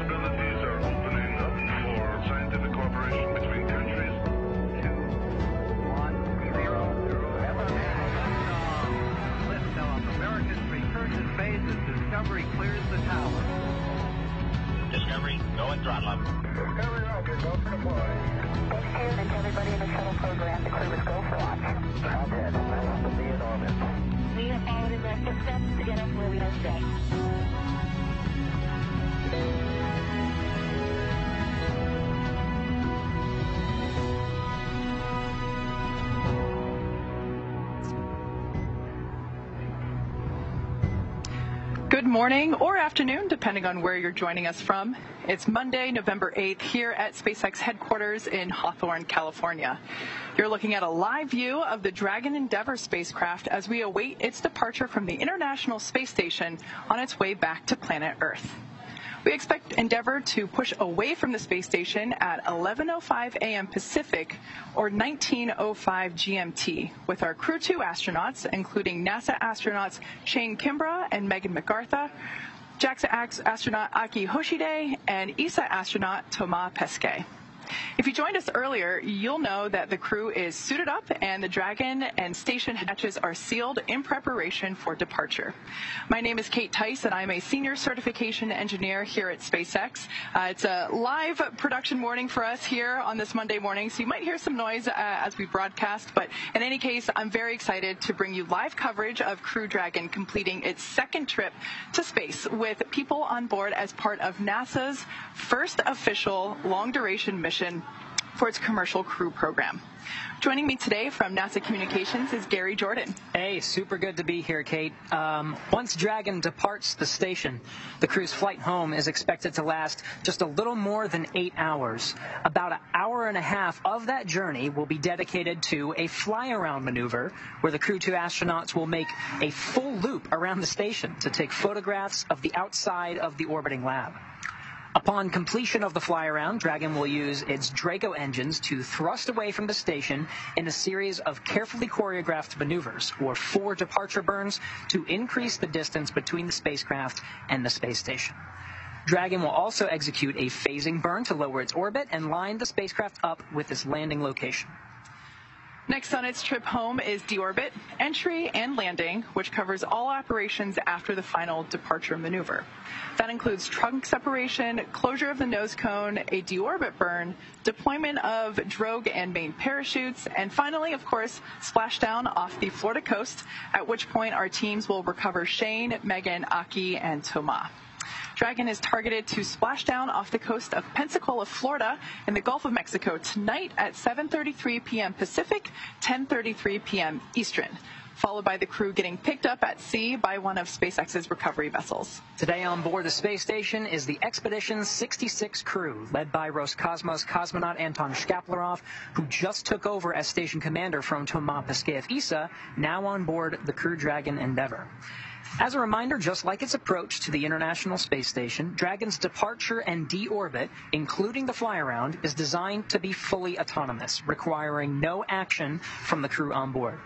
possibilities are opening up for scientific cooperation between countries. 2, 1, 0. Liftoff. America's recursive phase as Discovery clears the tower. Discovery, go and throttle up. Discovery rocket, go for deploy. And everybody in the shuttle program, the crew is go for launch. Roger. I want to be in orbit. We have followed in their footsteps to get us where we are today. Good morning or afternoon, depending on where you're joining us from. It's Monday, November 8th, here at SpaceX headquarters in Hawthorne, California. You're looking at a live view of the Dragon Endeavour spacecraft as we await its departure from the International Space Station on its way back to planet Earth. We expect Endeavour to push away from the space station at 11:05 a.m. Pacific or 19:05 GMT with our Crew 2 astronauts, including NASA astronauts Shane Kimbrough and McArthur, JAXA astronaut Akihiko Hoshide, and ESA astronaut Thomas Pesquet. If you joined us earlier, you'll know that the crew is suited up and the Dragon and station hatches are sealed in preparation for departure. My name is Kate Tice, and I'm a senior certification engineer here at SpaceX. It's a live production morning for us here on this Monday morning, so you might hear some noise as we broadcast, but in any case, I'm very excited to bring you live coverage of Crew Dragon completing its second trip to space with people on board as part of NASA's first official long-duration mission for its commercial crew program. Joining me today from NASA Communications is Gary Jordan. Hey, super good to be here, Kate. Once Dragon departs the station, the crew's flight home is expected to last just a little more than 8 hours. About an hour and a half of that journey will be dedicated to a fly-around maneuver where the Crew 2 astronauts will make a full loop around the station to take photographs of the outside of the orbiting lab. Upon completion of the fly-around, Dragon will use its Draco engines to thrust away from the station in a series of carefully choreographed maneuvers, or 4 departure burns, to increase the distance between the spacecraft and the space station. Dragon will also execute a phasing burn to lower its orbit and line the spacecraft up with its landing location. Next on its trip home is deorbit, entry, and landing, which covers all operations after the final departure maneuver. That includes trunk separation, closure of the nose cone, a deorbit burn, deployment of drogue and main parachutes, and finally, of course, splashdown off the Florida coast, at which point our teams will recover Shane, Megan, Aki, and Thomas. Dragon is targeted to splash down off the coast of Pensacola, Florida, in the Gulf of Mexico tonight at 7:33 p.m. Pacific, 10:33 p.m. Eastern, followed by the crew getting picked up at sea by one of SpaceX's recovery vessels. Today on board the space station is the Expedition 66 crew, led by Roscosmos cosmonaut Anton Shkaplerov, who just took over as station commander from Thomas Pesquet of ESA, now on board the Crew Dragon Endeavour. As a reminder, just like its approach to the International Space Station, Dragon's departure and deorbit, including the fly-around, is designed to be fully autonomous, requiring no action from the crew on board.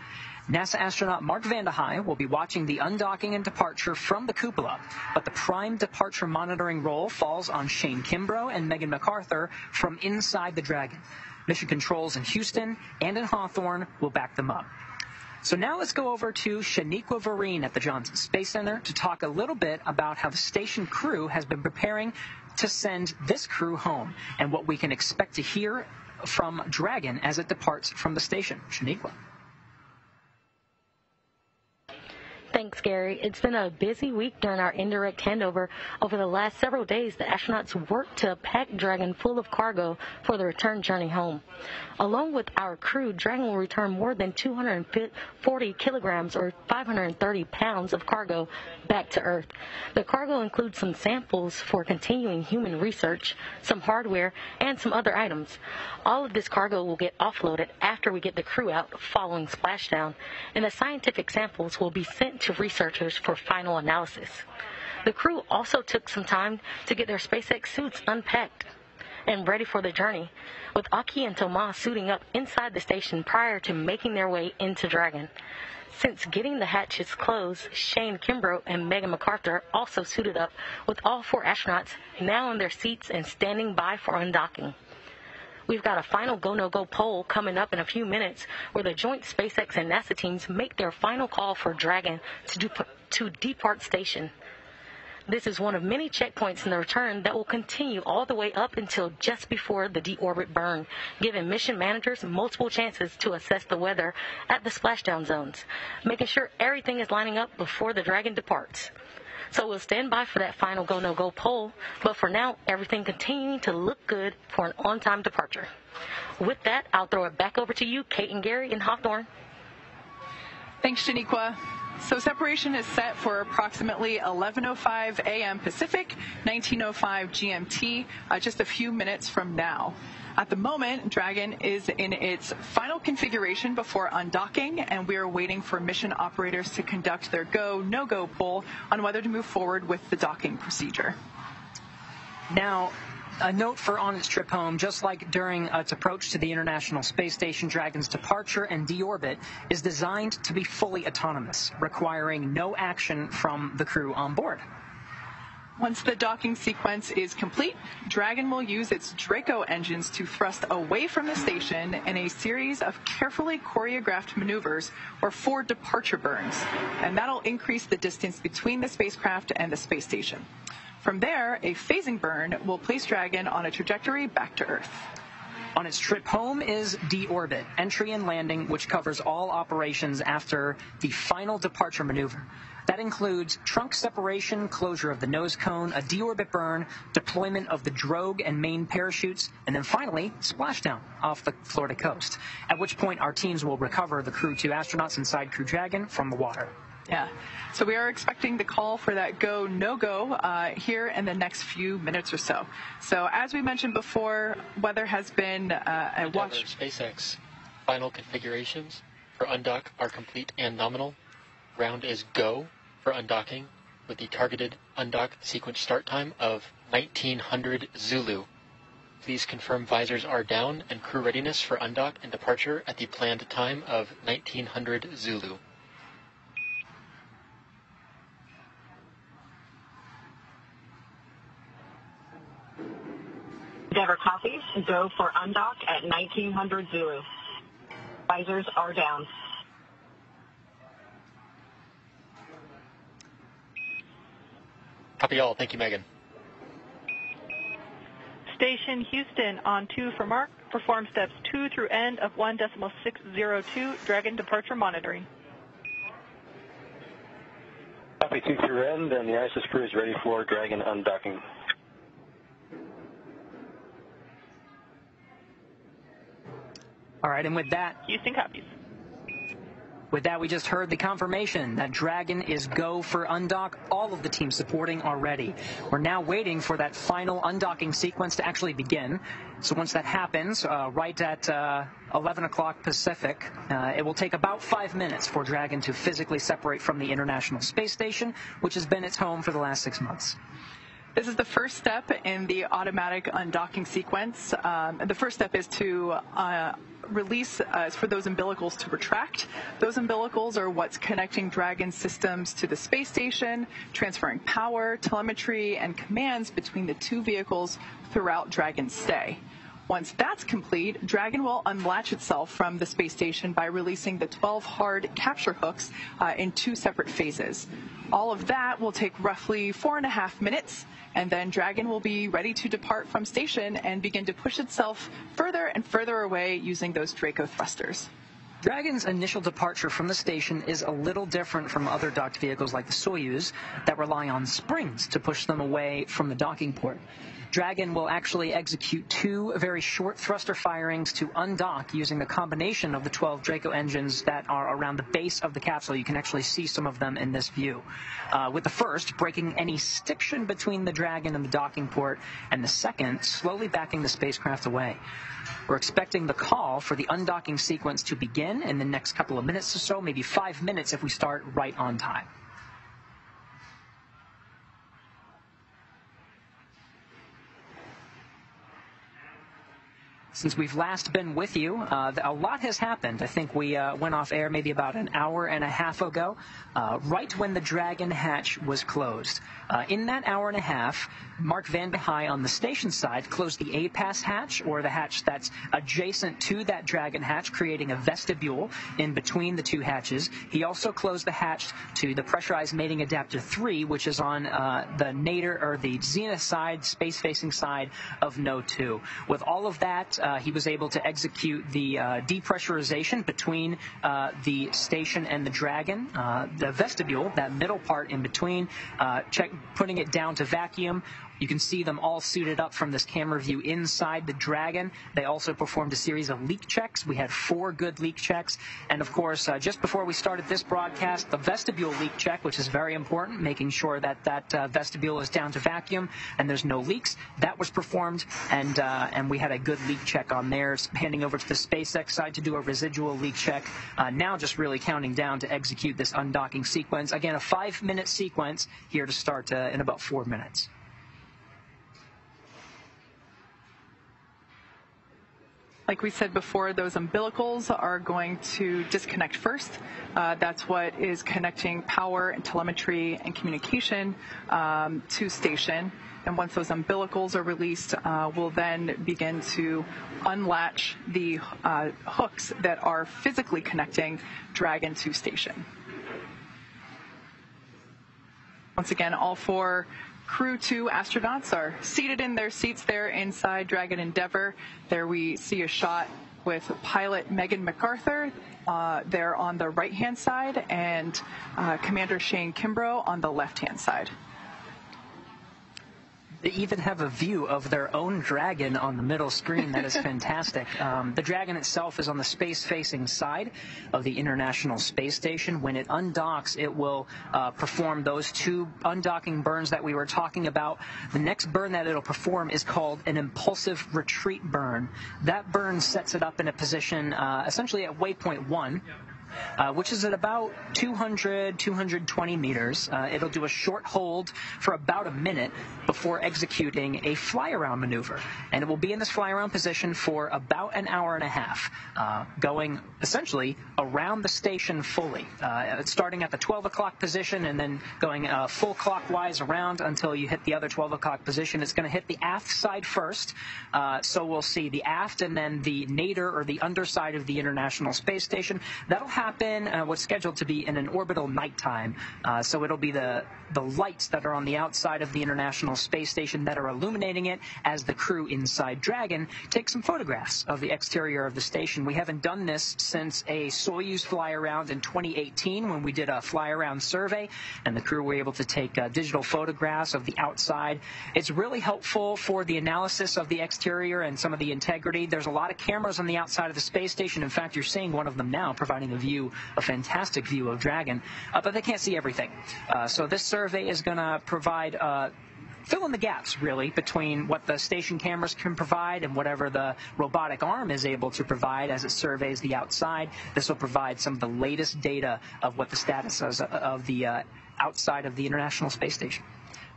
NASA astronaut Mark Vande Hei will be watching the undocking and departure from the cupola, but the prime departure monitoring role falls on Shane Kimbrough and McArthur from inside the Dragon. Mission controls in Houston and in Hawthorne will back them up. So now let's go over to Shaniqua Vereen at the Johnson Space Center to talk a little bit about how the station crew has been preparing to send this crew home and what we can expect to hear from Dragon as it departs from the station. Shaniqua. Thanks, Gary. It's been a busy week during our indirect handover. Over the last several days, the astronauts worked to pack Dragon full of cargo for the return journey home. Along with our crew, Dragon will return more than 240 kilograms or 530 pounds of cargo back to Earth. The cargo includes some samples for continuing human research, some hardware, and some other items. All of this cargo will get offloaded after we get the crew out following splashdown, and the scientific samples will be sent to researchers for final analysis. The crew also took some time to get their SpaceX suits unpacked and ready for the journey, with Aki and Thomas suiting up inside the station prior to making their way into Dragon. Since getting the hatches closed, Shane Kimbrough and Megan McArthur also suited up, with all 4 astronauts now in their seats and standing by for undocking. We've got a final go-no-go poll coming up in a few minutes where the joint SpaceX and NASA teams make their final call for Dragon to depart station. This is one of many checkpoints in the return that will continue all the way up until just before the deorbit burn, giving mission managers multiple chances to assess the weather at the splashdown zones, making sure everything is lining up before the Dragon departs. So we'll stand by for that final go-no-go poll, but for now, everything continuing to look good for an on-time departure. With that, I'll throw it back over to you, Kate and Gary in Hawthorne. Thanks, Shaniqua. So separation is set for approximately 11:05 a.m. Pacific, 19:05 GMT, just a few minutes from now. At the moment, Dragon is in its final configuration before undocking, and we are waiting for mission operators to conduct their go, no-go poll on whether to move forward with the docking procedure. Now, a note for on its trip home, just like during its approach to the International Space Station, Dragon's departure and deorbit is designed to be fully autonomous, requiring no action from the crew on board. Once the docking sequence is complete, Dragon will use its Draco engines to thrust away from the station in a series of carefully choreographed maneuvers or 4 departure burns, and that'll increase the distance between the spacecraft and the space station. From there, a phasing burn will place Dragon on a trajectory back to Earth. On its trip home is deorbit, entry and landing, which covers all operations after the final departure maneuver. That includes trunk separation, closure of the nose cone, a deorbit burn, deployment of the drogue and main parachutes, and then finally, splashdown off the Florida coast, at which point our teams will recover the Crew2 astronauts inside Crew Dragon from the water. Yeah, so we are expecting the call for that go, no-go here in the next few minutes or so. So as we mentioned before, weather has been a watch. SpaceX final configurations for undock are complete and nominal. Round is go for undocking with the targeted undock sequence start time of 1900 Zulu. Please confirm visors are down and crew readiness for undock and departure at the planned time of 1900 Zulu. Endeavour copies. Go for undock at 1900 Zulu. Visors are down. Copy all. Thank you, Megan. Station Houston on 2 for Mark. Perform steps 2 through end of 1.602 Dragon departure monitoring. Copy 2 through end, and the ISIS crew is ready for Dragon undocking. All right, and with that, Houston copies. With that, we just heard the confirmation that Dragon is go for undock. All of the teams supporting are ready. We're now waiting for that final undocking sequence to actually begin. So once that happens, right at 11 o'clock Pacific, it will take about 5 minutes for Dragon to physically separate from the International Space Station, which has been its home for the last 6 months. This is the first step in the automatic undocking sequence. The first step is to release for those umbilicals to retract. Those umbilicals are what's connecting Dragon systems to the space station, transferring power, telemetry, and commands between the 2 vehicles throughout Dragon's stay. Once that's complete, Dragon will unlatch itself from the space station by releasing the 12 hard capture hooks in 2 separate phases. All of that will take roughly 4.5 minutes, and then Dragon will be ready to depart from station and begin to push itself further and further away using those Draco thrusters. Dragon's initial departure from the station is a little different from other docked vehicles like the Soyuz that rely on springs to push them away from the docking port. Dragon will actually execute 2 very short thruster firings to undock using the combination of the 12 Draco engines that are around the base of the capsule. You can actually see some of them in this view. With the first, breaking any stiction between the Dragon and the docking port, and the second, slowly backing the spacecraft away. We're expecting the call for the undocking sequence to begin in the next couple of minutes or so, maybe 5 minutes if we start right on time. Since we've last been with you, a lot has happened. I think we went off air maybe about an hour and a half ago, right when the Dragon hatch was closed. In that hour and a half, Mark Van de Heij on the station side closed the A-Pass hatch, or the hatch that's adjacent to that Dragon hatch, creating a vestibule in between the two hatches. He also closed the hatch to the pressurized mating adapter 3, which is on the nadir, or the zenith side, space-facing side of No. 2. With all of that, he was able to execute the depressurization between the station and the Dragon. The vestibule, that middle part in between, putting it down to vacuum. You can see them all suited up from this camera view inside the Dragon. They also performed a series of leak checks. We had 4 good leak checks. And, of course, just before we started this broadcast, the vestibule leak check, which is very important, making sure that that vestibule is down to vacuum and there's no leaks. That was performed, and we had a good leak check on there. Handing over to the SpaceX side to do a residual leak check. Now just really counting down to execute this undocking sequence. Again, a 5-minute sequence here to start in about 4 minutes. Like we said before, those umbilicals are going to disconnect first. That's what is connecting power and telemetry and communication to station. And once those umbilicals are released, we'll then begin to unlatch the hooks that are physically connecting Dragon to station. Once again, all 4 Crew 2 astronauts are seated in their seats there inside Dragon Endeavour. There we see a shot with pilot Megan McArthur there on the right-hand side, and Commander Shane Kimbrough on the left-hand side. They even have a view of their own Dragon on the middle screen. That is fantastic. The Dragon itself is on the space-facing side of the International Space Station. When it undocks, it will perform those 2 undocking burns that we were talking about. The next burn that it'll perform is called an impulsive retreat burn. That burn sets it up in a position essentially at waypoint 1. Which is at about 220 meters. It'll do a short hold for about a minute before executing a fly-around maneuver. And it will be in this fly-around position for about an hour and a half, going essentially around the station fully. Starting at the 12 o'clock position and then going full clockwise around until you hit the other 12 o'clock position. It's going to hit the aft side first. So we'll see the aft and then the nadir, or the underside of the International Space Station. That'll happen what's scheduled to be in an orbital nighttime. So it'll be the lights that are on the outside of the International Space Station that are illuminating it as the crew inside Dragon take some photographs of the exterior of the station. We haven't done this since a Soyuz fly-around in 2018 when we did a fly-around survey, and the crew were able to take digital photographs of the outside. It's really helpful for the analysis of the exterior and some of the integrity. There's a lot of cameras on the outside of the space station. In fact, you're seeing one of them now providing a fantastic view of Dragon, but they can't see everything. So this survey is going to provide fill in the gaps, really, between what the station cameras can provide and whatever the robotic arm is able to provide as it surveys the outside. This will provide some of the latest data of what the status is of the outside of the International Space Station.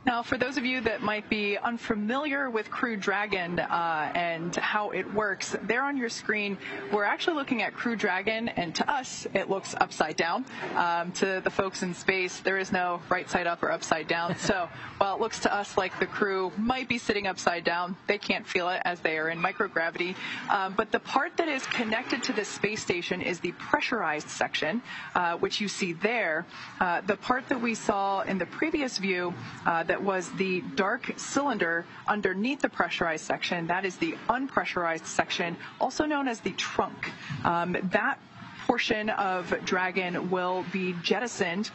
Now, for those of you that might be unfamiliar with Crew Dragon and how it works, there on your screen, we're actually looking at Crew Dragon, and to us, it looks upside down. To the folks in space, there is no right side up or upside down. So while it looks to us like the crew might be sitting upside down, they can't feel it as they are in microgravity. But the part that is connected to the space station is the pressurized section, which you see there. The part that we saw in the previous view that was the dark cylinder underneath the pressurized section, that is the unpressurized section, also known as the trunk. That portion of Dragon will be jettisoned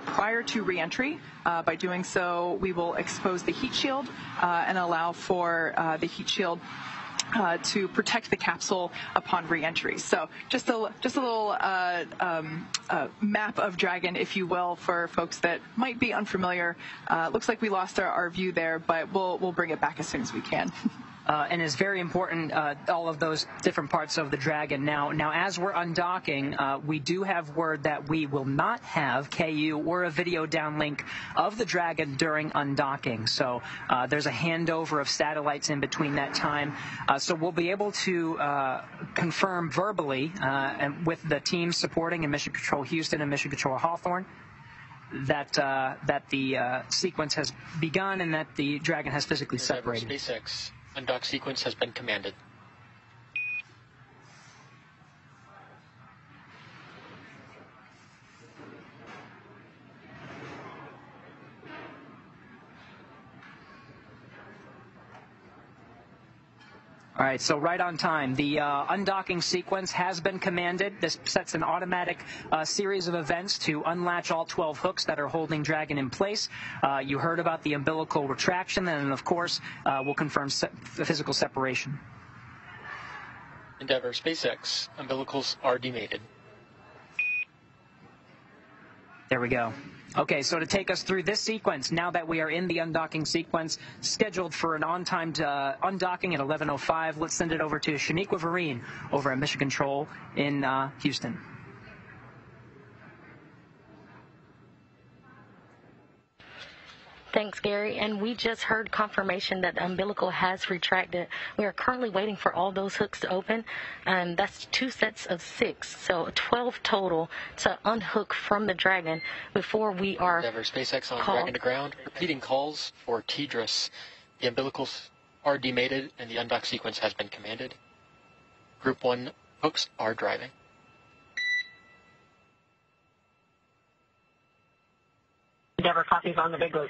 prior to reentry. By doing so, we will expose the heat shield and allow for the heat shield to protect the capsule upon reentry. So just a little map of Dragon, if you will, for folks that might be unfamiliar. Looks like we lost our view there, but we'll bring it back as soon as we can. and is very important, all of those different parts of the Dragon. Now, as we're undocking, we do have word that we will not have KU or a video downlink of the Dragon during undocking. So there's a handover of satellites in between that time. So we'll be able to confirm verbally, and with the teams supporting in Mission Control Houston and Mission Control Hawthorne, that the sequence has begun and that the Dragon has physically separated. SpaceX undock sequence has been commanded. All right, so right on time. The undocking sequence has been commanded. This sets an automatic series of events to unlatch all 12 hooks that are holding Dragon in place. You heard about the umbilical retraction, and of course, we'll confirm the physical separation. Endeavour, SpaceX, umbilicals are demated. There we go. Okay, so to take us through this sequence, now that we are in the undocking sequence, scheduled for an on-timed undocking at 11:05, let's send it over to Shaniqua Vereen over at Mission Control in Houston. Thanks, Gary. And we just heard confirmation that the umbilical has retracted. We are currently waiting for all those hooks to open, and that's 2 sets of 6, so 12 total to unhook from the Dragon before we are Endeavour, SpaceX on called. Dragon to ground. Repeating calls for TDRS. The umbilicals are demated and the undock sequence has been commanded. Group 1 hooks are driving. Endeavour copies on the big loop.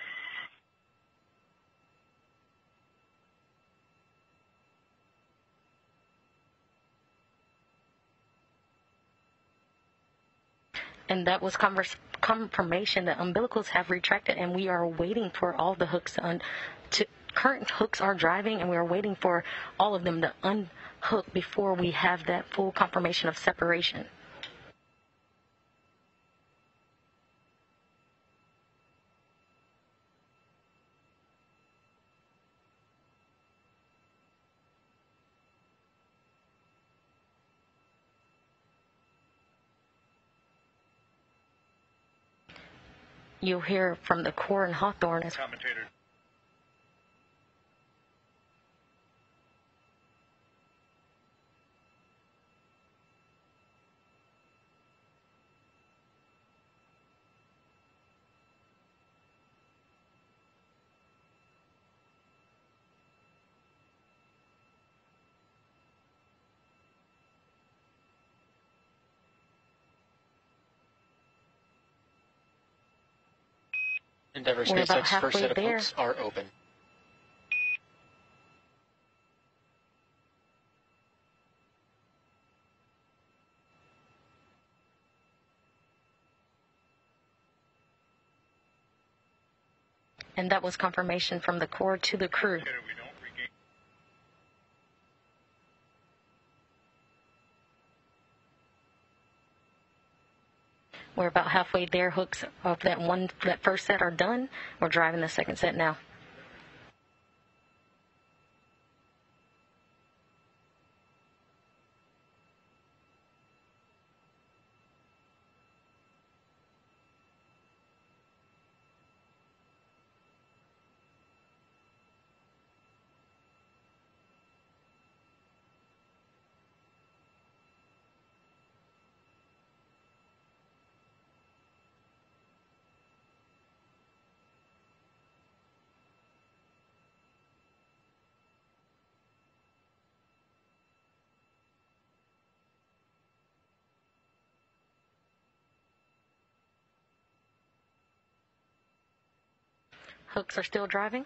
And that was confirmation that umbilicals have retracted, and we are waiting for all the hooks to current hooks are driving, and we are waiting for all of them to unhook before we have that full confirmation of separation. You'll hear from the Corps and Hawthorne as Commentator. Endeavour, We're about SpaceX first set of halfway hooks are open. and that was confirmation from the Corps to the crew. We're about halfway there. Hooks of that first set are done. We're driving the second set now. Hooks are still driving.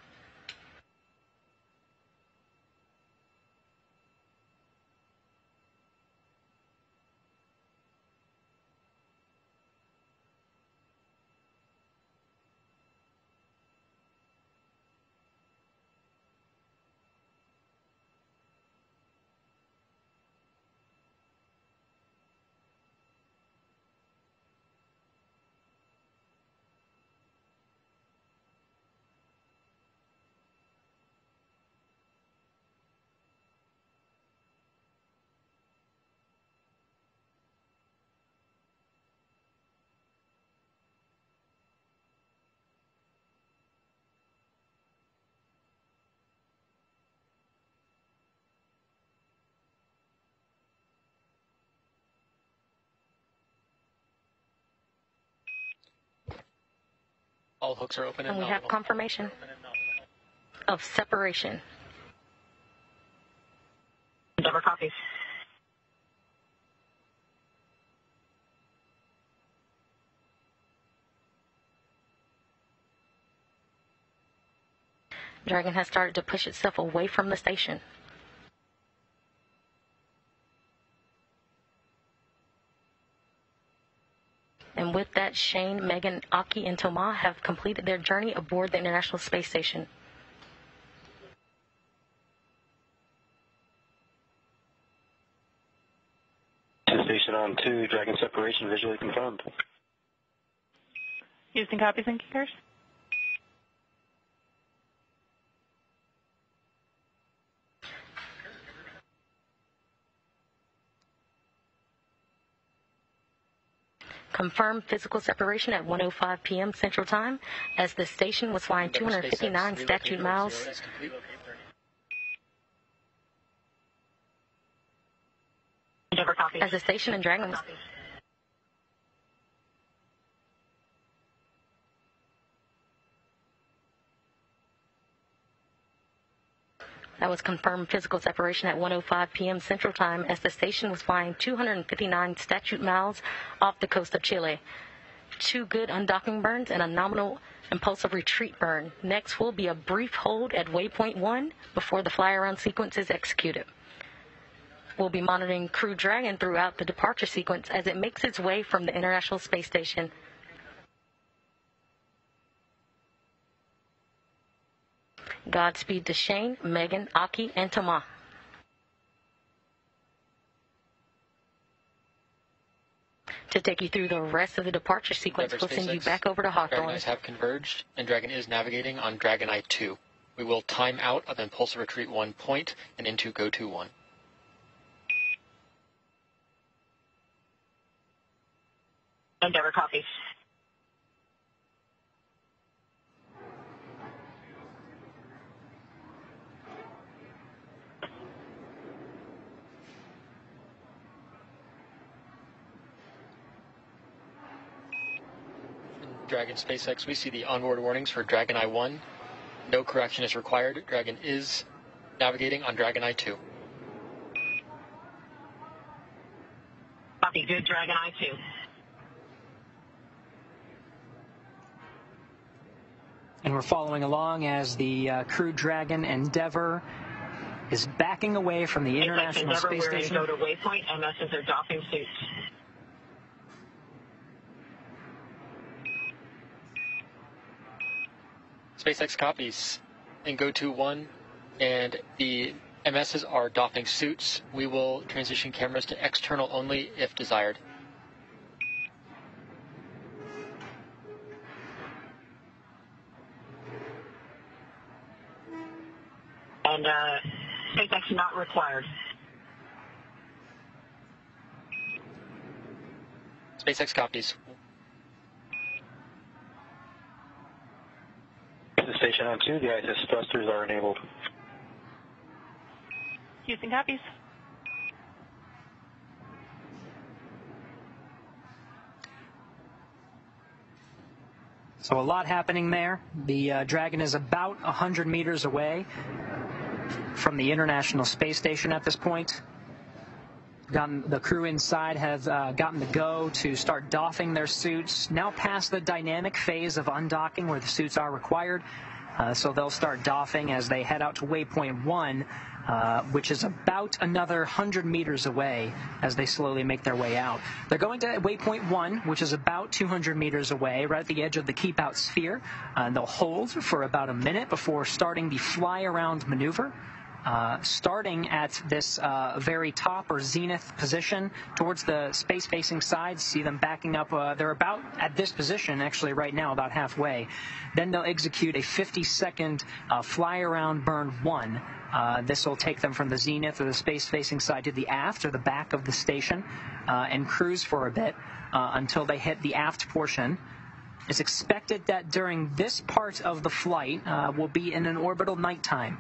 All hooks are open and we have confirmation of separation. Endeavour copies. Dragon has started to push itself away from the station. And with that, Shane, Megan, Aki, and Thomas have completed their journey aboard the International Space Station. Station on 2, Dragon separation visually confirmed. Houston copies and kickers. Confirmed physical separation at 1:05 p.m. Central Time as the station was flying 259 statute miles. Endeavour copies. As the station and Dragon was... That was confirmed physical separation at 1:05 p.m. Central Time as the station was flying 259 statute miles off the coast of Chile. 2 good undocking burns and a nominal impulsive retreat burn. Next will be a brief hold at waypoint 1 before the fly-around sequence is executed. We'll be monitoring Crew Dragon throughout the departure sequence as it makes its way from the International Space Station. Godspeed to Shane, Megan, Aki, and Thomas. To take you through the rest of the departure sequence, we'll send you back over to Hawthorne. Dragon eyes have converged, and Dragon is navigating on Dragon Eye 2. We will time out of impulsive retreat 1 point and into go to 1. Endeavour copies. Dragon SpaceX, we see the onboard warnings for Dragon Eye 1. No correction is required. Dragon is navigating on Dragon Eye 2. Copy, good, Dragon Eye 2. And we're following along as the Crew Dragon Endeavour is backing away from the International Space Station. We're going to go to waypoint. MSs are doffing suits. SpaceX copies in go to 1, and the MSs are doffing suits. We will transition cameras to external only if desired. And SpaceX not required. SpaceX copies. The station on 2, the ISS thrusters are enabled. Houston copies. So a lot happening there. The Dragon is about 100 meters away from the International Space Station at this point. The crew inside have gotten the go to start doffing their suits. Now past the dynamic phase of undocking where the suits are required. So they'll start doffing as they head out to waypoint 1, which is about another 100 meters away as they slowly make their way out. They're going to waypoint 1, which is about 200 meters away, right at the edge of the keep out sphere. They'll hold for about a minute before starting the fly around maneuver. Starting at this very top or zenith position towards the space-facing side. See them backing up. They're about at this position, actually, right now, about halfway. Then they'll execute a 50-second fly-around burn 1. This will take them from the zenith or the space-facing side to the aft or the back of the station and cruise for a bit until they hit the aft portion. It's expected that during this part of the flight will be in an orbital nighttime.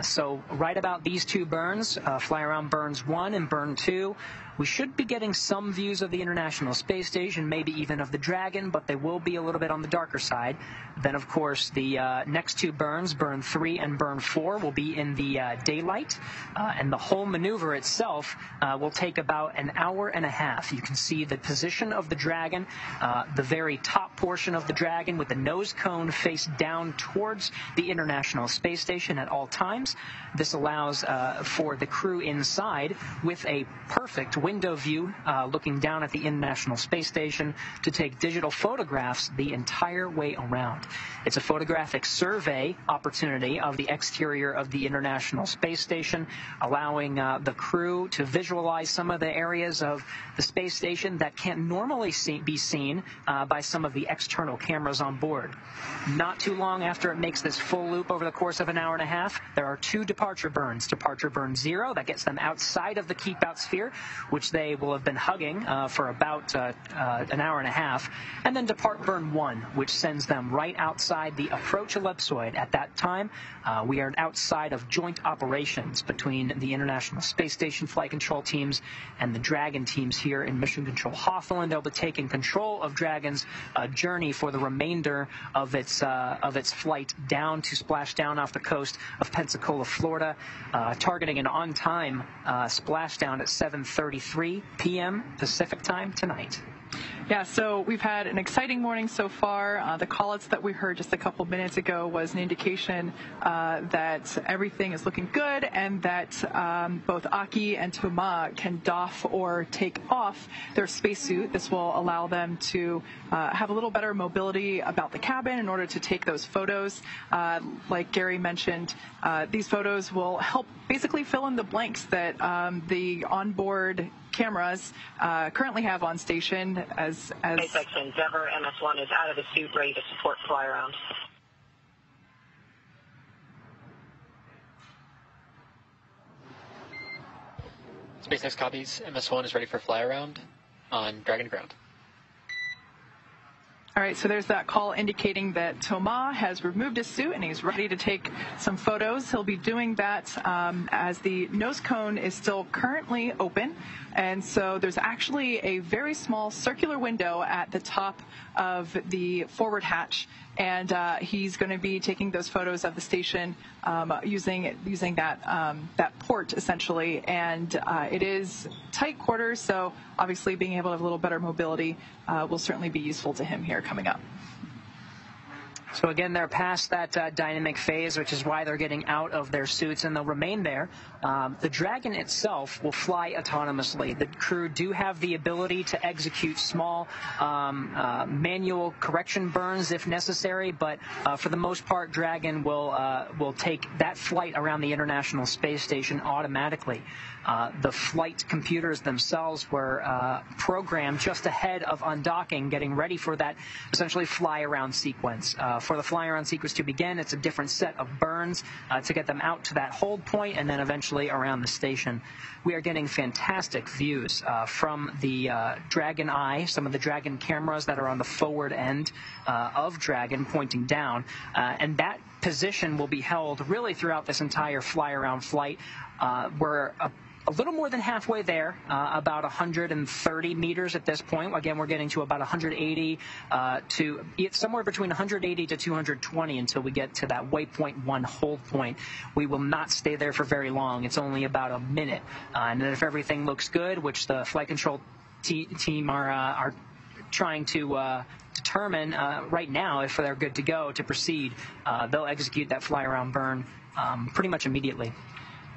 So right about these two burns, Flyaround burns 1 and burn 2, we should be getting some views of the International Space Station, maybe even of the Dragon, but they will be a little bit on the darker side. Then, of course, the next two burns, burn 3 and burn 4, will be in the daylight, and the whole maneuver itself will take about an hour and a half. You can see the position of the Dragon, the very top portion of the Dragon with the nose cone face down towards the International Space Station at all times. This allows for the crew inside with a perfect window view looking down at the International Space Station to take digital photographs the entire way around. It's a photographic survey opportunity of the exterior of the International Space Station, allowing the crew to visualize some of the areas of the space station that can't normally be seen by some of the external cameras on board. Not too long after it makes this full loop over the course of an hour and a half, there are 2 departure burns. Departure burn 0, that gets them outside of the keep-out sphere, which they will have been hugging for about an hour and a half, and then depart burn 1, which sends them right outside the approach ellipsoid. At that time, we are outside of joint operations between the International Space Station flight control teams and the Dragon teams here in Mission Control Hawthorne. They'll be taking control of Dragon's journey for the remainder of its flight down to splashdown off the coast of Pensacola, Florida, targeting an on-time splashdown at 7:33 p.m. Pacific time tonight. Yeah, so we've had an exciting morning so far. The call-outs that we heard just a couple minutes ago was an indication that everything is looking good and that both Aki and Toma can doff or take off their spacesuit. This will allow them to have a little better mobility about the cabin in order to take those photos. Like Gary mentioned, these photos will help basically fill in the blanks that the onboard cameras currently have on station as SpaceX Endeavour MS-1 is out of the suit, ready to support Flyaround. SpaceX copies. MS-1 is ready for Flyaround on Dragon ground. All right, so there's that call indicating that Toma has removed his suit and he's ready to take some photos. He'll be doing that as the nose cone is still currently open. And so there's actually a very small circular window at the top of the forward hatch. And he's going to be taking those photos of the station using that port, essentially. And it is tight quarters, so obviously being able to have a little better mobility will certainly be useful to him here coming up. So again, they're past that dynamic phase, which is why they're getting out of their suits, and they'll remain there. The Dragon itself will fly autonomously. The crew do have the ability to execute small manual correction burns if necessary, but for the most part, Dragon will take that flight around the International Space Station automatically. The flight computers themselves were programmed just ahead of undocking, getting ready for that essentially fly-around sequence. For the fly-around sequence to begin, it's a different set of burns to get them out to that hold point and then eventually around the station. We are getting fantastic views from the Dragon Eye, some of the Dragon cameras that are on the forward end of Dragon pointing down, and that position will be held really throughout this entire fly-around flight. We're a little more than halfway there, about 130 meters at this point. Again, we're getting to about 180 to somewhere between 180 to 220 until we get to that waypoint 1 hold point. We will not stay there for very long. It's only about a minute. And then if everything looks good, which the flight control team are trying to determine right now if they're good to go to proceed, they'll execute that fly-around burn pretty much immediately.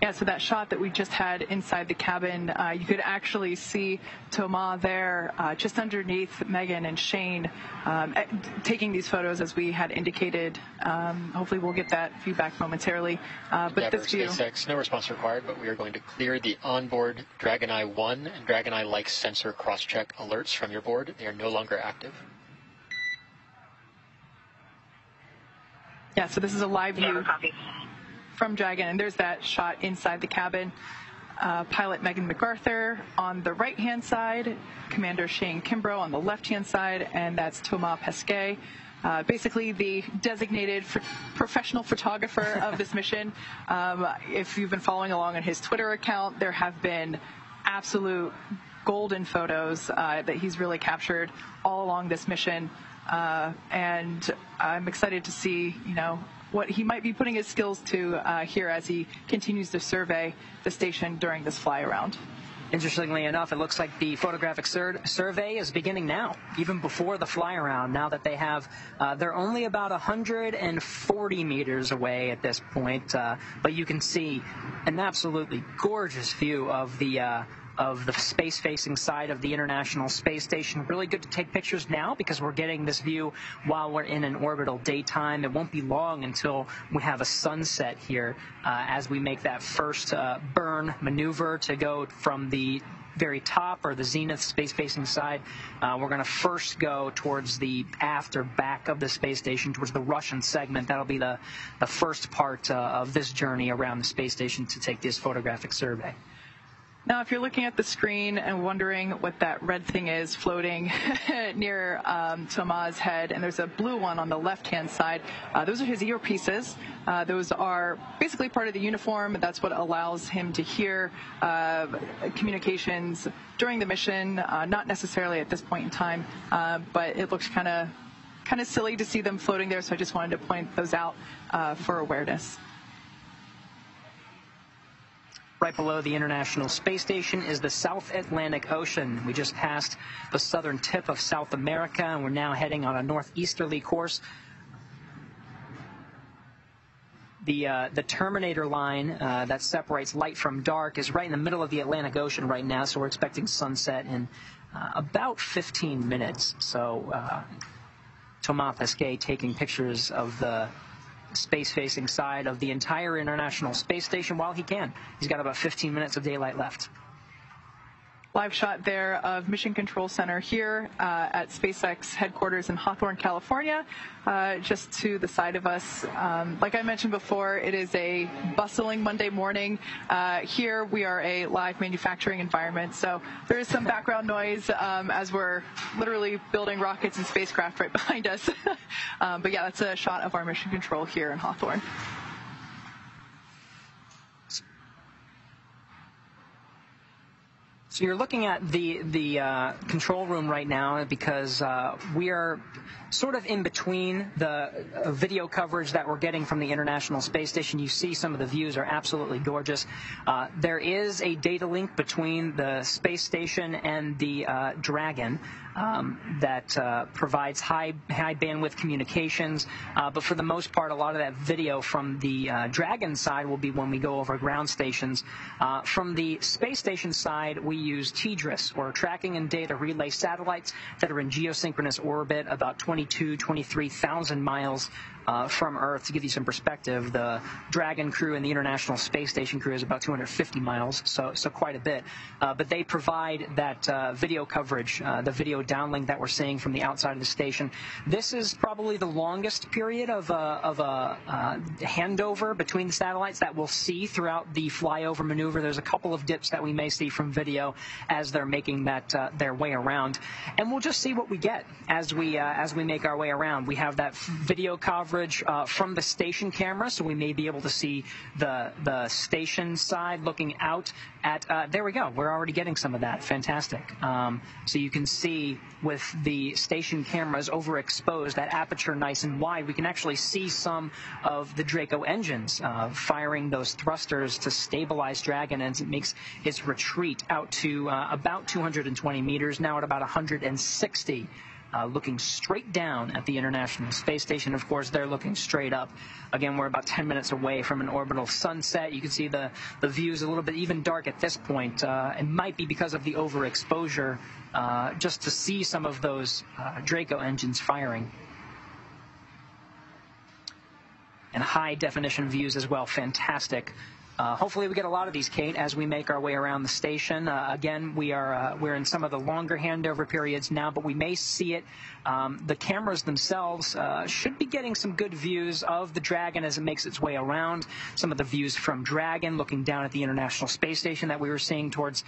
Yeah, so that shot that we just had inside the cabin, you could actually see Toma there just underneath Megan and Shane taking these photos as we had indicated. Hopefully we'll get that feedback momentarily. But this view... SpaceX, no response required, but we are going to clear the onboard Dragon Eye 1 and Dragon Eye-like sensor cross-check alerts from your board. They are no longer active. Yeah, so this is a live view from Dragon, and there's that shot inside the cabin. pilot Megan McArthur on the right-hand side, Commander Shane Kimbrough on the left-hand side, and that's Thomas Pesquet, basically the designated professional photographer of this mission. If you've been following along on his Twitter account, there have been absolute golden photos that he's really captured all along this mission, and I'm excited to see, what he might be putting his skills to here as he continues to survey the station during this fly around. Interestingly enough, it looks like the photographic survey is beginning now, even before the fly around, now that they have, they're only about 140 meters away at this point, but you can see an absolutely gorgeous view of the space-facing side of the International Space Station. Really good to take pictures now because we're getting this view while we're in an orbital daytime. It won't be long until we have a sunset here as we make that first burn maneuver to go from the very top or the zenith space-facing side. We're going to first go towards the aft or back of the space station, towards the Russian segment. That'll be the first part of this journey around the space station to take this photographic survey. Now, if you're looking at the screen and wondering what that red thing is floating near Thomas' head, and there's a blue one on the left-hand side, those are his earpieces. Those are basically part of the uniform. That's what allows him to hear communications during the mission, not necessarily at this point in time, but it looks kind of silly to see them floating there, so I just wanted to point those out for awareness. Right below the International Space Station is the South Atlantic Ocean. We just passed the southern tip of South America, and we're now heading on a northeasterly course. The Terminator line that separates light from dark is right in the middle of the Atlantic Ocean right now, so we're expecting sunset in about 15 minutes. So Thomas Pesquet taking pictures of the space-facing side of the entire International Space Station while he can. He's got about 15 minutes of daylight left. Live shot there of Mission Control Center here at SpaceX headquarters in Hawthorne, California, just to the side of us. Like I mentioned before, it is a bustling Monday morning. Here we are a live manufacturing environment, so there is some background noise as we're literally building rockets and spacecraft right behind us. But yeah, that's a shot of our Mission Control here in Hawthorne. So you're looking at the control room right now because we are sort of in between the video coverage that we're getting from the International Space Station. You see some of the views are absolutely gorgeous. There is a data link between the space station and the Dragon that provides high bandwidth communications. But for the most part, a lot of that video from the Dragon side will be when we go over ground stations. From the space station side, we use TDRS, or Tracking and Data Relay Satellites, that are in geosynchronous orbit about 23,000 miles from Earth. To give you some perspective, the Dragon crew and the International Space Station crew is about 250 miles, so quite a bit. But they provide that video coverage, the video downlink that we're seeing from the outside of the station. This is probably the longest period of a handover between the satellites that we'll see throughout the flyover maneuver. There's a couple of dips that we may see from video as they're making that their way around, and we'll just see what we get as we make our way around. We have that video coverage from the station camera, so we may be able to see the station side looking out at, there we go, we're already getting some of that. Fantastic. So you can see with the station cameras overexposed, that aperture nice and wide, we can actually see some of the Draco engines firing those thrusters to stabilize Dragon as it makes its retreat out to about 220 meters, now at about 160. Looking straight down at the International Space Station. Of course, they're looking straight up. Again, we're about 10 minutes away from an orbital sunset. You can see the views a little bit even dark at this point. It might be because of the overexposure, just to see some of those Draco engines firing. And high definition views as well. Fantastic Hopefully we get a lot of these, Kate, as we make our way around the station. Again, we're in some of the longer handover periods now, but we may see it. The cameras themselves should be getting some good views of the Dragon as it makes its way around. Some of the views from Dragon looking down at the International Space Station that we were seeing towards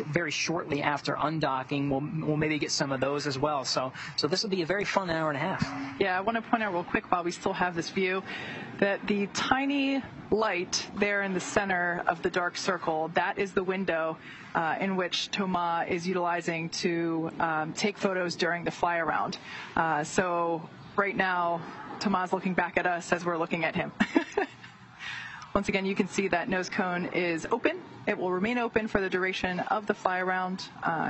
very shortly after undocking. We'll maybe get some of those as well. So this will be a very fun hour and a half. Yeah, I want to point out real quick while we still have this view that the tiny light there in the center of the dark circle, that is the window in which Thomas is utilizing to take photos during the Flyaround. So right now, Thomas is looking back at us as we're looking at him. Once again, you can see that nose cone is open. It will remain open for the duration of the Flyaround,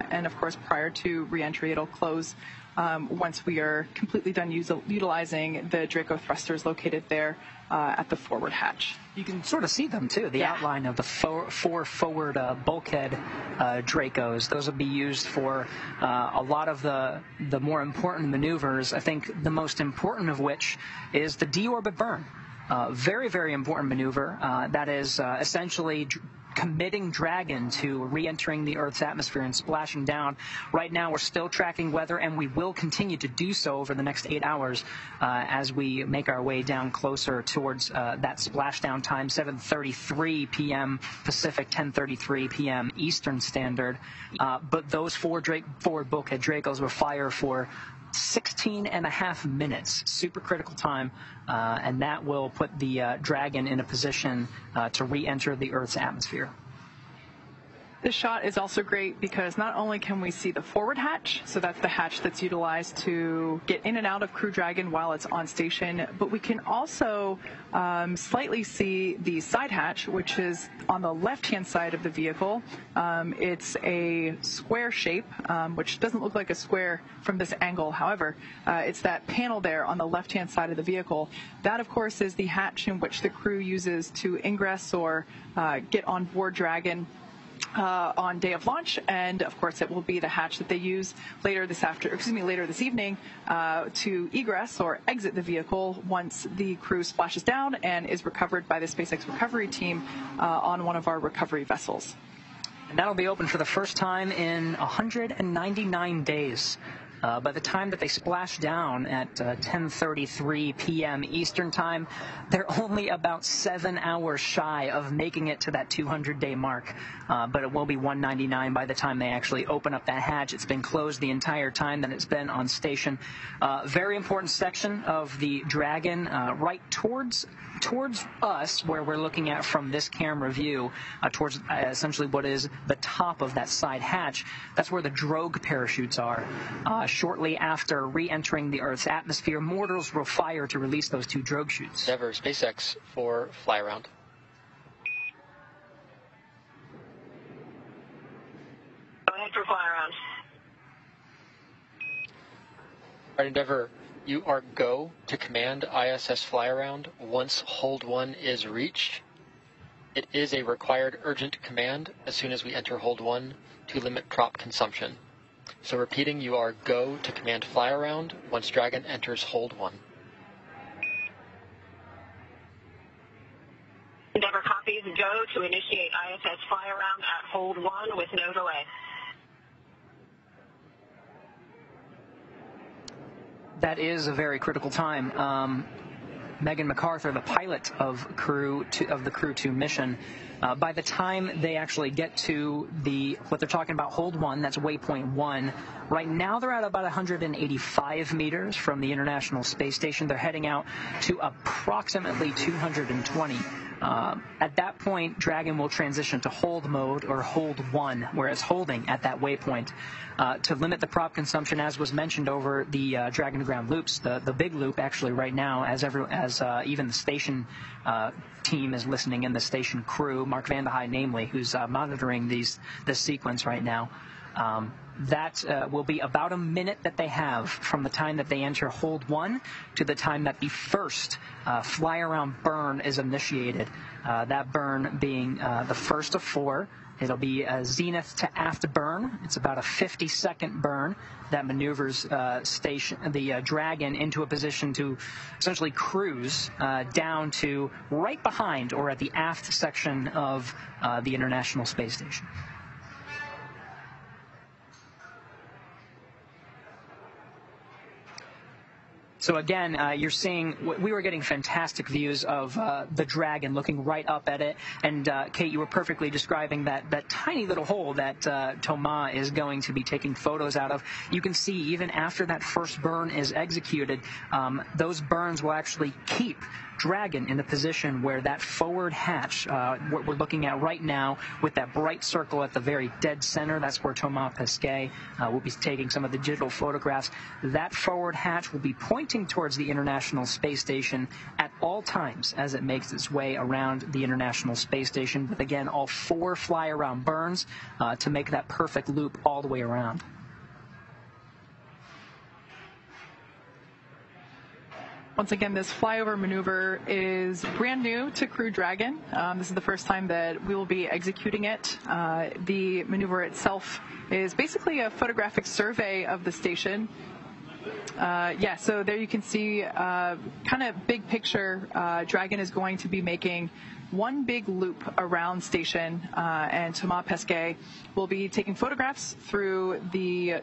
and of course, prior to re-entry, it'll close once we are completely done utilizing the Draco thrusters located there at the forward hatch. You can sort of see them, too, the outline of the four forward bulkhead Dracos. Those will be used for a lot of the more important maneuvers. I think the most important of which is the deorbit burn. Very, very important maneuver. That is essentially committing Dragon to re-entering the Earth's atmosphere and splashing down. Right now, we're still tracking weather, and we will continue to do so over the next 8 hours as we make our way down closer towards that splashdown time, 7:33 p.m. Pacific, 10:33 p.m. Eastern Standard. But those forward bulkhead Dracos will fire for 16.5 minutes, super critical time, and that will put the Dragon in a position to re-enter the Earth's atmosphere. This shot is also great because not only can we see the forward hatch, so that's the hatch that's utilized to get in and out of Crew Dragon while it's on station, but we can also slightly see the side hatch, which is on the left-hand side of the vehicle. It's a square shape, which doesn't look like a square from this angle. However, it's that panel there on the left-hand side of the vehicle. That, of course, is the hatch in which the crew uses to ingress or get on board Dragon on day of launch, and of course it will be the hatch that they use later this evening to egress or exit the vehicle once the crew splashes down and is recovered by the SpaceX recovery team on one of our recovery vessels. And that'll be open for the first time in 199 days. By the time that they splash down at 10:33 p.m. Eastern Time, they're only about 7 hours shy of making it to that 200-day mark. But it will be 199 by the time they actually open up that hatch. It's been closed the entire time that it's been on station. Very important section of the Dragon, right towards us, where we're looking at from this camera view, towards essentially what is the top of that side hatch. That's where the drogue parachutes are. Shortly after re-entering the Earth's atmosphere, mortars will fire to release those two drogue chutes. Endeavour, SpaceX for Flyaround. Go ahead for Flyaround. All right, Endeavour, you are go to command ISS Flyaround once Hold 1 is reached. It is a required urgent command as soon as we enter Hold 1 to limit prop consumption. So repeating, you are go to command Flyaround once Dragon enters Hold 1. Endeavour copies go to initiate ISS Flyaround at Hold 1 with no delay. That is a very critical time. Megan McArthur, the pilot of the Crew2 mission, by the time they actually get to what they're talking about, Hold 1, that's waypoint 1. Right now they're at about 185 meters from the International Space Station. They're heading out to approximately 220. At that point, Dragon will transition to hold mode or Hold 1, where it's holding at that waypoint. To limit the prop consumption, as was mentioned over the Dragon to ground loops, the big loop actually right now, as even the station team is listening, and the station crew, Mark Van de Heij namely, who's monitoring this sequence right now. That will be about a minute that they have from the time that they enter hold 1 to the time that the first fly-around burn is initiated. That burn being the first of 4. It'll be a zenith to aft burn. It's about a 50-second burn that maneuvers the Dragon into a position to essentially cruise down to right behind or at the aft section of the International Space Station. So again, you're seeing, we were getting fantastic views of the Dragon looking right up at it. And Kate, you were perfectly describing that tiny little hole that Thomas is going to be taking photos out of. You can see even after that first burn is executed, those burns will actually keep Dragon in the position where that forward hatch, what we're looking at right now with that bright circle at the very dead center, that's where Thomas Pesquet will be taking some of the digital photographs. That forward hatch will be pointing towards the International Space Station at all times as it makes its way around the International Space Station with, again, all 4 fly-around burns to make that perfect loop all the way around. Once again, this flyover maneuver is brand new to Crew Dragon. This is the first time that we will be executing it. The maneuver itself is basically a photographic survey of the station. So there you can see kind of big picture. Dragon is going to be making one big loop around station, and Thomas Pesquet will be taking photographs through the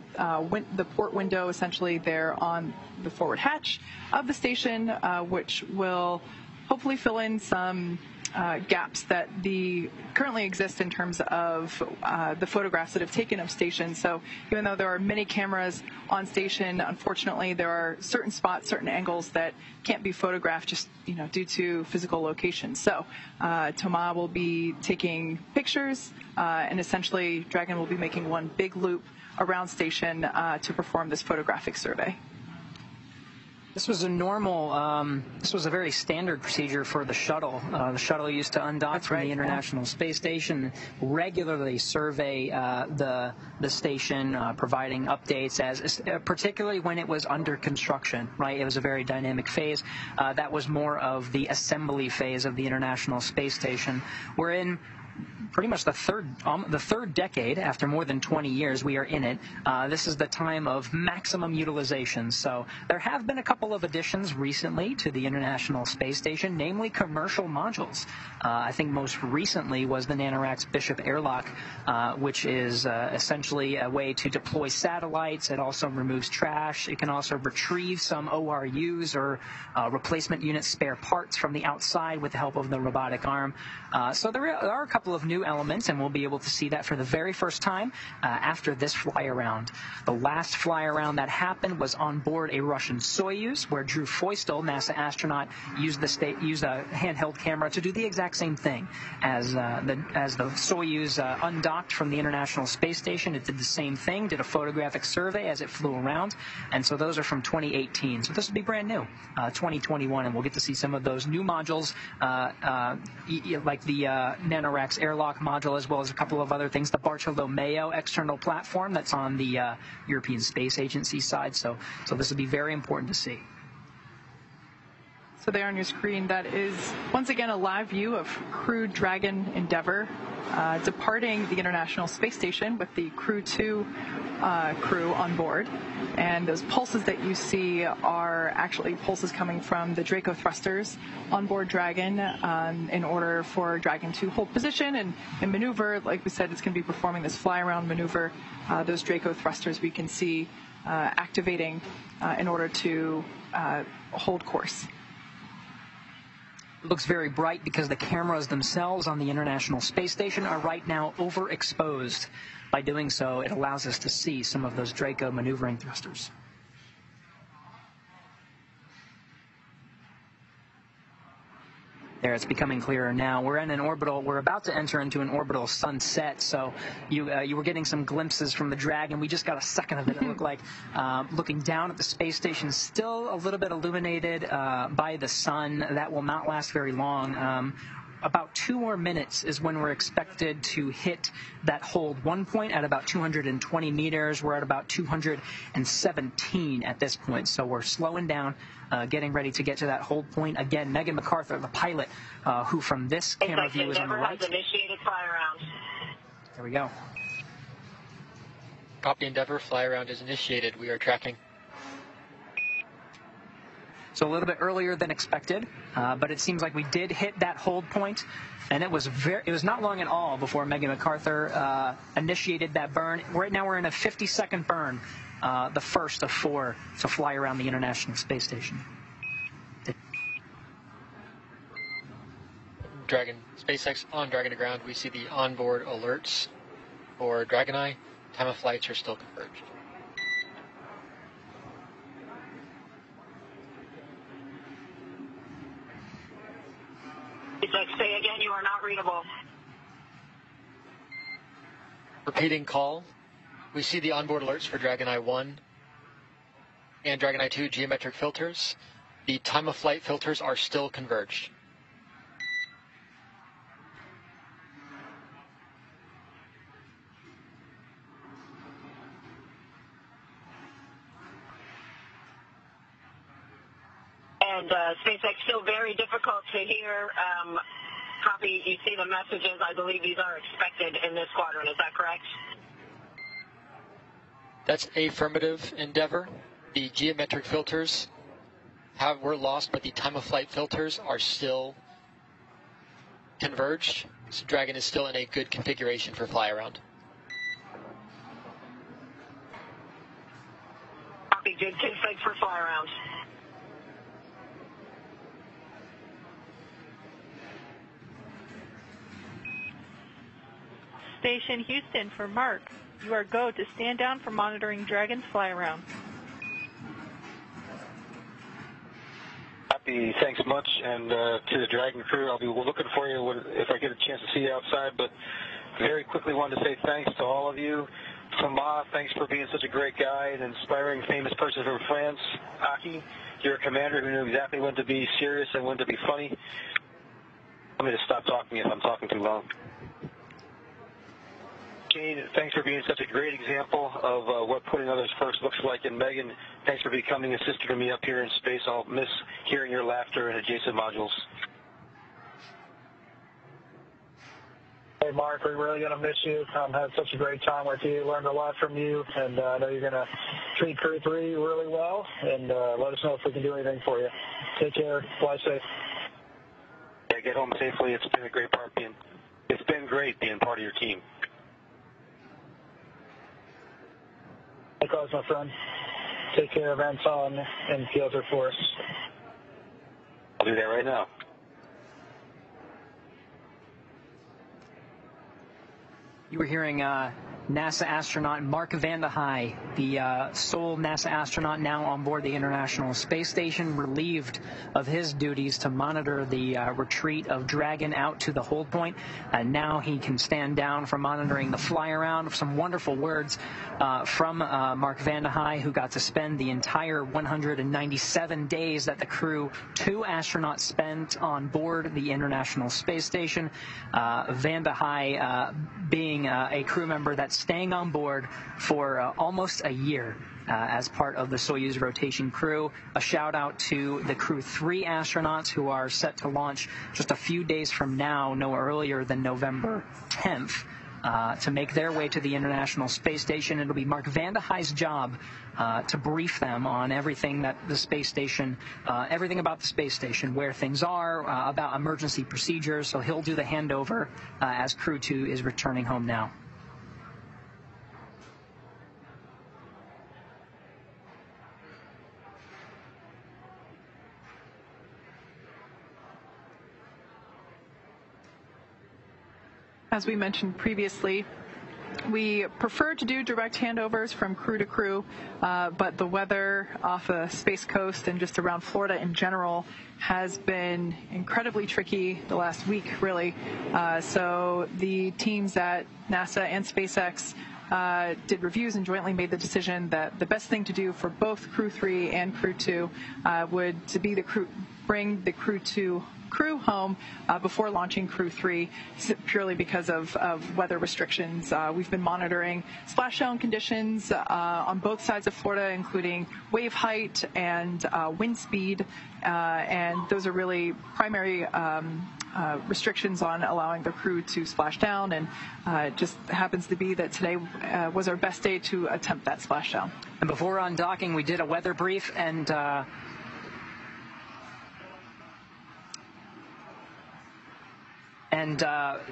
port window, essentially there on the forward hatch of the station, which will hopefully fill in some gaps that currently exist in terms of the photographs that have taken of station. So even though there are many cameras on station, unfortunately there are certain spots, certain angles that can't be photographed just due to physical location. So Thomas will be taking pictures, and essentially Dragon will be making one big loop around station to perform this photographic survey. This was this was a very standard procedure for the shuttle. The shuttle used to undock from the International Space Station, regularly survey the station, providing updates, particularly when it was under construction, right? It was a very dynamic phase. That was more of the assembly phase of the International Space Station. We're in pretty much the third decade. After more than 20 years, we are in it. This is the time of maximum utilization. So there have been a couple of additions recently to the International Space Station, namely commercial modules. I think most recently was the NanoRacks Bishop airlock, which is essentially a way to deploy satellites. It also removes trash. It can also retrieve some ORUs or replacement unit spare parts from the outside with the help of the robotic arm. So there are a couple of new elements, and we'll be able to see that for the very first time after this fly-around. The last fly-around that happened was on board a Russian Soyuz, where Drew Feustel, NASA astronaut, used a handheld camera to do the exact same thing. As the Soyuz undocked from the International Space Station, it did the same thing, did a photographic survey as it flew around, and so those are from 2018. So this will be brand new, 2021, and we'll get to see some of those new modules, like the NanoRacks airlock module, as well as a couple of other things. The Bartolomeo external platform that's on the European Space Agency side. So this will be very important to see. So there on your screen, that is once again a live view of Crew Dragon Endeavour departing the International Space Station with the Crew2 crew on board. And those pulses that you see are actually pulses coming from the Draco thrusters on board Dragon in order for Dragon to hold position and maneuver. Like we said, it's going to be performing this fly-around maneuver. Those Draco thrusters we can see activating in order to hold course. It looks very bright because the cameras themselves on the International Space Station are right now overexposed. By doing so, it allows us to see some of those Draco maneuvering thrusters. There, it's becoming clearer now. We're about to enter into an orbital sunset, so you were getting some glimpses from the Dragon. We just got a second of it. It looked like looking down at the space station, still a little bit illuminated by the sun. That will not last very long. about 2 more minutes is when we're expected to hit that hold 1 point at about 220 meters. We're at about 217 at this point, so we're slowing down, getting ready to get to that hold point. Again, Megan McArthur, the pilot, who from this camera view is on the right. Has initiated Flyaround. There we go. Copy Endeavour, Flyaround is initiated. We are tracking. So a little bit earlier than expected, but it seems like we did hit that hold point, and it was not long at all before Megan McArthur initiated that burn. Right now we're in a 50-second burn, the first of 4 to fly around the International Space Station. Dragon, SpaceX on Dragon to ground. We see the onboard alerts for Dragon Eye. Time of flights are still converged. Say again, you are not readable. Repeating call. We see the onboard alerts for Dragon Eye 1 and Dragon Eye 2 geometric filters. The time of flight filters are still converged. And SpaceX still very difficult to hear. Copy, you see the messages. I believe these are expected in this quadrant. Is that correct? That's affirmative, Endeavour. The geometric filters were lost, but the time of flight filters are still converged. So Dragon is still in a good configuration for Flyaround. Copy, good config for Flyaround. Station Houston for Mark. You are go to stand down for monitoring Dragon's Flyaround. Copy, thanks much, and to the Dragon crew, I'll be looking for you if I get a chance to see you outside, but very quickly wanted to say thanks to all of you. Thomas, thanks for being such a great guy, an inspiring, famous person from France. Aki, you're a commander who knew exactly when to be serious and when to be funny. Let me just stop talking if I'm talking too long. Kane, thanks for being such a great example of what putting others first looks like. And Megan, thanks for becoming a sister to me up here in space. I'll miss hearing your laughter in adjacent modules. Hey, Mark, we're really going to miss you. Had such a great time with you. Learned a lot from you. And I know you're going to treat Crew 3 really well. And let us know if we can do anything for you. Take care. Fly safe. Yeah, get home safely. It's been a great It's been great being part of your team. Likewise, my friend. Take care of Anton and Piotr for us. I'll do that right now. You were hearing NASA astronaut Mark Vande Hei, the sole NASA astronaut now on board the International Space Station, relieved of his duties to monitor the retreat of Dragon out to the hold point. Now he can stand down for monitoring the Flyaround. Some wonderful words from Mark Vande Hei, who got to spend the entire 197 days that the Crew 2 astronauts spent on board the International Space Station. Vande Hei being a crew member that's staying on board for almost a year as part of the Soyuz rotation crew. A shout out to the Crew 3 astronauts who are set to launch just a few days from now, no earlier than November 10th. To make their way to the International Space Station. It'll be Mark Vande Hei's job to brief them on everything that the space station, everything about the space station, where things are, about emergency procedures. So he'll do the handover as Crew 2 is returning home now. As we mentioned previously, we prefer to do direct handovers from crew to crew, but the weather off the Space Coast and just around Florida in general has been incredibly tricky the last week, really. So the teams at NASA and SpaceX did reviews and jointly made the decision that the best thing to do for both Crew 3 and Crew 2 would to be bring the Crew 2 crew home before launching Crew 3, purely because of weather restrictions. We've been monitoring splashdown conditions on both sides of Florida, including wave height and wind speed, and those are really primary restrictions on allowing the crew to splash down, and it just happens to be that today was our best day to attempt that splashdown. And before undocking, we did a weather brief, and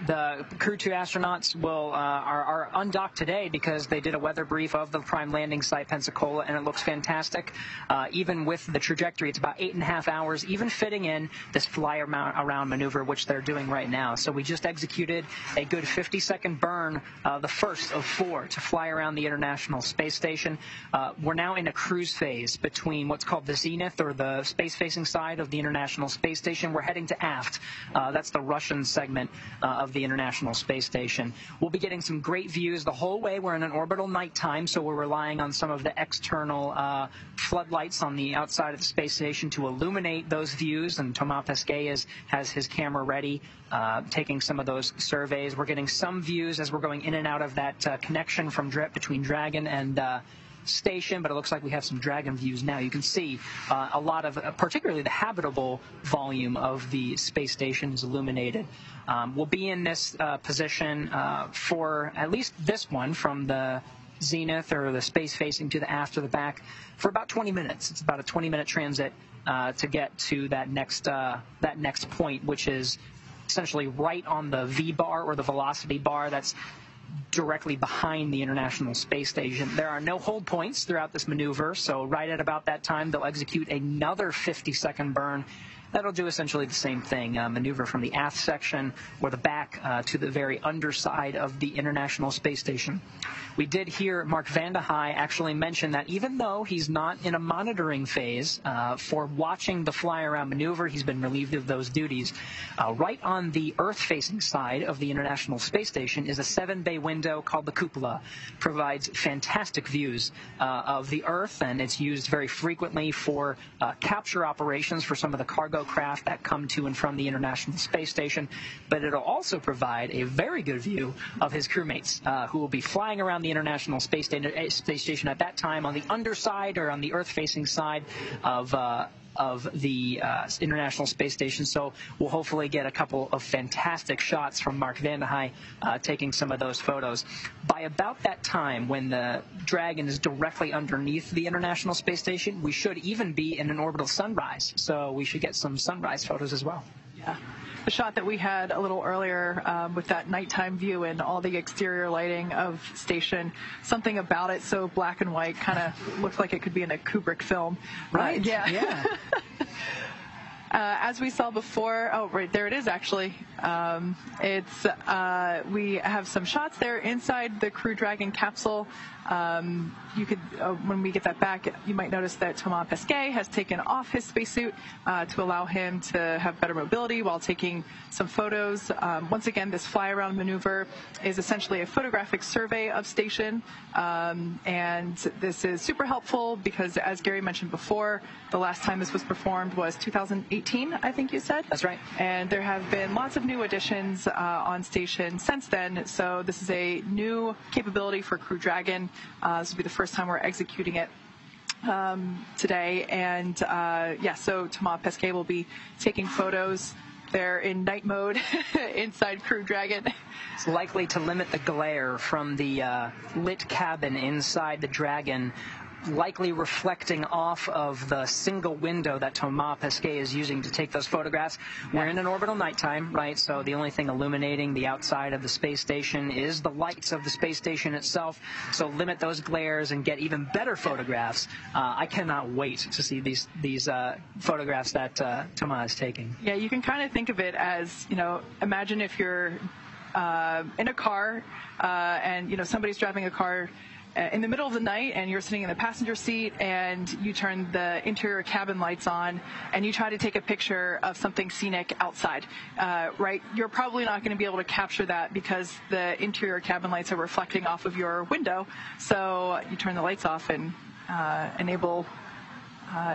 the Crew 2 astronauts are undocked today because they did a weather brief of the prime landing site, Pensacola, and it looks fantastic. Even with the trajectory, it's about 8.5 hours, even fitting in this fly-around maneuver, which they're doing right now. So we just executed a good 50-second burn, the first of 4 to fly around the International Space Station. We're now in a cruise phase between what's called the zenith, or the space-facing side of the International Space Station. We're heading to aft. That's the Russian segment of the International Space Station. We'll be getting some great views the whole way. We're in an orbital nighttime, so we're relying on some of the external floodlights on the outside of the space station to illuminate those views, and Thomas Pesquet has his camera ready, taking some of those surveys. We're getting some views as we're going in and out of that connection between Dragon and station, but it looks like we have some Dragon views now. You can see a lot of, particularly the habitable volume of the space station is illuminated. We'll be in this position for at least this one, from the zenith or the space facing to the aft or the back, for about 20 minutes. It's about a 20-minute transit to get to that next point, which is essentially right on the V bar, or the velocity bar that's directly behind the International Space Station. There are no hold points throughout this maneuver, so right at about that time they'll execute another 50-second burn. That'll do essentially the same thing, maneuver from the aft section or the back to the very underside of the International Space Station. We did hear Mark Vande Hei actually mention that even though he's not in a monitoring phase for watching the fly-around maneuver, he's been relieved of those duties. Right on the Earth-facing side of the International Space Station is a 7-bay window called the cupola. Provides fantastic views of the Earth, and it's used very frequently for capture operations for some of the cargo craft that come to and from the International Space Station, but it'll also provide a very good view of his crewmates who will be flying around the International Space Station at that time on the underside or on the Earth-facing side of the International Space Station. So we'll hopefully get a couple of fantastic shots from Mark Vande Hei taking some of those photos. By about that time, when the Dragon is directly underneath the International Space Station, we should even be in an orbital sunrise. So we should get some sunrise photos as well. Yeah. The shot that we had a little earlier with that nighttime view and all the exterior lighting of station, something about it so black and white, kind of looked like it could be in a Kubrick film. Right. Yeah. As we saw before, oh, right there it is actually. We have some shots there inside the Crew Dragon capsule. You could, when we get that back, you might notice that Thomas Pesquet has taken off his spacesuit to allow him to have better mobility while taking some photos. Once again, this fly-around maneuver is essentially a photographic survey of station, and this is super helpful because, as Gary mentioned before, the last time this was performed was 2018, I think you said? That's right. And there have been lots of new additions on station since then, so this is a new capability for Crew Dragon. This will be the first time we're executing it today. And so Thomas Pesquet will be taking photos. They're in night mode inside Crew Dragon. It's likely to limit the glare from the lit cabin inside the Dragon, likely reflecting off of the single window that Thomas Pesquet is using to take those photographs. We're in an orbital nighttime, right? So the only thing illuminating the outside of the space station is the lights of the space station itself. So limit those glares and get even better photographs. I cannot wait to see these photographs that Thomas is taking. Yeah, you can kind of think of it as, imagine if you're in a car and, somebody's driving a car in the middle of the night and you're sitting in the passenger seat and you turn the interior cabin lights on and you try to take a picture of something scenic outside, right? You're probably not going to be able to capture that because the interior cabin lights are reflecting off of your window. So you turn the lights off and enable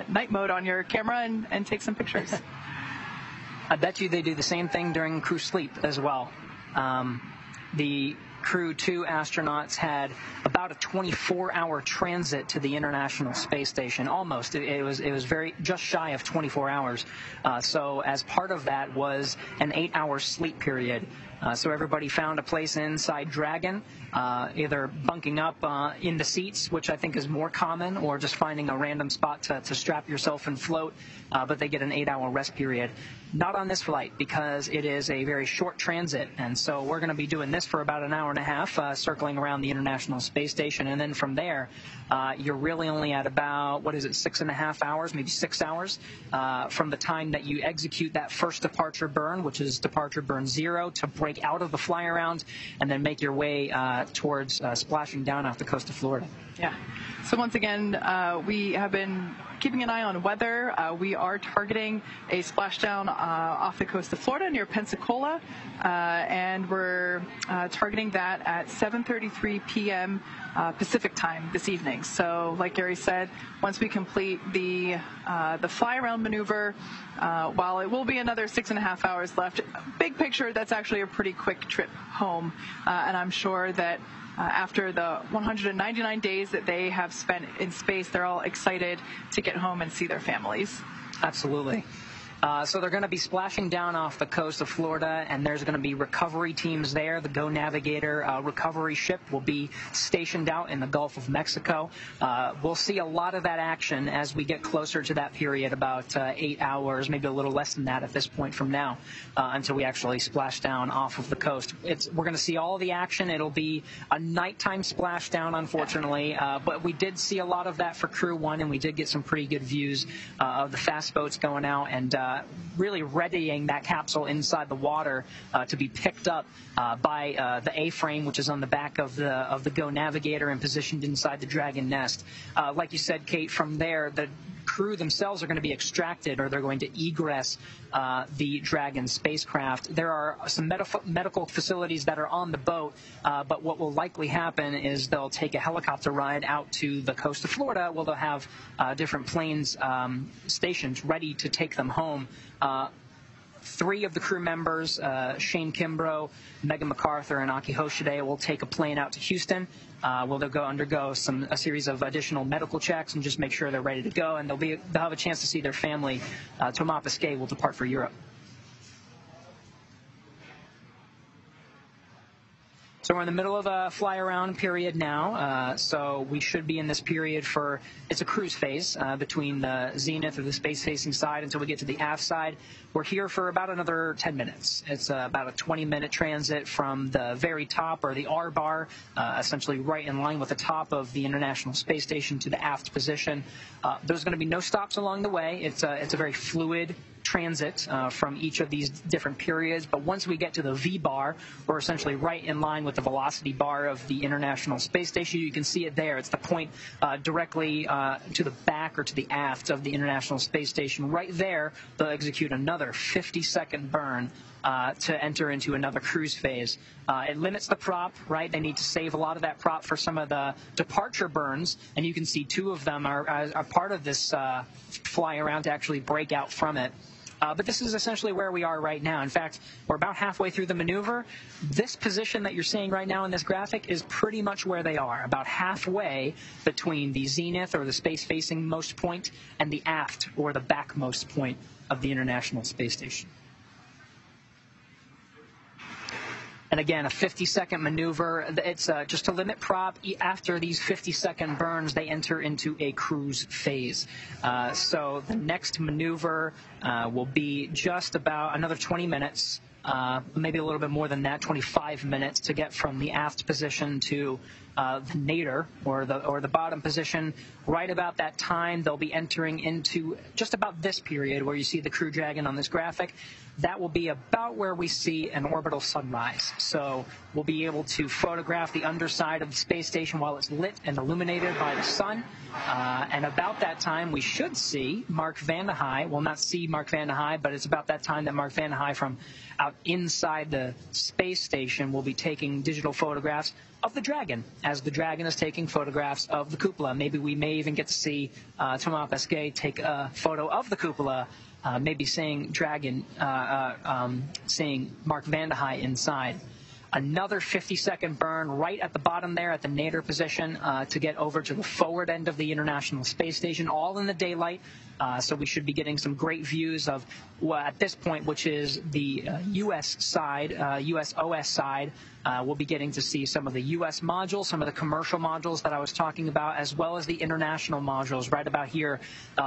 night mode on your camera and take some pictures. I bet you they do the same thing during crew sleep as well. The Crew2 astronauts had about a 24-hour transit to the International Space Station. Almost. It was just shy of 24 hours. So as part of that was an 8-hour sleep period. So everybody found a place inside Dragon, either bunking up in the seats, which I think is more common, or just finding a random spot to strap yourself and float, but they get an 8-hour rest period. Not on this flight, because it is a very short transit, and so we're going to be doing this for about an hour and a half, circling around the International Space Station, and then from there, you're really only at about, 6.5 hours, maybe 6 hours, from the time that you execute that first departure burn, which is departure burn 0, to break out of the Flyaround, and then make your way towards splashing down off the coast of Florida. Yeah. So once again, we have been keeping an eye on weather. We are targeting a splashdown off the coast of Florida near Pensacola, and we're targeting that at 7:33 p.m. Pacific time this evening. So, like Gary said, once we complete the fly-around maneuver, while it will be another 6.5 hours left, big picture, that's actually a pretty quick trip home, and I'm sure that after the 199 days that they have spent in space, they're all excited to get home and see their families. Absolutely. So they're going to be splashing down off the coast of Florida, and there's going to be recovery teams there. The Go Navigator recovery ship will be stationed out in the Gulf of Mexico. We'll see a lot of that action as we get closer to that period, about 8 hours, maybe a little less than that at this point from now, until we actually splash down off of the coast. We're going to see all the action. It'll be a nighttime splashdown, unfortunately, but we did see a lot of that for Crew 1, and we did get some pretty good views of the fast boats going out and really readying that capsule inside the water to be picked up by the A-frame, which is on the back of the Go Navigator and positioned inside the Dragon nest. Like you said, Kate, from there, the crew themselves are going to be extracted, or they're going to egress the Dragon spacecraft. There are some medical facilities that are on the boat, but what will likely happen is they'll take a helicopter ride out to the coast of Florida, where they'll have different planes stationed ready to take them home. 3 of the crew members, Shane Kimbrough, Megan McArthur, and Akihiko Hoshide, will take a plane out to Houston. They'll undergo a series of additional medical checks and just make sure they're ready to go, and they'll have a chance to see their family. Pesquet will depart for Europe. So we're in the middle of a fly-around period now, so we should be in this period it's a cruise phase between the zenith or the space-facing side until we get to the aft side. We're here for about another 10 minutes. It's about a 20-minute transit from the very top, or the R bar, essentially right in line with the top of the International Space Station, to the aft position. There's going to be no stops along the way. It's a very fluid transit from each of these different periods, but once we get to the V bar, we're essentially right in line with the velocity bar of the International Space Station. You can see it there. It's the point directly to the back or to the aft of the International Space Station. Right there, they'll execute another 50-second burn to enter into another cruise phase. It limits the prop, right? They need to save a lot of that prop for some of the departure burns, and you can see 2 of them are part of this fly around to actually break out from it. But this is essentially where we are right now. In fact, we're about halfway through the maneuver. This position that you're seeing right now in this graphic is pretty much where they are, about halfway between the zenith, or the space-facing most point, and the aft, or the backmost point of the International Space Station. And again, a 50-second maneuver. It's just to limit prop. After these 50-second burns, they enter into a cruise phase. So the next maneuver will be just about another 20 minutes, maybe a little bit more than that, 25 minutes, to get from the aft position to the nadir, or the bottom position. Right about that time, they'll be entering into just about this period where you see the Crew Dragon on this graphic. That will be about where we see an orbital sunrise. So we'll be able to photograph the underside of the space station while it's lit and illuminated by the sun. And about that time, we should see Mark Vande Hei. We'll not see Mark Vande Hei, but it's about that time that Mark Vande Hei from out inside the space station will be taking digital photographs of the Dragon, as the Dragon is taking photographs of the cupola. Maybe we may even get to see Thomas Pesquet take a photo of the cupola maybe seeing Dragon, seeing Mark Vande Hei inside. Another 50-second burn right at the bottom there at the nadir position to get over to the forward end of the International Space Station, all in the daylight. So we should be getting some great views of, at this point, which is the U.S. side, U.S. OS side. We'll be getting to see some of the U.S. modules, some of the commercial modules that I was talking about, as well as the international modules. Right about here,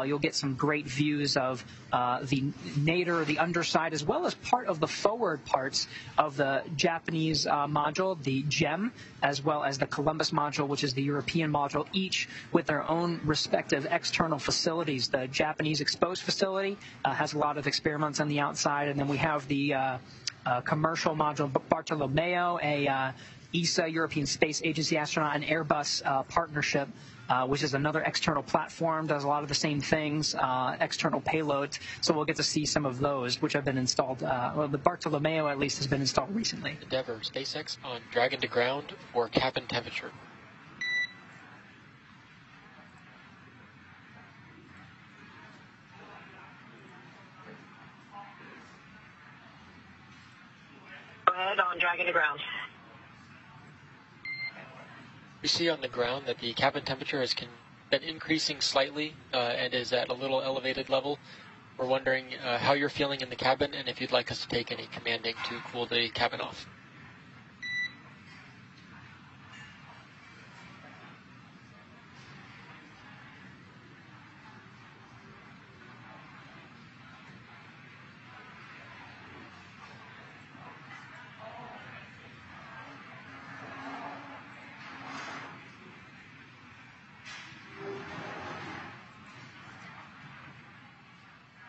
you'll get some great views of the nadir, the underside, as well as part of the forward parts of the Japanese module, the GEM, as well as the Columbus module, which is the European module, each with their own respective external facilities. The Japanese exposed facility has a lot of experiments on the outside, and then we have the commercial module Bartolomeo, a ESA, European Space Agency astronaut, and Airbus partnership, which is another external platform, does a lot of the same things, external payloads. So we'll get to see some of those, which have been installed. Well, the Bartolomeo, at least, has been installed recently. Endeavour, SpaceX on Dragon to ground for cabin temperature. Go ahead on Dragon to ground. We see on the ground that the cabin temperature has been increasing slightly and is at a little elevated level. We're wondering how you're feeling in the cabin and if you'd like us to take any commanding to cool the cabin off.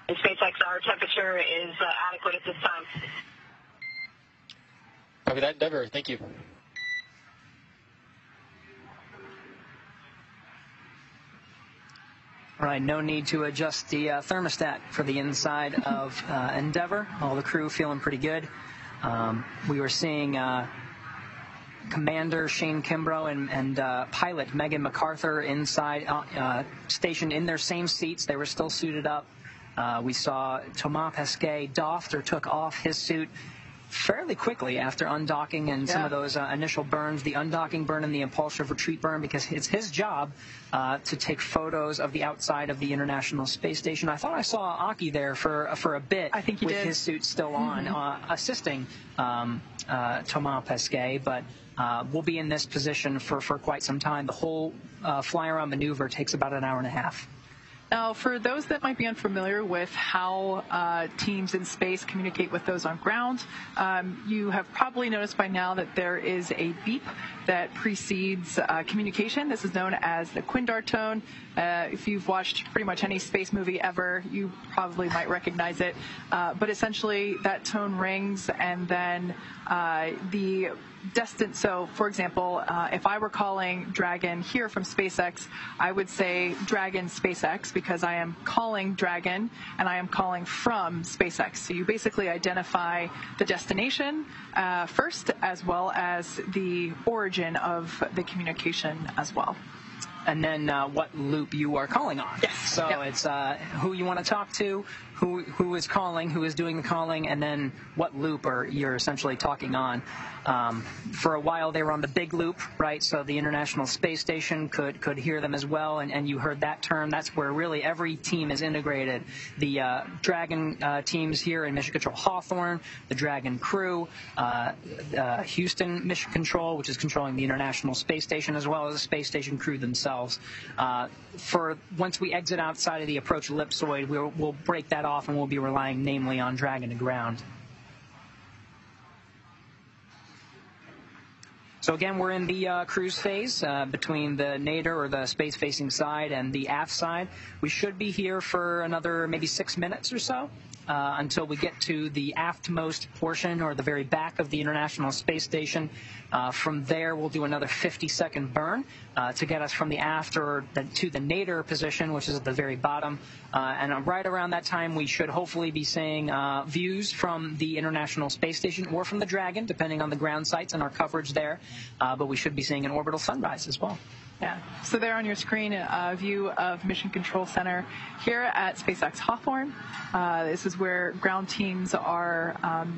In SpaceX, our temperature is adequate at this time. Copy that, Endeavour. Thank you. All right, no need to adjust the thermostat for the inside of Endeavour. All the crew feeling pretty good. We were seeing Commander Shane Kimbrough and pilot Megan McArthur inside, stationed in their same seats. They were still suited up. We saw Thomas Pesquet doffed or took off his suit fairly quickly after undocking and some of those initial burns, the undocking burn and the impulsive retreat burn, because it's his job to take photos of the outside of the International Space Station. I thought I saw Aki there for a bit. I think he with did. His suit still on, assisting Thomas Pesquet, but we'll be in this position for quite some time. The whole fly-around maneuver takes about an hour and a half. Now, for those that might be unfamiliar with how teams in space communicate with those on ground, you have probably noticed by now that there is a beep that precedes communication. This is known as the Quindar tone. If you've watched pretty much any space movie ever, you probably might recognize it. But essentially, that tone rings, and then the destined. So, for example, if I were calling Dragon here from SpaceX, I would say Dragon SpaceX because I am calling Dragon and I am calling from SpaceX. So you basically identify the destination first, as well as the origin of the communication as well. And then what loop you are calling on. Yes. So it's who you want to talk to, who is calling, who is doing the calling, and then what loop you're essentially talking on. For a while they were on the big loop, right? So the International Space Station could hear them as well, and you heard that term. That's where really every team is integrated. The Dragon teams here in Mission Control Hawthorne, the Dragon crew, Houston Mission Control, which is controlling the International Space Station, as well as the Space Station crew themselves. For once we exit outside of the approach ellipsoid, we'll break that off, and we'll be relying namely on Dragon to ground. So again, we're in the cruise phase between the nadir or the space-facing side and the aft side. We should be here for another maybe 6 minutes or so until we get to the aftmost portion or the very back of the International Space Station. From there, we'll do another 50-second burn to get us from the aft to the nadir position, which is at the very bottom. And right around that time, we should hopefully be seeing views from the International Space Station or from the Dragon, depending on the ground sites and our coverage there. But we should be seeing an orbital sunrise as well. Yeah, so there on your screen, a view of Mission Control Center here at SpaceX Hawthorne. This is where ground teams are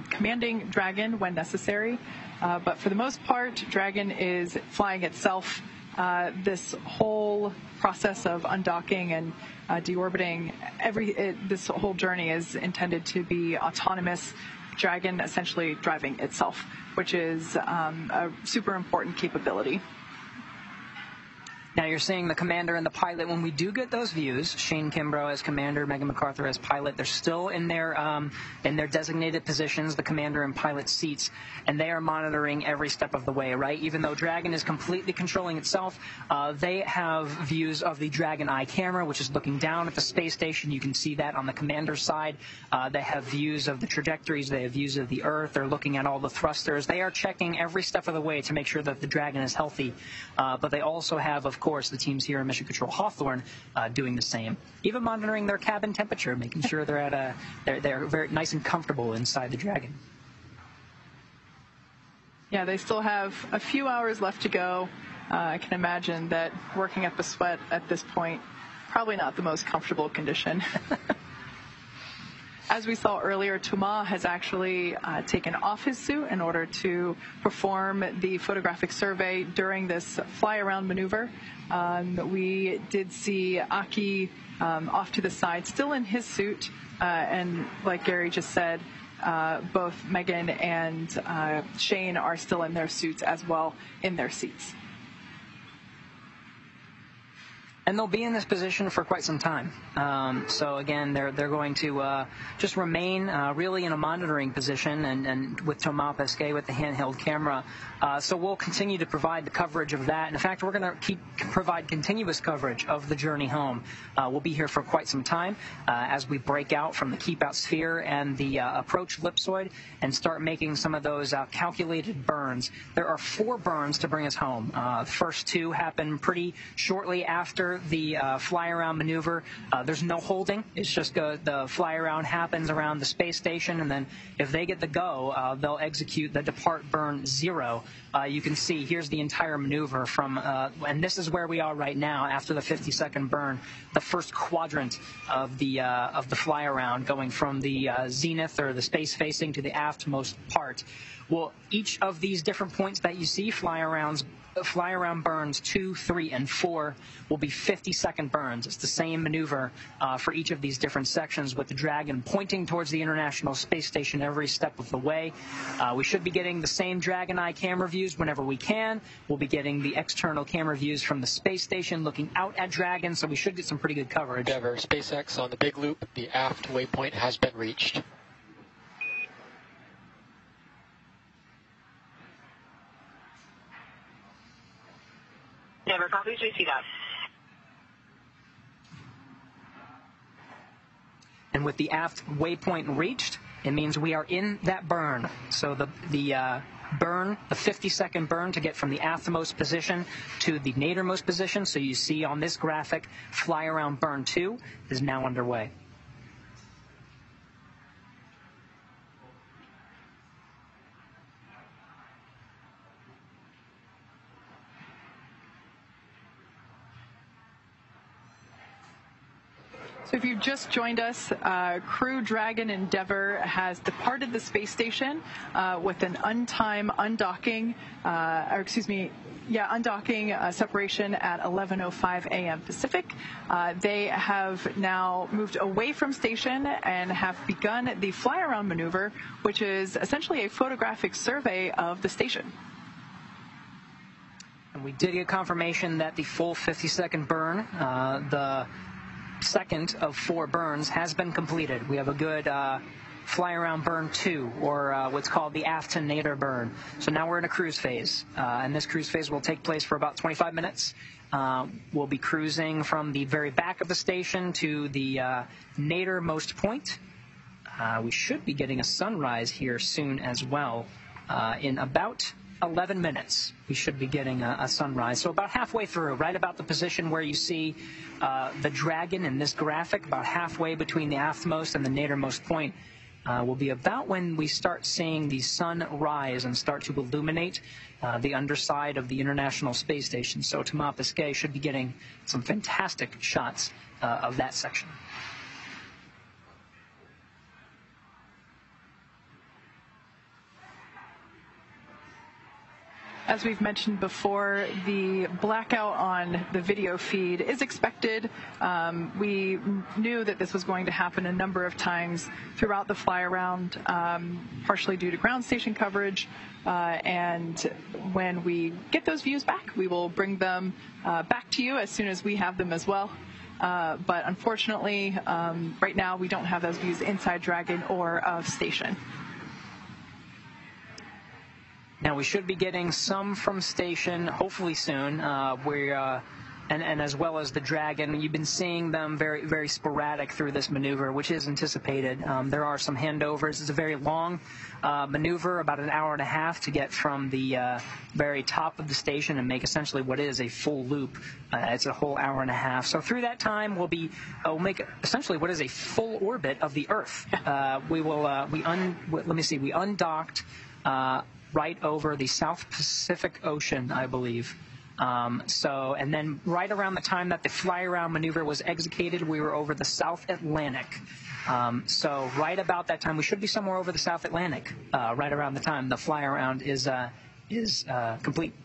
commanding Dragon when necessary. But for the most part, Dragon is flying itself. This whole process of undocking and deorbiting, this whole journey is intended to be autonomous. Dragon essentially driving itself, which is a super important capability. Now you're seeing the commander and the pilot. When we do get those views, Shane Kimbrough as commander, Megan McArthur as pilot, they're still in their designated positions, the commander and pilot seats, and they are monitoring every step of the way, right? Even though Dragon is completely controlling itself, they have views of the Dragon Eye camera, which is looking down at the space station. You can see that on the commander's side. They have views of the trajectories. They have views of the Earth. They're looking at all the thrusters. They are checking every step of the way to make sure that the Dragon is healthy. But they also have, of course, the teams here in Mission Control Hawthorne doing the same, even monitoring their cabin temperature, making sure they're very nice and comfortable inside the Dragon. Yeah, they still have a few hours left to go. I can imagine that working up a sweat at this point, probably not the most comfortable condition. As we saw earlier, Thomas has actually taken off his suit in order to perform the photographic survey during this fly-around maneuver. We did see Aki off to the side, still in his suit, and like Gary just said, both Megan and Shane are still in their suits as well, in their seats. And they'll be in this position for quite some time. So again, they're going to just remain really in a monitoring position, and with Thomas Pesquet with the handheld camera. So we'll continue to provide the coverage of that. In fact, we're going to provide continuous coverage of the journey home. We'll be here for quite some time as we break out from the keep out sphere and the approach ellipsoid and start making some of those calculated burns. There are 4 burns to bring us home. The first 2 happen pretty shortly after the fly-around maneuver. There's no holding. It's just the fly-around happens around the space station, and then if they get the go, they'll execute the depart burn 0. You can see here's the entire maneuver from, and this is where we are right now after the 50-second burn, the first quadrant of the fly-around going from the zenith or the space-facing to the aftmost part. Well, each of these different points that you see, fly-around burns 2, 3, and 4 will be 50-second burns. It's the same maneuver for each of these different sections, with the Dragon pointing towards the International Space Station every step of the way. We should be getting the same Dragon Eye camera views whenever we can. We'll be getting the external camera views from the space station looking out at Dragon, so we should get some pretty good coverage. Endeavour, SpaceX on the big loop. The aft waypoint has been reached. Never copies, we see that. And with the aft waypoint reached, it means we are in that burn. So the burn, the 50-second burn to get from the aftmost position to the nadirmost position, so you see on this graphic, fly-around burn 2 is now underway. So if you've just joined us, Crew Dragon Endeavour has departed the space station with an undocking separation at 11:05 a.m. Pacific. They have now moved away from station and have begun the fly-around maneuver, which is essentially a photographic survey of the station. And we did get confirmation that the full 50-second burn, the second of 4 burns, has been completed. We have a good fly-around burn 2, or what's called the aft to nadir burn. So now we're in a cruise phase, and this cruise phase will take place for about 25 minutes. We'll be cruising from the very back of the station to the nadirmost point. We should be getting a sunrise here soon as well. In about 11 minutes, we should be getting a sunrise. So about halfway through, right about the position where you see the Dragon in this graphic, about halfway between the aftmost and the nadirmost point. will be about when we start seeing the sun rise and start to illuminate the underside of the International Space Station. So Thomas Pesquet should be getting some fantastic shots of that section. As we've mentioned before, the blackout on the video feed is expected. We knew that this was going to happen a number of times throughout the Flyaround, partially due to ground station coverage. And when we get those views back, we will bring them back to you as soon as we have them as well. But unfortunately, right now we don't have those views inside Dragon or of station. Now, we should be getting some from station, hopefully soon, and as well as the Dragon. You've been seeing them very, very sporadic through this maneuver, which is anticipated. There are some handovers. It's a very long maneuver, about an hour and a half to get from the very top of the station and make essentially what is a full loop. It's a whole hour and a half. So through that time, we'll make essentially what is a full orbit of the Earth. We undocked right over the South Pacific Ocean, I believe. And then right around the time that the Flyaround maneuver was executed, we were over the South Atlantic. So right about that time, we should be somewhere over the South Atlantic, right around the time the Flyaround is complete.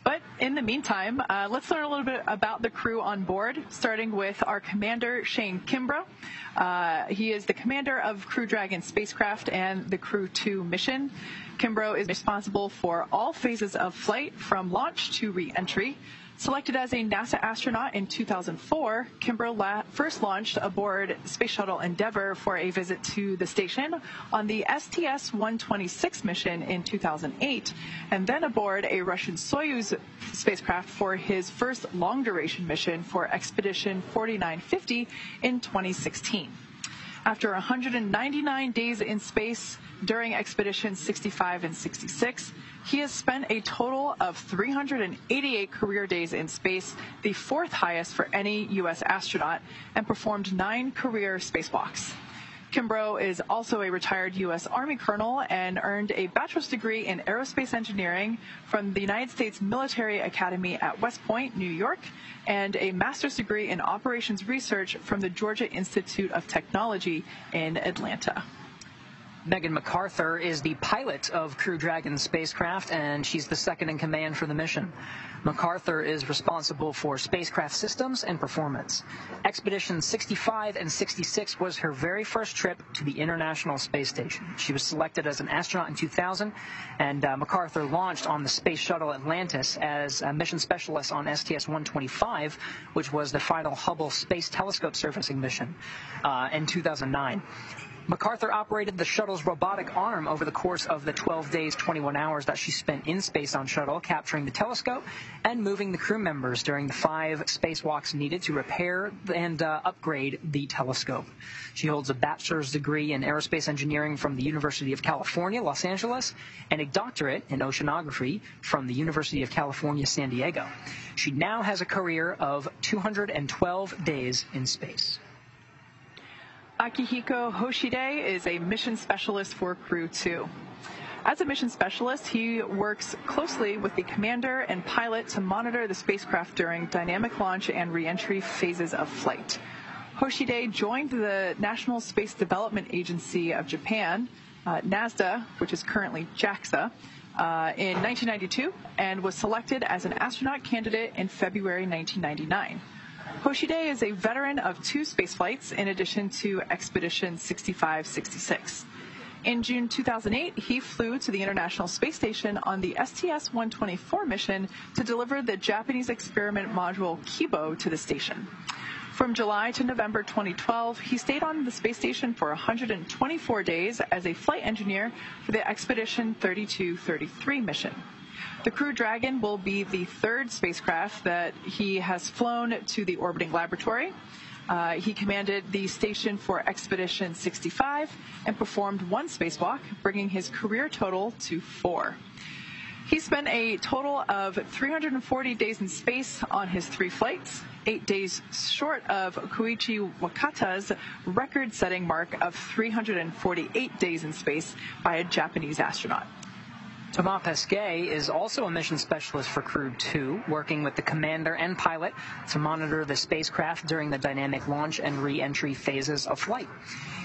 But in the meantime, let's learn a little bit about the crew on board, starting with our commander, Shane Kimbrough. He is the commander of Crew Dragon spacecraft and the Crew2 mission. Kimbrough is responsible for all phases of flight from launch to re-entry. Selected as a NASA astronaut in 2004, Kimbrough first launched aboard Space Shuttle Endeavour for a visit to the station on the STS-126 mission in 2008, and then aboard a Russian Soyuz spacecraft for his first long-duration mission for Expedition 4950 in 2016. After 199 days in space during Expeditions 65 and 66, he has spent a total of 388 career days in space, the fourth highest for any U.S. astronaut, and performed 9 career spacewalks. Kimbrough is also a retired U.S. Army colonel and earned a bachelor's degree in aerospace engineering from the United States Military Academy at West Point, New York, and a master's degree in operations research from the Georgia Institute of Technology in Atlanta. Megan McArthur is the pilot of Crew Dragon spacecraft, and she's the second in command for the mission. McArthur is responsible for spacecraft systems and performance. Expedition 65 and 66 was her very first trip to the International Space Station. She was selected as an astronaut in 2000, and McArthur launched on the Space Shuttle Atlantis as a mission specialist on STS-125, which was the final Hubble Space Telescope surfacing mission in 2009. McArthur operated the shuttle's robotic arm over the course of the 12 days, 21 hours that she spent in space on shuttle, capturing the telescope and moving the crew members during the 5 spacewalks needed to repair and upgrade the telescope. She holds a bachelor's degree in aerospace engineering from the University of California, Los Angeles, and a doctorate in oceanography from the University of California, San Diego. She now has a career of 212 days in space. Akihiko Hoshide is a mission specialist for Crew2. As a mission specialist, he works closely with the commander and pilot to monitor the spacecraft during dynamic launch and re-entry phases of flight. Hoshide joined the National Space Development Agency of Japan, NASDA, which is currently JAXA, in 1992 and was selected as an astronaut candidate in February 1999. Hoshide is a veteran of 2 spaceflights in addition to Expedition 65-66. In June 2008, he flew to the International Space Station on the STS-124 mission to deliver the Japanese experiment module Kimbrough to the station. From July to November 2012, he stayed on the space station for 124 days as a flight engineer for the Expedition 32-33 mission. The Crew Dragon will be the 3rd spacecraft that he has flown to the orbiting laboratory. He commanded the station for Expedition 65 and performed 1 spacewalk, bringing his career total to 4. He spent a total of 340 days in space on his 3 flights, 8 days short of Koichi Wakata's record-setting mark of 348 days in space by a Japanese astronaut. Thomas Pesquet is also a mission specialist for Crew 2, working with the commander and pilot to monitor the spacecraft during the dynamic launch and re-entry phases of flight.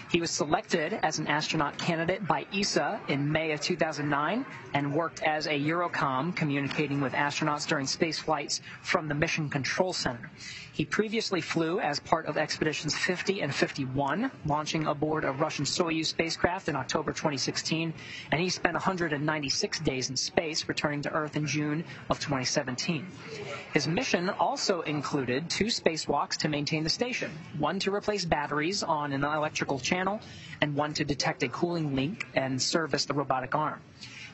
He was selected as an astronaut candidate by ESA in May of 2009 and worked as a Eurocom communicating with astronauts during space flights from the Mission Control Center. He previously flew as part of Expeditions 50 and 51, launching aboard a Russian Soyuz spacecraft in October 2016, and he spent 196 days in space, returning to Earth in June of 2017. His mission also included 2 spacewalks to maintain the station, one to replace batteries on an electrical channel, and one to detect a cooling leak and service the robotic arm.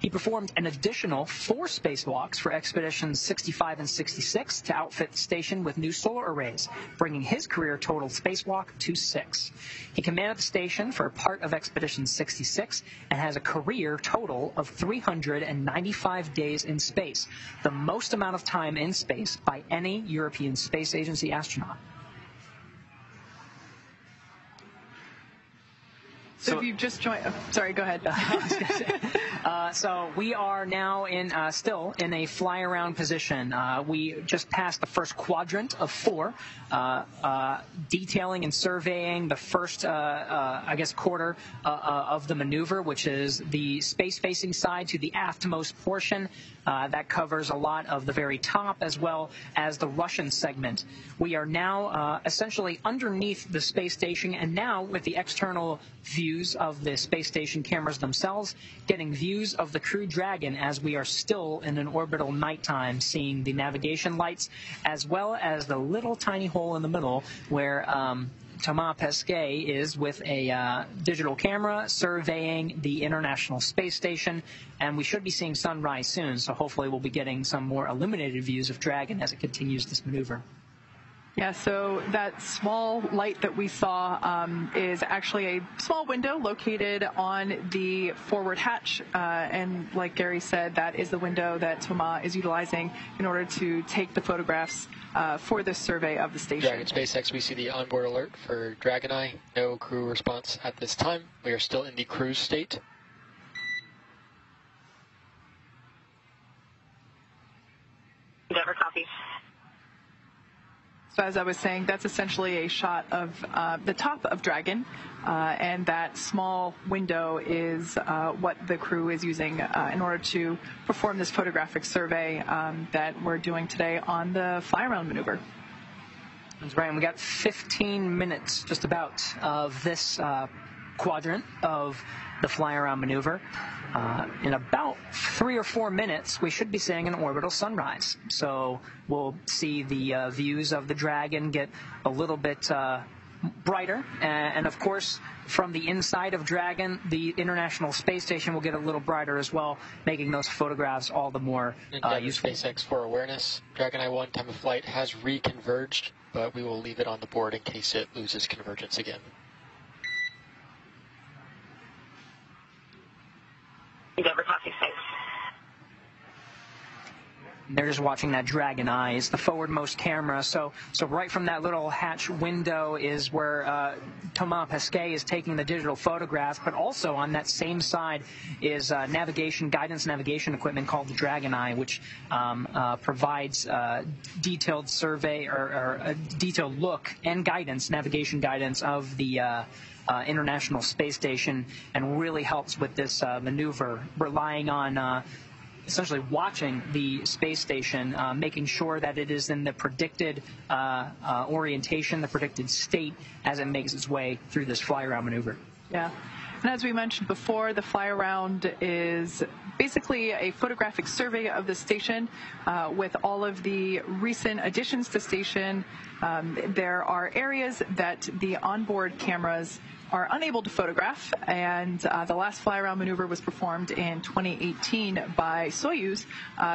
He performed an additional 4 spacewalks for Expeditions 65 and 66 to outfit the station with new solar arrays, bringing his career total spacewalk to 6. He commanded the station for part of Expedition 66 and has a career total of 395 days in space, the most amount of time in space by any European Space Agency astronaut. So if you've just joined, sorry, go ahead. So we are now still in a fly-around position. We just passed the first quadrant of 4, detailing and surveying the first, quarter of the maneuver, which is the space-facing side to the aftmost portion. That covers a lot of the very top as well as the Russian segment. We are now essentially underneath the space station, and now with the external views of the space station cameras themselves, getting views of the Crew Dragon as we are still in an orbital nighttime, seeing the navigation lights as well as the little tiny hole in the middle where Thomas Pesquet is with a digital camera surveying the International Space Station, and we should be seeing sunrise soon, so hopefully we'll be getting some more illuminated views of Dragon as it continues this maneuver. Yeah, so that small light that we saw is actually a small window located on the forward hatch. And like Gary said, that is the window that Thomas is utilizing in order to take the photographs for this survey of the station. Dragon SpaceX, we see the onboard alert for Dragon Eye. No crew response at this time. We are still in the cruise state. Endeavour, copy. So as I was saying, that's essentially a shot of the top of Dragon, and that small window is what the crew is using in order to perform this photographic survey that we're doing today on the Flyaround maneuver. That's right, and we got 15 minutes just about of this quadrant of the Flyaround maneuver. In about 3 or 4 minutes, we should be seeing an orbital sunrise. So we'll see the views of the Dragon get a little bit brighter. And of course, from the inside of Dragon, the International Space Station will get a little brighter as well, making those photographs all the more useful. SpaceX for awareness. Dragon I-1 time of flight has reconverged, but we will leave it on the board in case it loses convergence again. Endeavour, copy, thanks. They're just watching that Dragon Eye. It's the forwardmost camera. So right from that little hatch window is where Thomas Pesquet is taking the digital photographs, but also on that same side is guidance navigation equipment called the Dragon Eye, which provides detailed survey or a detailed look and navigation guidance of the International Space Station, and really helps with this maneuver, relying on essentially watching the space station, making sure that it is in the predicted orientation, the predicted state as it makes its way through this fly-around maneuver. Yeah. And as we mentioned before, the Flyaround is basically a photographic survey of the station with all of the recent additions to station. There are areas that the onboard cameras are unable to photograph, and the last fly-around maneuver was performed in 2018 by Soyuz.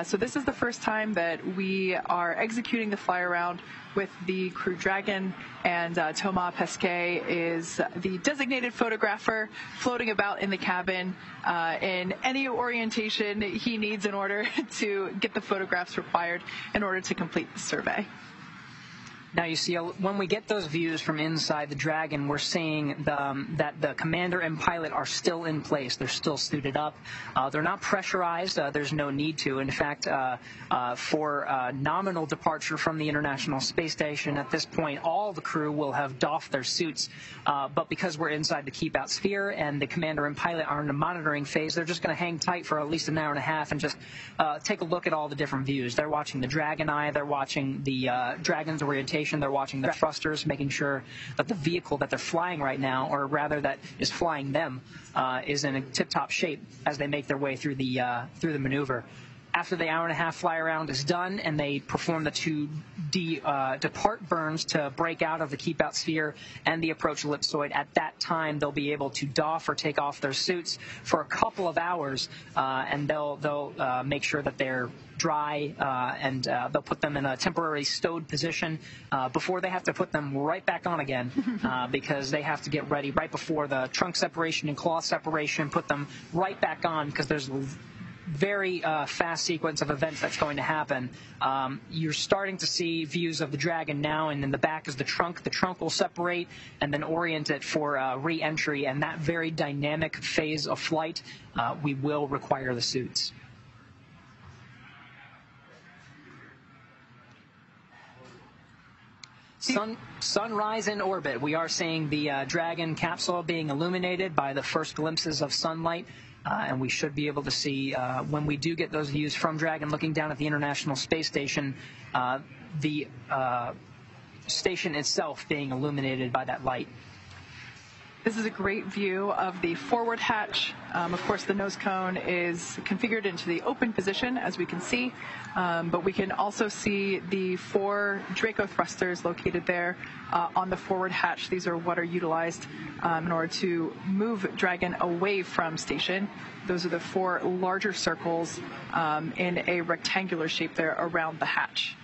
So this is the first time that we are executing the fly-around with the Crew Dragon, and Thomas Pesquet is the designated photographer floating about in the cabin in any orientation he needs in order to get the photographs required in order to complete the survey. Now, you see, when we get those views from inside the Dragon, we're seeing that the commander and pilot are still in place. They're still suited up. They're not pressurized. There's no need to. In fact, for nominal departure from the International Space Station, at this point, all the crew will have doffed their suits. But because we're inside the keep-out sphere and the commander and pilot are in the monitoring phase, they're just going to hang tight for at least an hour and a half and just take a look at all the different views. They're watching the Dragon Eye. They're watching the Dragon's orientation. They're watching the thrusters, making sure that the vehicle that they're flying right now, or rather that is flying them, is in a tip-top shape as they make their way through the maneuver. After the hour-and-a-half fly-around is done and they perform the two depart burns to break out of the keep-out sphere and the approach ellipsoid, at that time they'll be able to doff or take off their suits for a couple of hours, and they'll make sure that they're dry, and they'll put them in a temporary stowed position before they have to put them right back on again, because they have to get ready right before the trunk separation and cloth separation, put them right back on because there's very fast sequence of events that's going to happen. You're starting to see views of the Dragon now, and in the back is the trunk. The trunk will separate and then orient it for re-entry, and that very dynamic phase of flight, we will require the suits. Sunrise in orbit. We are seeing the Dragon capsule being illuminated by the first glimpses of sunlight. And we should be able to see, when we do get those views from Dragon looking down at the International Space Station, the station itself being illuminated by that light. This is a great view of the forward hatch. Of course, the nose cone is configured into the open position, as we can see, but we can also see the 4 Draco thrusters located there on the forward hatch. These are what are utilized in order to move Dragon away from station. Those are the 4 larger circles in a rectangular shape there around the hatch.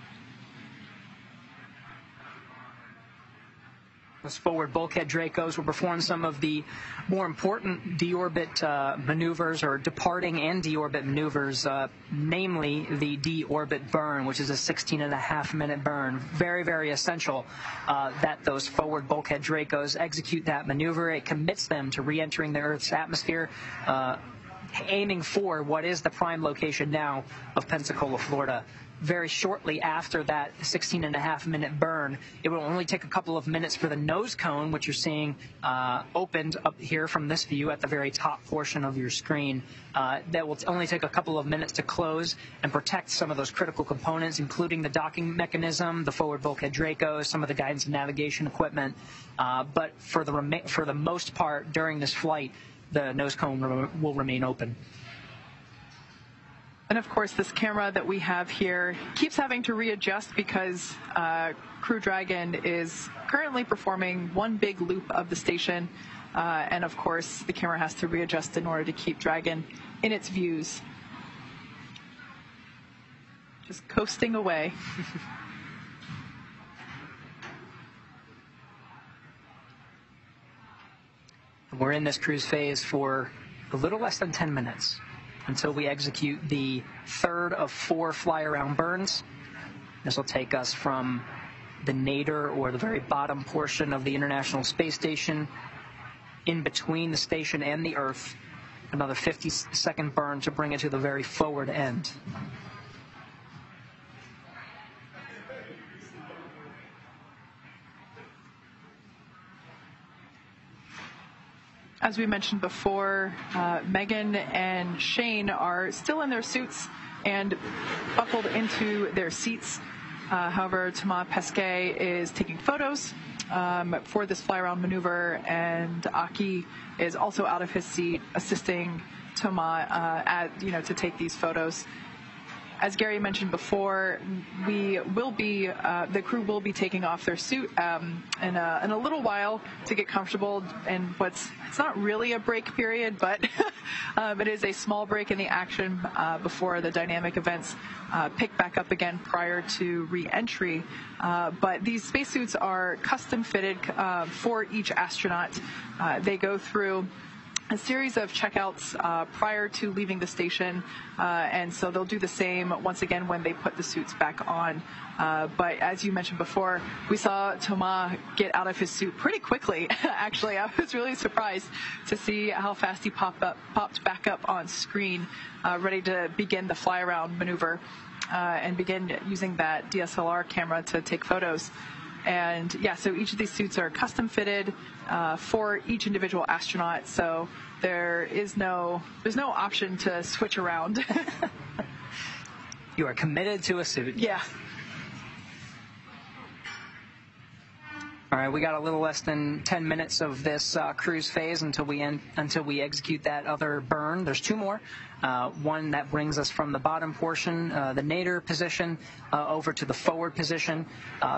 Those forward bulkhead Dracos will perform some of the more important deorbit maneuvers, or departing and deorbit maneuvers, namely the deorbit burn, which is a 16.5-minute burn. Very, very essential that those forward bulkhead Dracos execute that maneuver. It commits them to re-entering the Earth's atmosphere, aiming for what is the prime location now of Pensacola, Florida. Very shortly after that 16.5-minute burn, it will only take a couple of minutes for the nose cone, which you're seeing opened up here from this view at the very top portion of your screen. That will only take a couple of minutes to close and protect some of those critical components, including the docking mechanism, the forward bulkhead Dracos, some of the guidance and navigation equipment. But for the most part, during this flight, the nose cone will remain open. And of course, this camera that we have here keeps having to readjust because Crew Dragon is currently performing one big loop of the station. And of course, the camera has to readjust in order to keep Dragon in its views. Just coasting away. We're in this cruise phase for a little less than 10 minutes. Until we execute the 3rd of 4 fly-around burns. This will take us from the nadir, or the very bottom portion of the International Space Station, in between the station and the Earth. Another 50-second burn to bring it to the very forward end. As we mentioned before, Megan and Shane are still in their suits and buckled into their seats. However, Thomas Pesquet is taking photos for this fly-around maneuver, and Aki is also out of his seat assisting Thomas to take these photos. as Gary mentioned before, the crew will be taking off their suit in a little while to get comfortable. And it's not really a break period, but it is a small break in the action before the dynamic events pick back up again prior to re-entry. But these spacesuits are custom fitted for each astronaut. They go through a series of checkouts prior to leaving the station, and so they'll do the same once again when they put the suits back on. But as you mentioned before, we saw Thomas get out of his suit pretty quickly. Actually, I was really surprised to see how fast he popped back up on screen, ready to begin the fly-around maneuver and begin using that DSLR camera to take photos. And yeah, so each of these suits are custom fitted for each individual astronaut. So there's no option to switch around. You are committed to a suit. Yeah. All right, we got a little less than 10 minutes of this cruise phase until we execute that other burn. There's two more. One that brings us from the bottom portion, the nadir position, over to the forward position.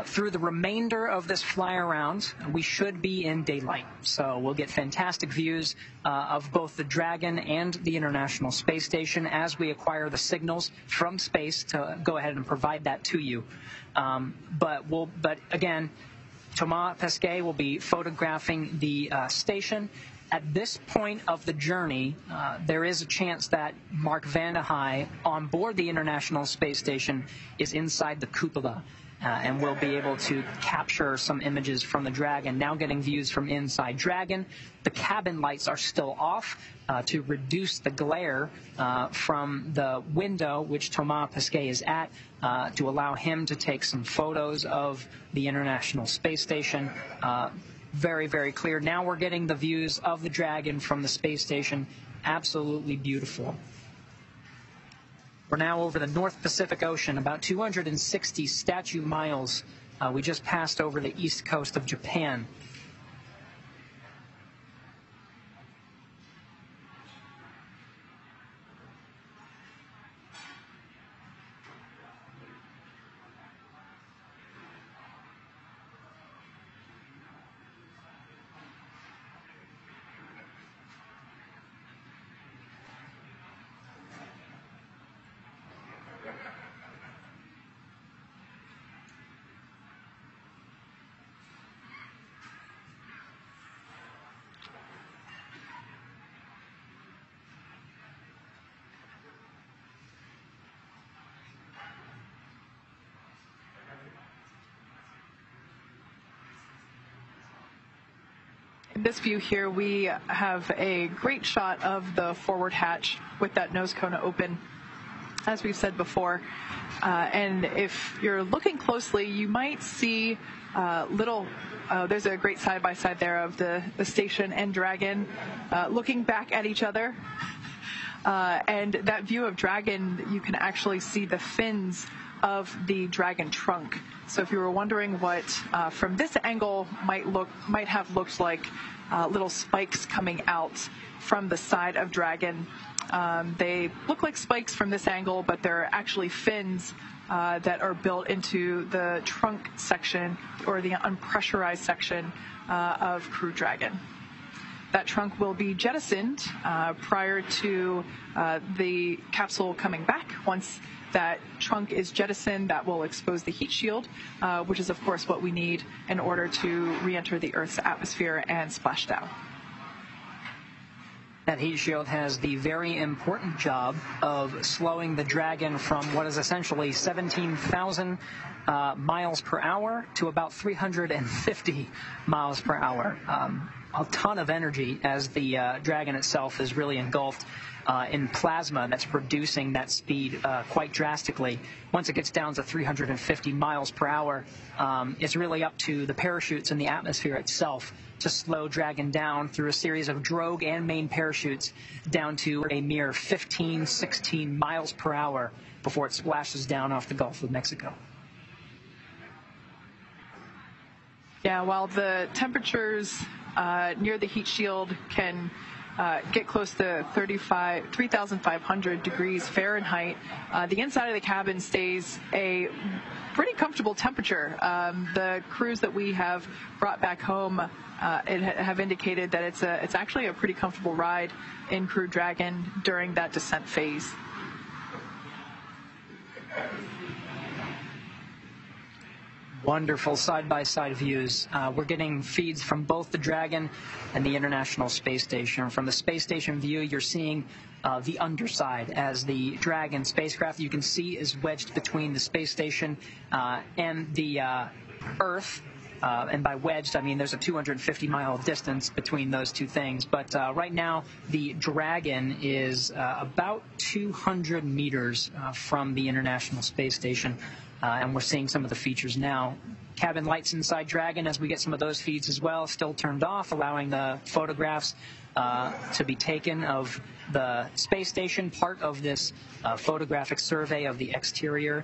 Through the remainder of this fly around, we should be in daylight. So we'll get fantastic views of both the Dragon and the International Space Station as we acquire the signals from space to go ahead and provide that to you. But again, Thomas Pesquet will be photographing the station. At this point of the journey, there is a chance that Mark Vande Hei on board the International Space Station is inside the cupola, and we'll be able to capture some images from the Dragon. Now getting views from inside Dragon. The cabin lights are still off to reduce the glare from the window which Thomas Pesquet is at, to allow him to take some photos of the International Space Station. Very, very clear. Now we're getting the views of the Dragon from the space station. Absolutely beautiful. We're now over the North Pacific Ocean, about 260 statute miles. We just passed over the east coast of Japan. In this view here, we have a great shot of the forward hatch with that nose cone open, as we've said before. And if you're looking closely, you might see there's a great side-by-side there of the station and Dragon looking back at each other. And that view of Dragon, you can actually see the fins of the Dragon trunk. So if you were wondering what from this angle might have looked like little spikes coming out from the side of Dragon, they look like spikes from this angle, but they're actually fins that are built into the trunk section or the unpressurized section of Crew Dragon. That trunk will be jettisoned prior to the capsule coming back. Once that trunk is jettisoned, that will expose the heat shield, which is, of course, what we need in order to re-enter the Earth's atmosphere and splash down. That heat shield has the very important job of slowing the Dragon from what is essentially 17,000 miles per hour to about 350 miles per hour. A ton of energy, as the Dragon itself is really engulfed in plasma that's reducing that speed quite drastically. Once it gets down to 350 miles per hour, it's really up to the parachutes in the atmosphere itself to slow Dragon down through a series of drogue and main parachutes down to a mere 15, 16 miles per hour before it splashes down off the Gulf of Mexico. Yeah, while the temperatures near the heat shield can get close to 3,500 degrees Fahrenheit. The inside of the cabin stays a pretty comfortable temperature. The crews that we have brought back home have indicated that it's actually a pretty comfortable ride in Crew Dragon during that descent phase. Wonderful side-by-side views. We're getting feeds from both the Dragon and the International Space Station. From the space station view, you're seeing the underside as the Dragon spacecraft, you can see, is wedged between the space station and the Earth. And by wedged, I mean there's a 250-mile distance between those two things. But right now, the Dragon is about 200 meters from the International Space Station. And we're seeing some of the features now. Cabin lights inside Dragon, as we get some of those feeds as well, still turned off, allowing the photographs to be taken of the space station, part of this photographic survey of the exterior.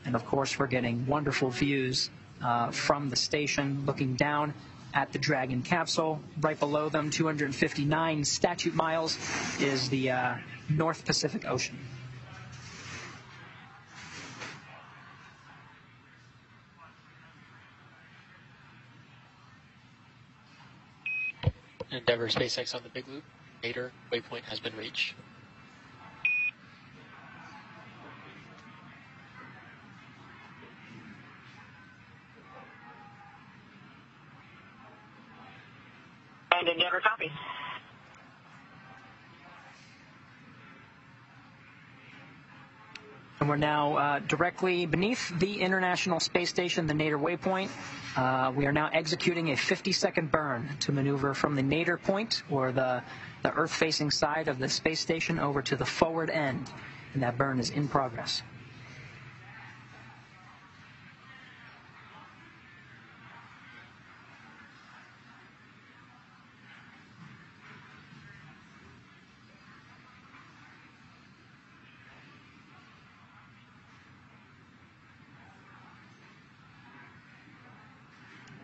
And of course, we're getting wonderful views from the station, looking down at the Dragon capsule. Right below them, 259 statute miles, is the North Pacific Ocean. Endeavour SpaceX on the Big Loop. Nadir waypoint has been reached. And Endeavour copy. And we're now directly beneath the International Space Station, the Nadir waypoint. We are now executing a 50-second burn to maneuver from the Nadir point, or the Earth-facing side of the space station, over to the forward end. And that burn is in progress.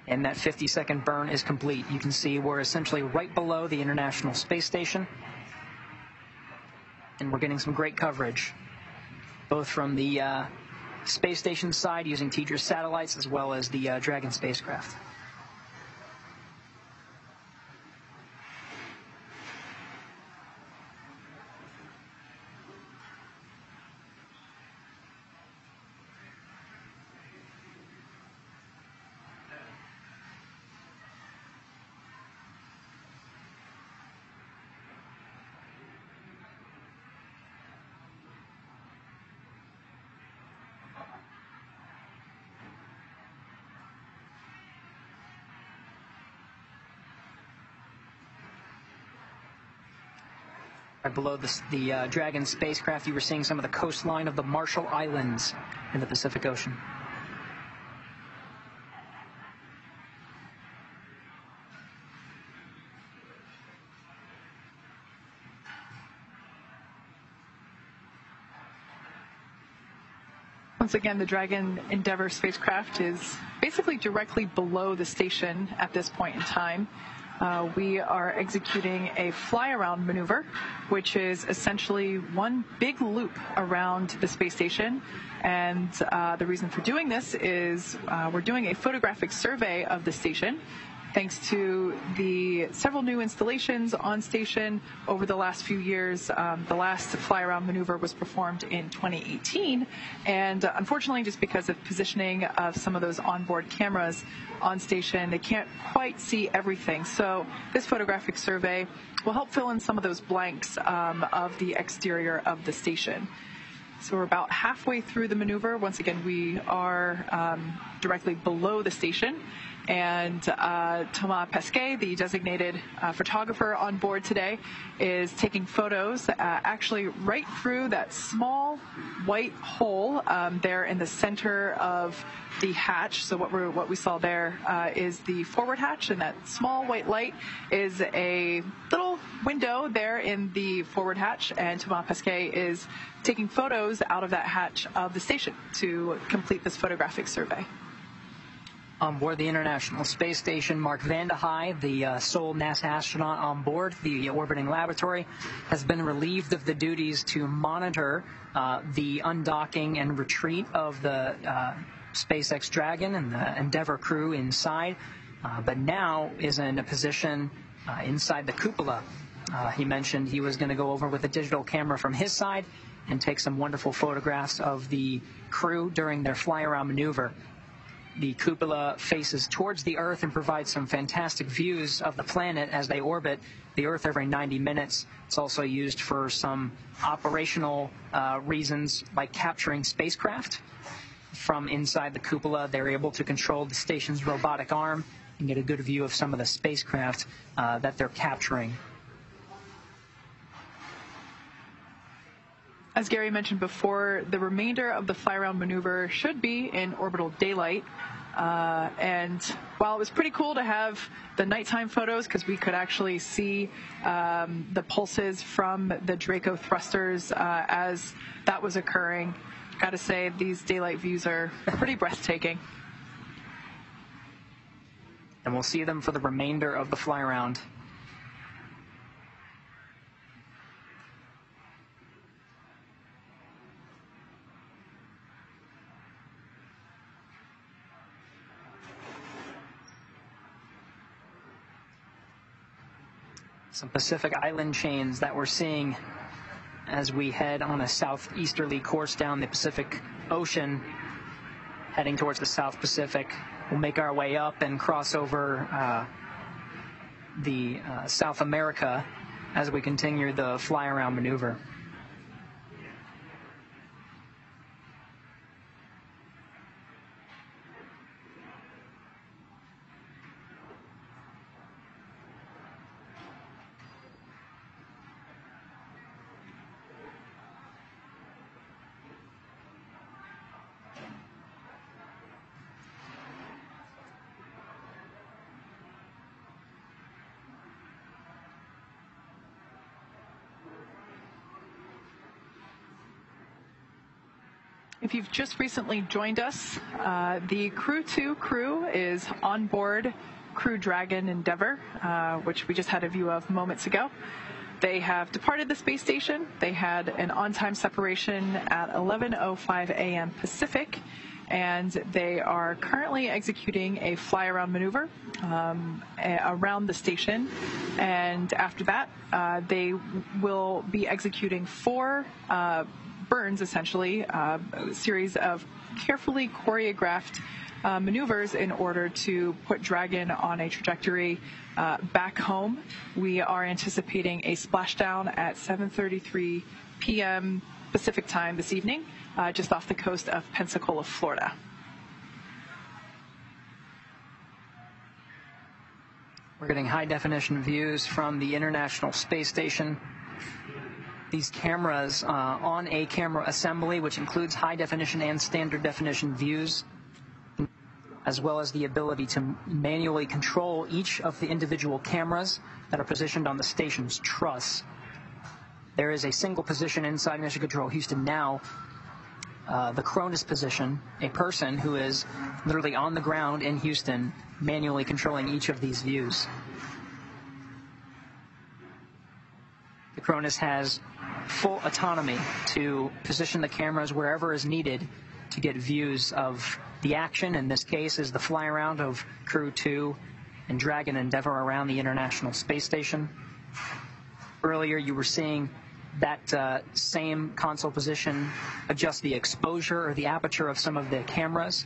And that 50-second burn is complete. You can see we're essentially right below the International Space Station. And we're getting some great coverage, both from the space station side using Tedra's satellites, as well as the Dragon spacecraft. Right below the Dragon spacecraft, you were seeing some of the coastline of the Marshall Islands in the Pacific Ocean. Once again, the Dragon Endeavour spacecraft is basically directly below the station at this point in time. We are executing a fly-around maneuver, which is essentially one big loop around the space station. And the reason for doing this is we're doing a photographic survey of the station, thanks to the several new installations on station over the last few years. The last fly-around maneuver was performed in 2018, and unfortunately, just because of positioning of some of those onboard cameras on station, they can't quite see everything. So this photographic survey will help fill in some of those blanks of the exterior of the station. So we're about halfway through the maneuver. Once again, we are directly below the station. And Thomas Pesquet, the designated photographer on board today, is taking photos actually right through that small white hole there in the center of the hatch. So what we saw there is the forward hatch, and that small white light is a little window there in the forward hatch, and Thomas Pesquet is taking photos out of that hatch of the station to complete this photographic survey. On board the International Space Station, Mark Vande Hei, the sole NASA astronaut on board the orbiting laboratory, has been relieved of the duties to monitor the undocking and retreat of the SpaceX Dragon and the Endeavour crew inside, but now is in a position inside the cupola. He mentioned he was going to go over with a digital camera from his side and take some wonderful photographs of the crew during their fly-around maneuver. The cupola faces towards the Earth and provides some fantastic views of the planet as they orbit the Earth every 90 minutes. It's also used for some operational reasons, like capturing spacecraft. From inside the cupola, they're able to control the station's robotic arm and get a good view of some of the spacecraft that they're capturing. As Gary mentioned before, the remainder of the fly-around maneuver should be in orbital daylight. And while it was pretty cool to have the nighttime photos because we could actually see the pulses from the Draco thrusters as that was occurring, got to say these daylight views are pretty breathtaking. And we'll see them for the remainder of the fly-around. Some Pacific Island chains that we're seeing as we head on a southeasterly course down the Pacific Ocean, heading towards the South Pacific. We'll make our way up and cross over the South America as we continue the fly-around maneuver. If you've just recently joined us, the Crew2 crew is on board Crew Dragon Endeavour, which we just had a view of moments ago. They have departed the space station. They had an on-time separation at 11:05 a.m. Pacific, and they are currently executing a fly-around maneuver around the station. And after that, they will be executing four burns, essentially, a series of carefully choreographed maneuvers in order to put Dragon on a trajectory back home. We are anticipating a splashdown at 7:33 p.m. Pacific time this evening, just off the coast of Pensacola, Florida. We're getting high-definition views from the International Space Station. These cameras on a camera assembly, which includes high-definition and standard-definition views, as well as the ability to manually control each of the individual cameras that are positioned on the station's truss. There is a single position inside Mission Control Houston now, the Cronus position, a person who is literally on the ground in Houston, manually controlling each of these views. The Cronus has full autonomy to position the cameras wherever is needed to get views of the action. In this case is the fly-around of Crew2 and Dragon Endeavour around the International Space Station. Earlier you were seeing that same console position adjust the exposure or the aperture of some of the cameras,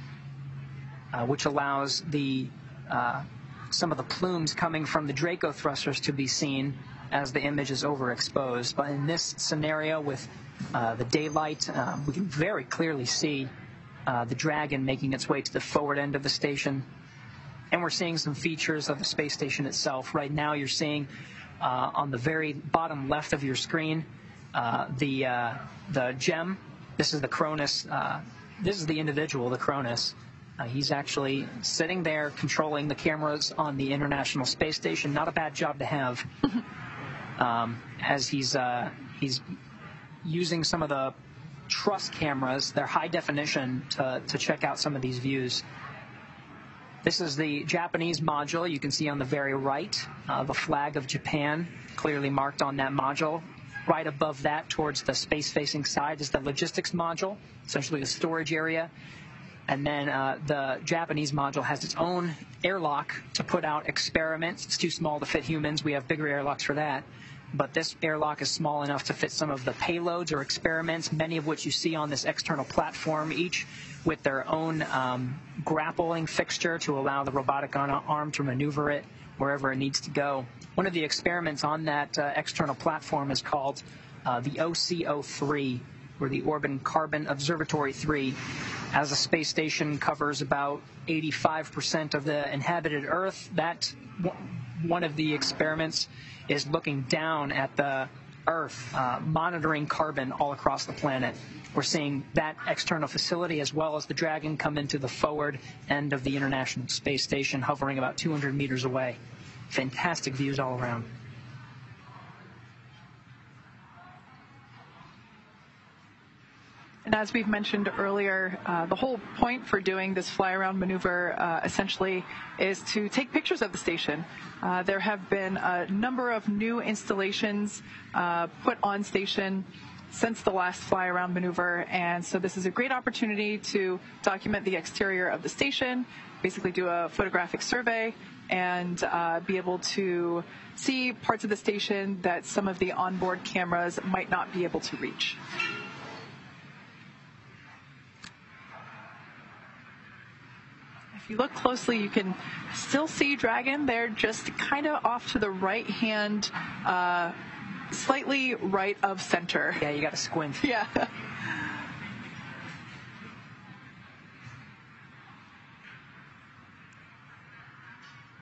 which allows the some of the plumes coming from the Draco thrusters to be seen as the image is overexposed. But in this scenario with the daylight, we can very clearly see the Dragon making its way to the forward end of the station. And we're seeing some features of the space station itself. Right now you're seeing on the very bottom left of your screen the gem. This is the Cronus. This is the individual, the Cronus. He's actually sitting there controlling the cameras on the International Space Station. Not a bad job to have. As he's using some of the truss cameras, they're high definition, to check out some of these views. This is the Japanese module. You can see on the very right the flag of Japan clearly marked on that module. Right above that, towards the space-facing side, is the logistics module, essentially the storage area. And then the Japanese module has its own airlock to put out experiments. It's too small to fit humans. We have bigger airlocks for that. But this airlock is small enough to fit some of the payloads or experiments, many of which you see on this external platform, each with their own grappling fixture to allow the robotic arm to maneuver it wherever it needs to go. One of the experiments on that external platform is called the OCO3, or the Orbital Carbon Observatory 3. As the space station covers about 85% of the inhabited Earth, that one of the experiments is looking down at the Earth, monitoring carbon all across the planet. We're seeing that external facility as well as the Dragon come into the forward end of the International Space Station, hovering about 200 meters away. Fantastic views all around. And as we've mentioned earlier, the whole point for doing this fly-around maneuver essentially is to take pictures of the station. There have been a number of new installations put on station since the last fly-around maneuver, and so this is a great opportunity to document the exterior of the station, basically do a photographic survey, and be able to see parts of the station that some of the onboard cameras might not be able to reach. If you look closely, you can still see Dragon. They're just kind of off to the right hand, slightly right of center. Yeah, you got to squint. Yeah.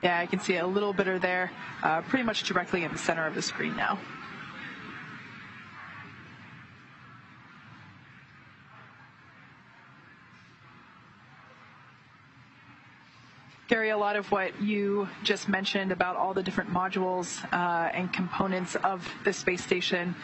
Yeah, I can see a little bit of there, pretty much directly in the center of the screen now. Gary, a lot of what you just mentioned about all the different modules and components of the space station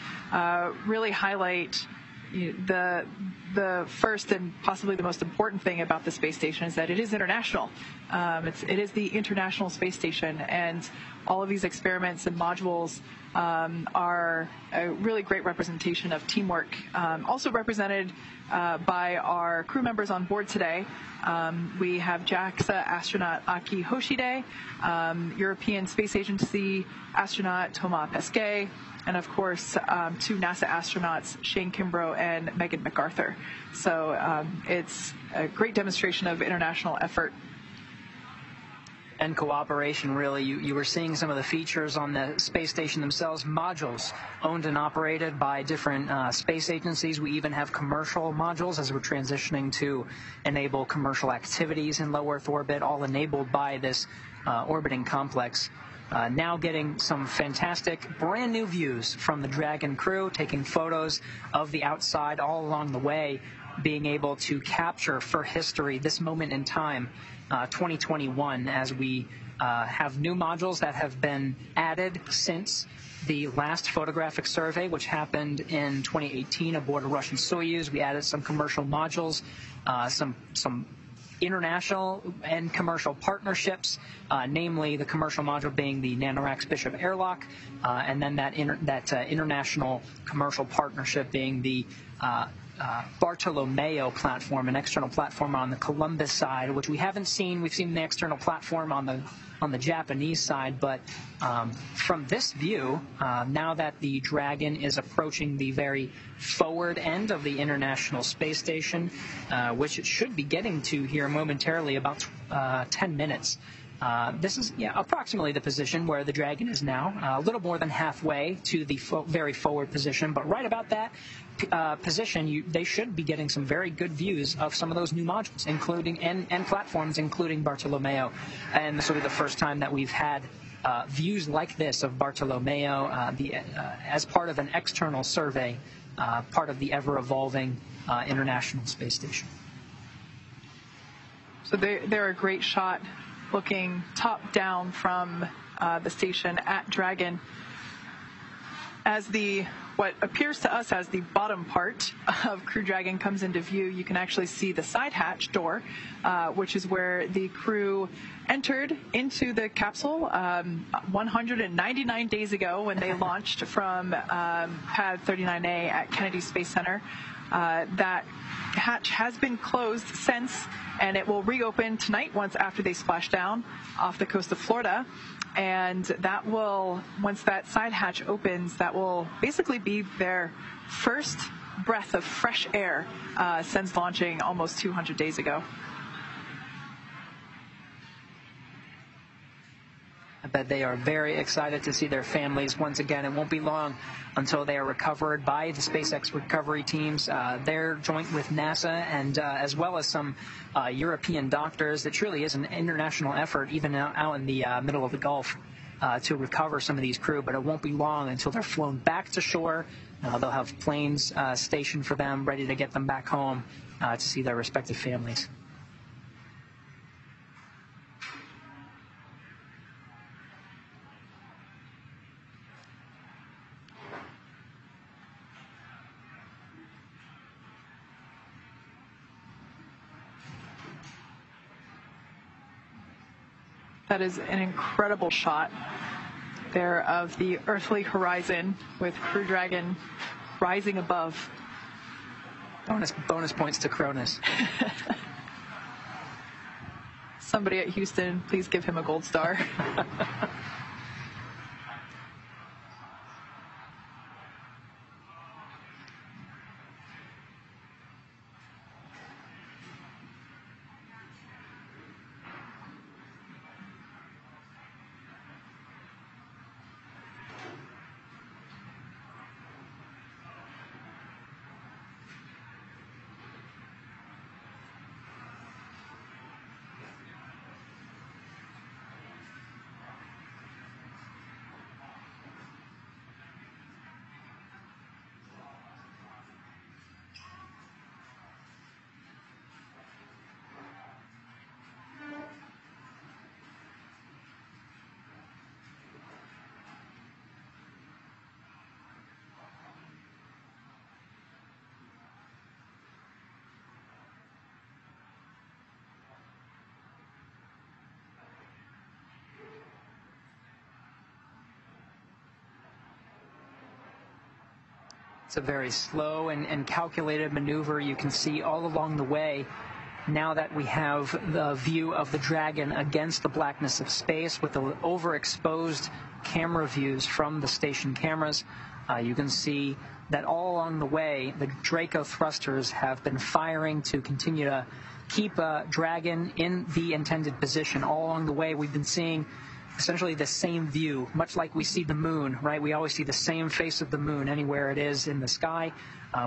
really highlight the first and possibly the most important thing about the space station is that it is international. It is the International Space Station, and all of these experiments and modules are a really great representation of teamwork. Also represented by our crew members on board today. We have JAXA astronaut Akihiko Hoshide, European Space Agency astronaut Thomas Pesquet, and of course, two NASA astronauts, Shane Kimbrough and McArthur. So it's a great demonstration of international effort. And cooperation, really. You were seeing some of the features on the space station themselves, modules owned and operated by different space agencies. We even have commercial modules as we're transitioning to enable commercial activities in low Earth orbit, all enabled by this orbiting complex. Now getting some fantastic brand new views from the Dragon crew, taking photos of the outside all along the way, being able to capture for history this moment in time, 2021, as we have new modules that have been added since the last photographic survey, which happened in 2018 aboard a Russian Soyuz. We added some commercial modules, some international and commercial partnerships, namely the commercial module being the Nanoracks Bishop airlock, and then that international commercial partnership being the Bartolomeo platform, an external platform on the Columbus side, which we haven't seen. We've seen the external platform on the Japanese side, but from this view, now that the Dragon is approaching the very forward end of the International Space Station, which it should be getting to here momentarily, about 10 minutes. This is approximately the position where the Dragon is now, a little more than halfway to the very forward position, but right about that position, they should be getting some very good views of some of those new modules, including and platforms, including Bartolomeo. And this will be the first time that we've had views like this of Bartolomeo as part of an external survey, part of the ever-evolving International Space Station. So they're a great shot looking top-down from the station at Dragon. As the what appears to us as the bottom part of Crew Dragon comes into view, you can actually see the side hatch door, which is where the crew entered into the capsule 199 days ago when they launched from Pad 39A at Kennedy Space Center. That hatch has been closed since, and it will reopen tonight once after they splash down off the coast of Florida. And that will, once that side hatch opens, that will basically be their first breath of fresh air since launching almost 200 days ago. I bet they are very excited to see their families once again. It won't be long until they are recovered by the SpaceX recovery teams. They're joint with NASA and as well as some European doctors. It truly is an international effort, even out in the middle of the Gulf, to recover some of these crew. But it won't be long until they're flown back to shore. They'll have planes stationed for them, ready to get them back home to see their respective families. That is an incredible shot there of the earthly horizon with Crew Dragon rising above. Bonus points to Cronus. Somebody at Houston, please give him a gold star. It's a very slow and calculated maneuver. You can see all along the way, now that we have the view of the Dragon against the blackness of space with the overexposed camera views from the station cameras, you can see that all along the way, the Draco thrusters have been firing to continue to keep Dragon in the intended position. All along the way, we've been seeing essentially the same view, much like we see the moon, right? We always see the same face of the moon anywhere it is in the sky.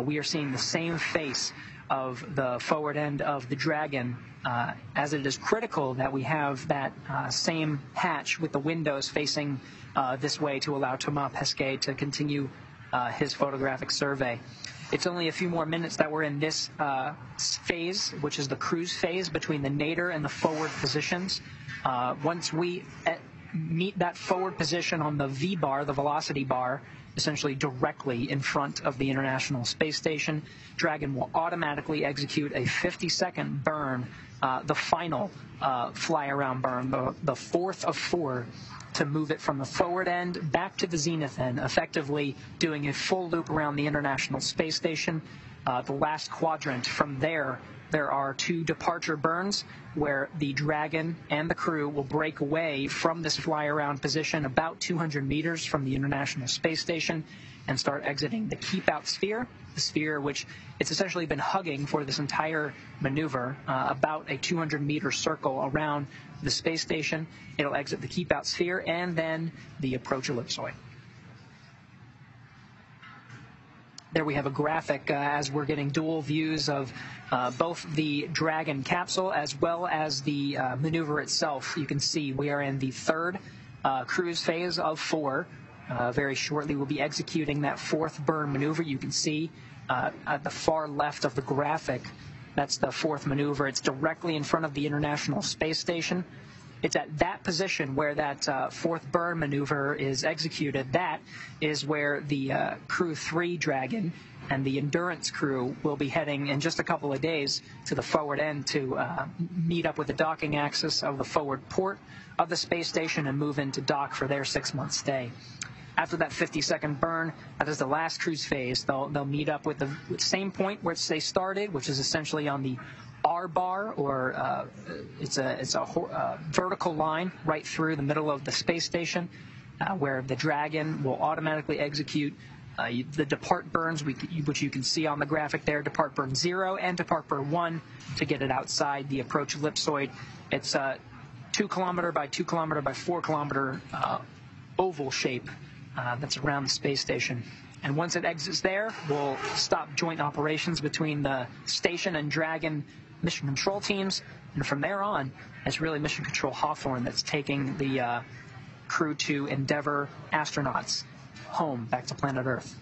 We are seeing the same face of the forward end of the Dragon, as it is critical that we have that same hatch with the windows facing this way to allow Thomas Pesquet to continue his photographic survey. It's only a few more minutes that we're in this phase, which is the cruise phase between the nadir and the forward positions. Once we meet that forward position on the V bar, the velocity bar, essentially directly in front of the International Space Station, Dragon will automatically execute a 50-second burn, the final fly-around burn, the fourth of four, to move it from the forward end back to the zenith end, effectively doing a full loop around the International Space Station. The last quadrant from there are two departure burns where the Dragon and the crew will break away from this fly-around position about 200 meters from the International Space Station and start exiting the keep-out sphere, the sphere which it's essentially been hugging for this entire maneuver, about a 200-meter circle around the space station. It'll exit the keep-out sphere and then the approach ellipsoid. There we have a graphic as we're getting dual views of both the Dragon capsule as well as the maneuver itself. You can see we are in the third cruise phase of 4. Very shortly we'll be executing that fourth burn maneuver. You can see at the far left of the graphic, that's the fourth maneuver. It's directly in front of the International Space Station. It's at that position where that fourth burn maneuver is executed. That is where the Crew 3 Dragon and the Endurance crew will be heading in just a couple of days to the forward end to meet up with the docking axis of the forward port of the space station and move into dock for their 6-month stay. After that 50-second burn, that is the last cruise phase. They'll meet up with the same point where they started, which is essentially on the R bar, or it's a vertical line right through the middle of the space station, where the Dragon will automatically execute the depart burns, which you can see on the graphic there, depart burn 0 and depart burn 1 to get it outside the approach ellipsoid. It's a 2 kilometer by 2 kilometer by 4 kilometer oval shape that's around the space station. And once it exits there, we'll stop joint operations between the station and Dragon mission control teams. And from there on, it's really Mission Control Hawthorne that's taking the Crew 2 Endeavour astronauts home back to planet Earth.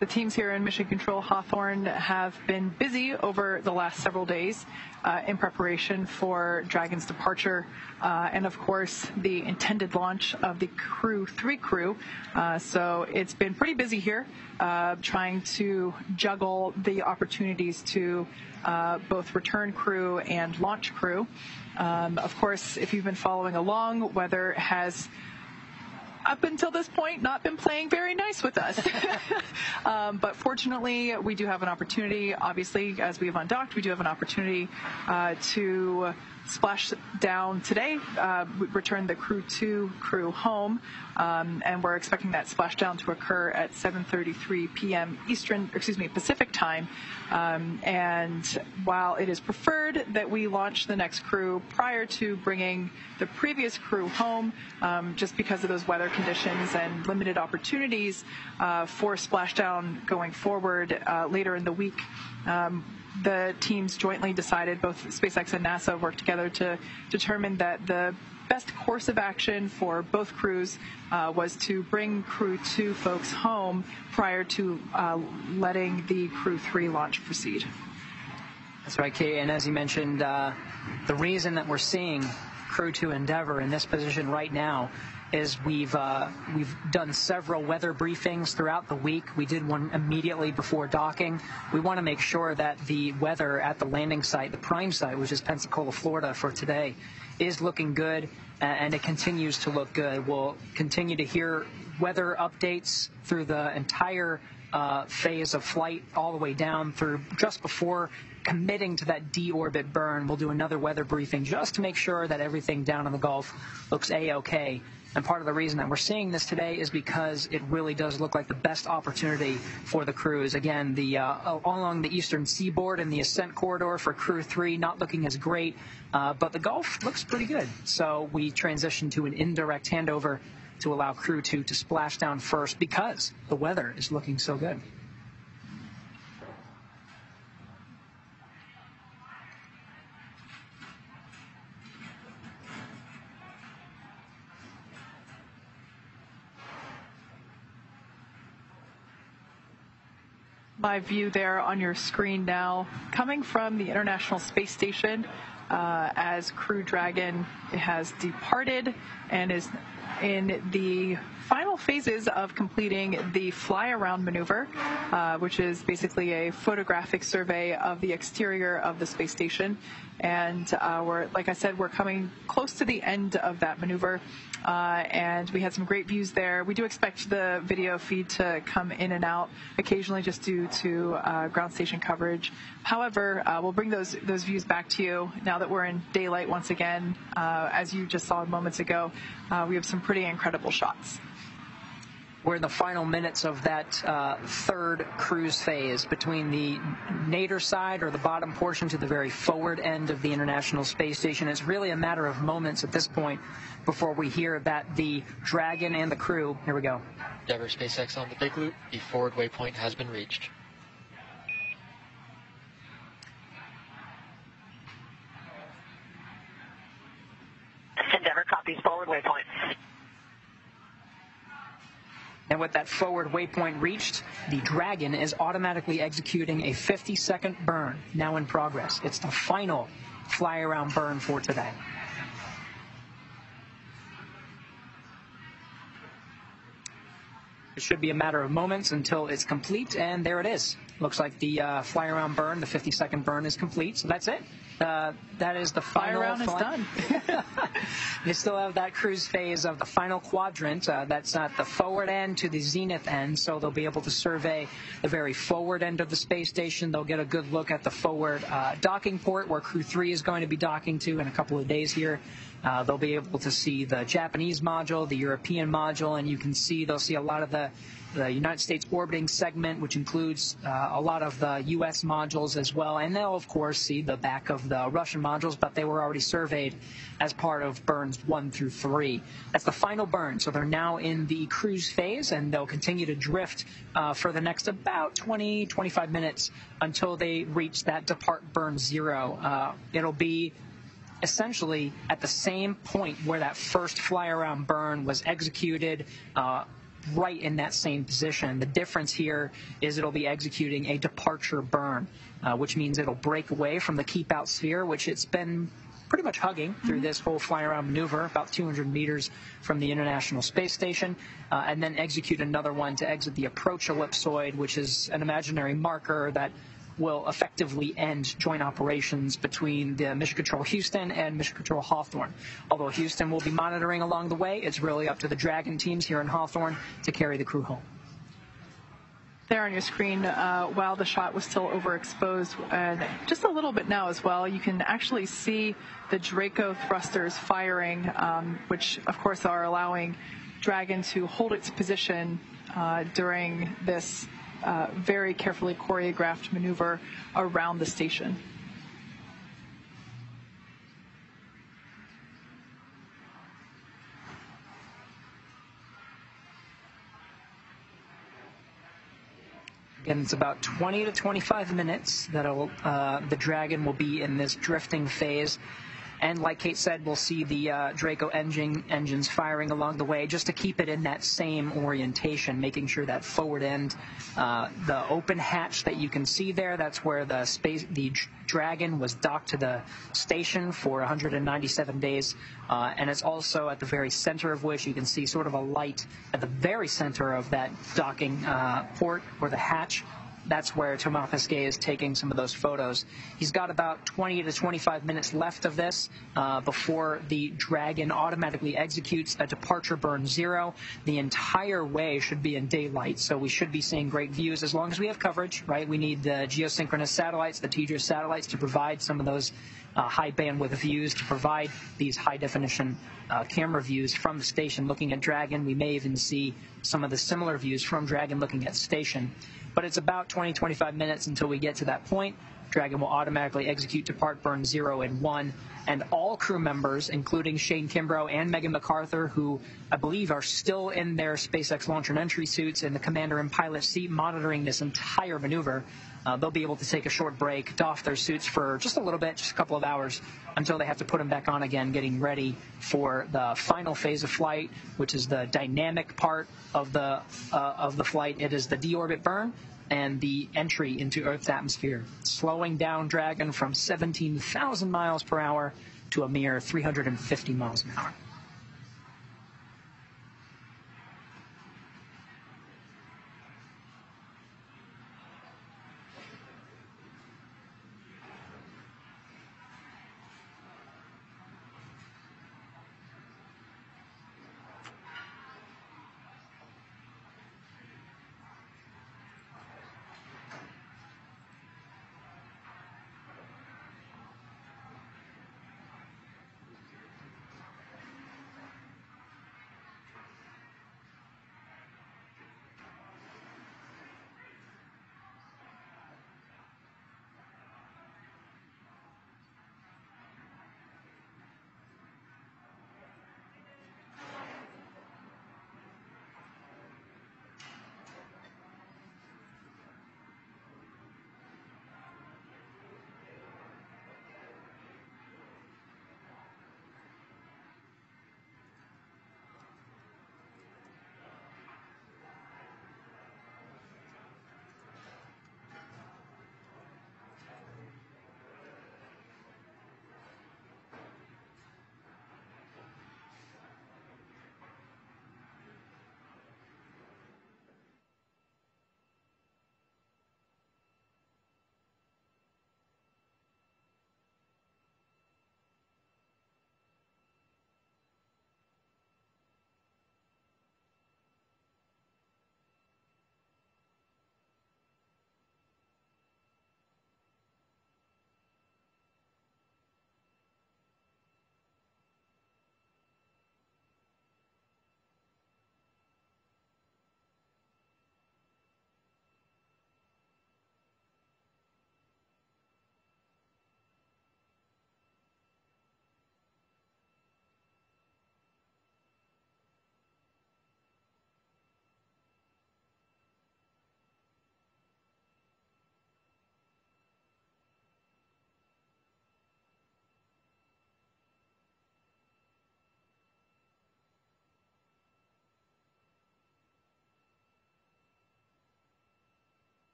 The teams here in Mission Control Hawthorne have been busy over the last several days in preparation for Dragon's departure and, of course, the intended launch of the Crew 3 crew. So it's been pretty busy here trying to juggle the opportunities to both return crew and launch crew. Of course, if you've been following along, weather has up until this point not been playing very nice with us. But fortunately, we do have an opportunity. Obviously, as we have undocked, we do have an opportunity to splash down today, return the Crew 2 crew home, and we're expecting that splashdown to occur at 7:33 p.m. Pacific time. And while it is preferred that we launch the next crew prior to bringing the previous crew home, just because of those weather conditions and limited opportunities for splashdown going forward later in the week, the teams jointly decided, both SpaceX and NASA worked together to determine that the best course of action for both crews was to bring Crew 2 folks home prior to letting the Crew 3 launch proceed. That's right, Kate. And as you mentioned, the reason that we're seeing Crew 2 Endeavour in this position right now is we've done several weather briefings throughout the week. We did one immediately before docking. We want to make sure that the weather at the landing site, the prime site, which is Pensacola, Florida, for today, is looking good, and it continues to look good. We'll continue to hear weather updates through the entire phase of flight, all the way down through just before committing to that deorbit burn. We'll do another weather briefing just to make sure that everything down in the Gulf looks A-OK. And part of the reason that we're seeing this today is because it really does look like the best opportunity for the crews. Again, all along the eastern seaboard and the ascent corridor for Crew 3 not looking as great, but the Gulf looks pretty good. So we transition to an indirect handover to allow Crew 2 to splash down first because the weather is looking so good. Live view there on your screen now, coming from the International Space Station as Crew Dragon has departed and is in the final phases of completing the Flyaround maneuver, which is basically a photographic survey of the exterior of the space station. And like I said, we're coming close to the end of that maneuver, and we had some great views there. We do expect the video feed to come in and out occasionally just due to ground station coverage. However, we'll bring those views back to you now that we're in daylight once again. As you just saw moments ago, we have some pretty incredible shots. We're in the final minutes of that third cruise phase between the nadir side, or the bottom portion, to the very forward end of the International Space Station. It's really a matter of moments at this point before we hear that the Dragon and the crew, here we go. Endeavour SpaceX on the big loop. The forward waypoint has been reached. Endeavour copies forward waypoint. And with that forward waypoint reached, the Dragon is automatically executing a 50-second burn, now in progress. It's the final fly-around burn for today. It should be a matter of moments until it's complete, and there it is. Looks like the fly-around burn, the 50-second burn, is complete, so that's it. That is the final. Fly-around is done. They still have that cruise phase of the final quadrant. That's at the forward end to the zenith end, so they'll be able to survey the very forward end of the space station. They'll get a good look at the forward docking port where Crew 3 is going to be docking to in a couple of days here. They'll be able to see the Japanese module, the European module, and they'll see a lot of the United States orbiting segment, which includes a lot of the U.S. modules as well. And they'll, of course, see the back of the Russian modules, but they were already surveyed as part of burns 1 through 3. That's the final burn. So they're now in the cruise phase, and they'll continue to drift for the next about 20, 25 minutes until they reach that depart burn 0. It'll be essentially at the same point where that first fly-around burn was executed, right in that same position. The difference here is it'll be executing a departure burn, which means it'll break away from the keep-out sphere, which it's been pretty much hugging through this whole fly-around maneuver, about 200 meters from the International Space Station, and then execute another one to exit the approach ellipsoid, which is an imaginary marker that will effectively end joint operations between the Mission Control Houston and Mission Control Hawthorne. Although Houston will be monitoring along the way, it's really up to the Dragon teams here in Hawthorne to carry the crew home. There on your screen, while the shot was still overexposed, and just a little bit now as well, you can actually see the Draco thrusters firing, which of course are allowing Dragon to hold its position during this very carefully choreographed maneuver around the station. Again, it's about 20 to 25 minutes that the Dragon will be in this drifting phase. And like Kate said, we'll see the Draco engines firing along the way just to keep it in that same orientation, making sure that forward end, the open hatch that you can see there, that's where the Dragon was docked to the station for 197 days. And it's also at the very center of which you can see sort of a light at the very center of that docking port or the hatch. That's where Thomas Pesquet is taking some of those photos. He's got about 20 to 25 minutes left of this before the Dragon automatically executes a departure burn 0. The entire way should be in daylight, so we should be seeing great views as long as we have coverage, right? We need the geosynchronous satellites, the TDRS satellites, to provide some of those high bandwidth views, to provide these high definition camera views from the station looking at Dragon. We may even see some of the similar views from Dragon looking at station. But it's about 20-25 minutes until we get to that point. Dragon will automatically execute depart burn 0 and 1, and all crew members, including Shane Kimbrough and Megan McArthur, who I believe are still in their SpaceX launch and entry suits in the commander and pilot seat monitoring this entire maneuver, they'll be able to take a short break, doff their suits for just a little bit, just a couple of hours, until they have to put them back on again, getting ready for the final phase of flight, which is the dynamic part of the flight. It is the deorbit burn and the entry into Earth's atmosphere, slowing down Dragon from 17,000 miles per hour to a mere 350 miles an hour.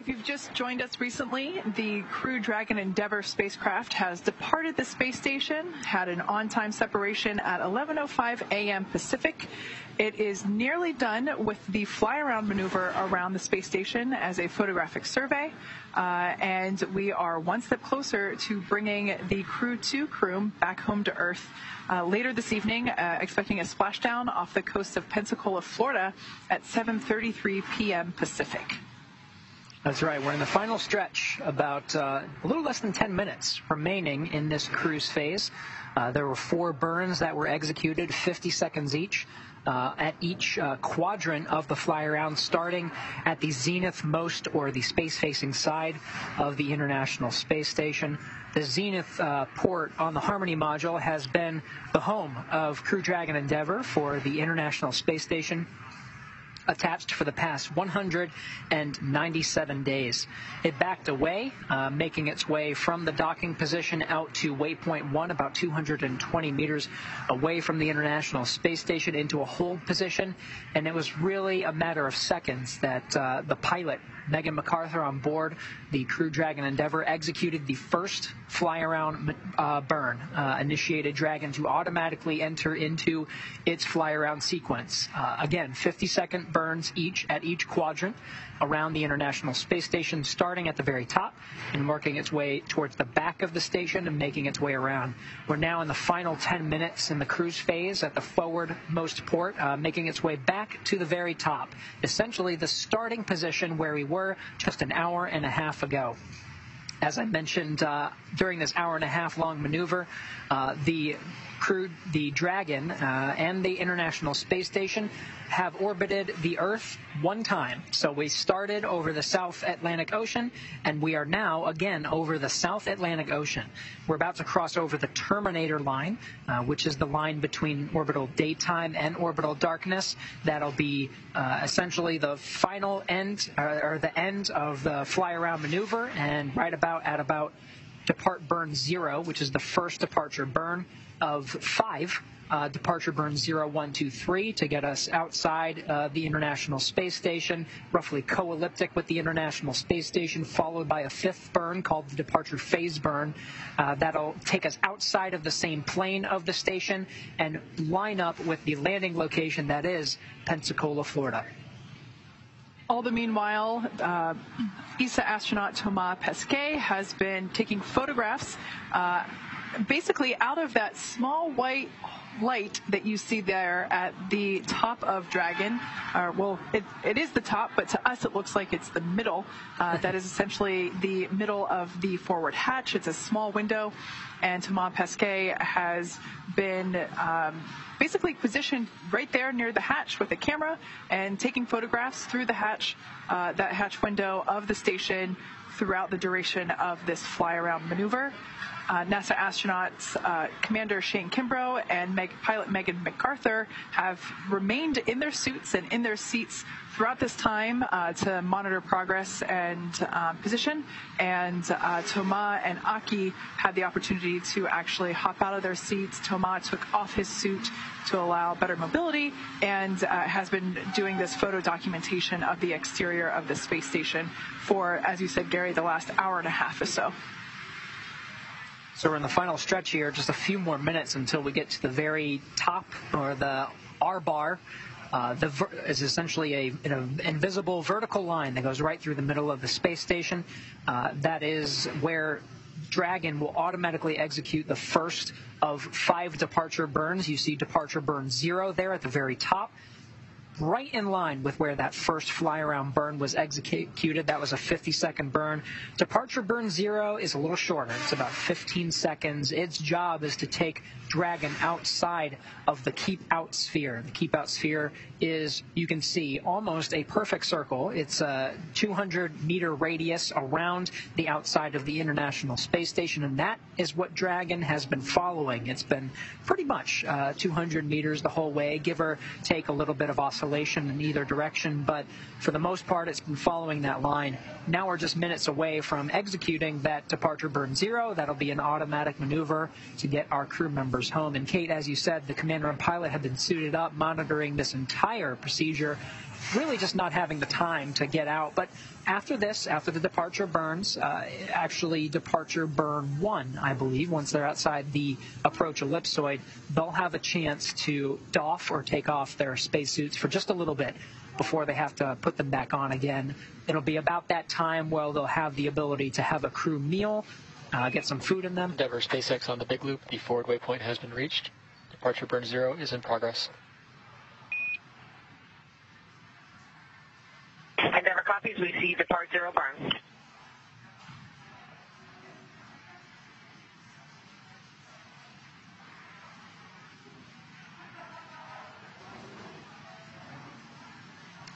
If you've just joined us recently, the Crew Dragon Endeavour spacecraft has departed the space station, had an on-time separation at 11:05 a.m. Pacific. It is nearly done with the fly-around maneuver around the space station as a photographic survey, and we are one step closer to bringing the Crew2 crew back home to Earth later this evening, expecting a splashdown off the coast of Pensacola, Florida at 7:33 p.m. Pacific. That's right. We're in the final stretch, about a little less than 10 minutes remaining in this cruise phase. There were 4 burns that were executed, 50 seconds each, at each quadrant of the fly-around, starting at the zenith-most or the space-facing side of the International Space Station. The zenith port on the Harmony module has been the home of Crew Dragon Endeavour for the International Space Station, attached for the past 197 days. It backed away, making its way from the docking position out to waypoint 1, about 220 meters away from the International Space Station, into a hold position, and it was really a matter of seconds that the pilot, Megan McArthur, on board the Crew Dragon Endeavour, executed the first fly-around burn, initiated Dragon to automatically enter into its fly-around sequence. Again, 50-second burns each at each quadrant around the International Space Station, starting at the very top and working its way towards the back of the station and making its way around. We're now in the final 10 minutes in the cruise phase at the forward-most port, making its way back to the very top, essentially the starting position where we were just an hour and a half ago. As I mentioned, during this hour-and-a-half long maneuver, the Dragon and the International Space Station have orbited the Earth one time. So we started over the South Atlantic Ocean, and we are now again over the South Atlantic Ocean. We're about to cross over the terminator line, which is the line between orbital daytime and orbital darkness. That'll be essentially the final end, or the end of the fly-around maneuver, and right about at depart burn 0, which is the first departure burn of 5. Departure burn 0, 1, 2, 3 to get us outside the International Space Station, roughly co-elliptic with the International Space Station, followed by a 5th burn called the departure phase burn. That'll take us outside of the same plane of the station and line up with the landing location that is Pensacola, Florida. All the meanwhile, ESA astronaut Thomas Pesquet has been taking photographs basically out of that small white light that you see there at the top of Dragon. Well, it is the top, but to us it looks like it's the middle. That is essentially the middle of the forward hatch. It's a small window, and Thomas Pesquet has been basically positioned right there near the hatch with a camera and taking photographs through the hatch, that hatch window of the station throughout the duration of this fly-around maneuver. NASA astronauts Commander Shane Kimbrough and pilot Megan McArthur have remained in their suits and in their seats throughout this time to monitor progress and position. And Thomas and Aki had the opportunity to actually hop out of their seats. Thomas took off his suit to allow better mobility and has been doing this photo documentation of the exterior of the space station for, as you said, Gary, the last hour and a half or so. So we're in the final stretch here, just a few more minutes until we get to the very top, or the R-bar. Is essentially an invisible vertical line that goes right through the middle of the space station. That is where Dragon will automatically execute the first of 5 departure burns. You see departure burn 0 there at the very top, right in line with where that first fly-around burn was executed. That was a 50-second burn. Departure burn 0 is a little shorter. It's about 15 seconds. Its job is to take Dragon outside of the keep-out sphere. The keep-out sphere is, you can see, almost a perfect circle. It's a 200-meter radius around the outside of the International Space Station, and that is what Dragon has been following. It's been pretty much 200 meters the whole way, give or take a little bit of oscillation in either direction, but for the most part, it's been following that line. Now we're just minutes away from executing that departure burn 0. That'll be an automatic maneuver to get our crew members home. And Kate, as you said, the commander and pilot have been suited up, monitoring this entire procedure really just not having the time to get out. But after this, after the departure burns, actually departure burn 1, I believe, once they're outside the approach ellipsoid, they'll have a chance to doff or take off their spacesuits for just a little bit before they have to put them back on again. It'll be about that time where they'll have the ability to have a crew meal, get some food in them. Endeavour SpaceX on the big loop. The forward waypoint has been reached. Departure burn 0 is in progress. Endeavour copies. We see depart 0 burn.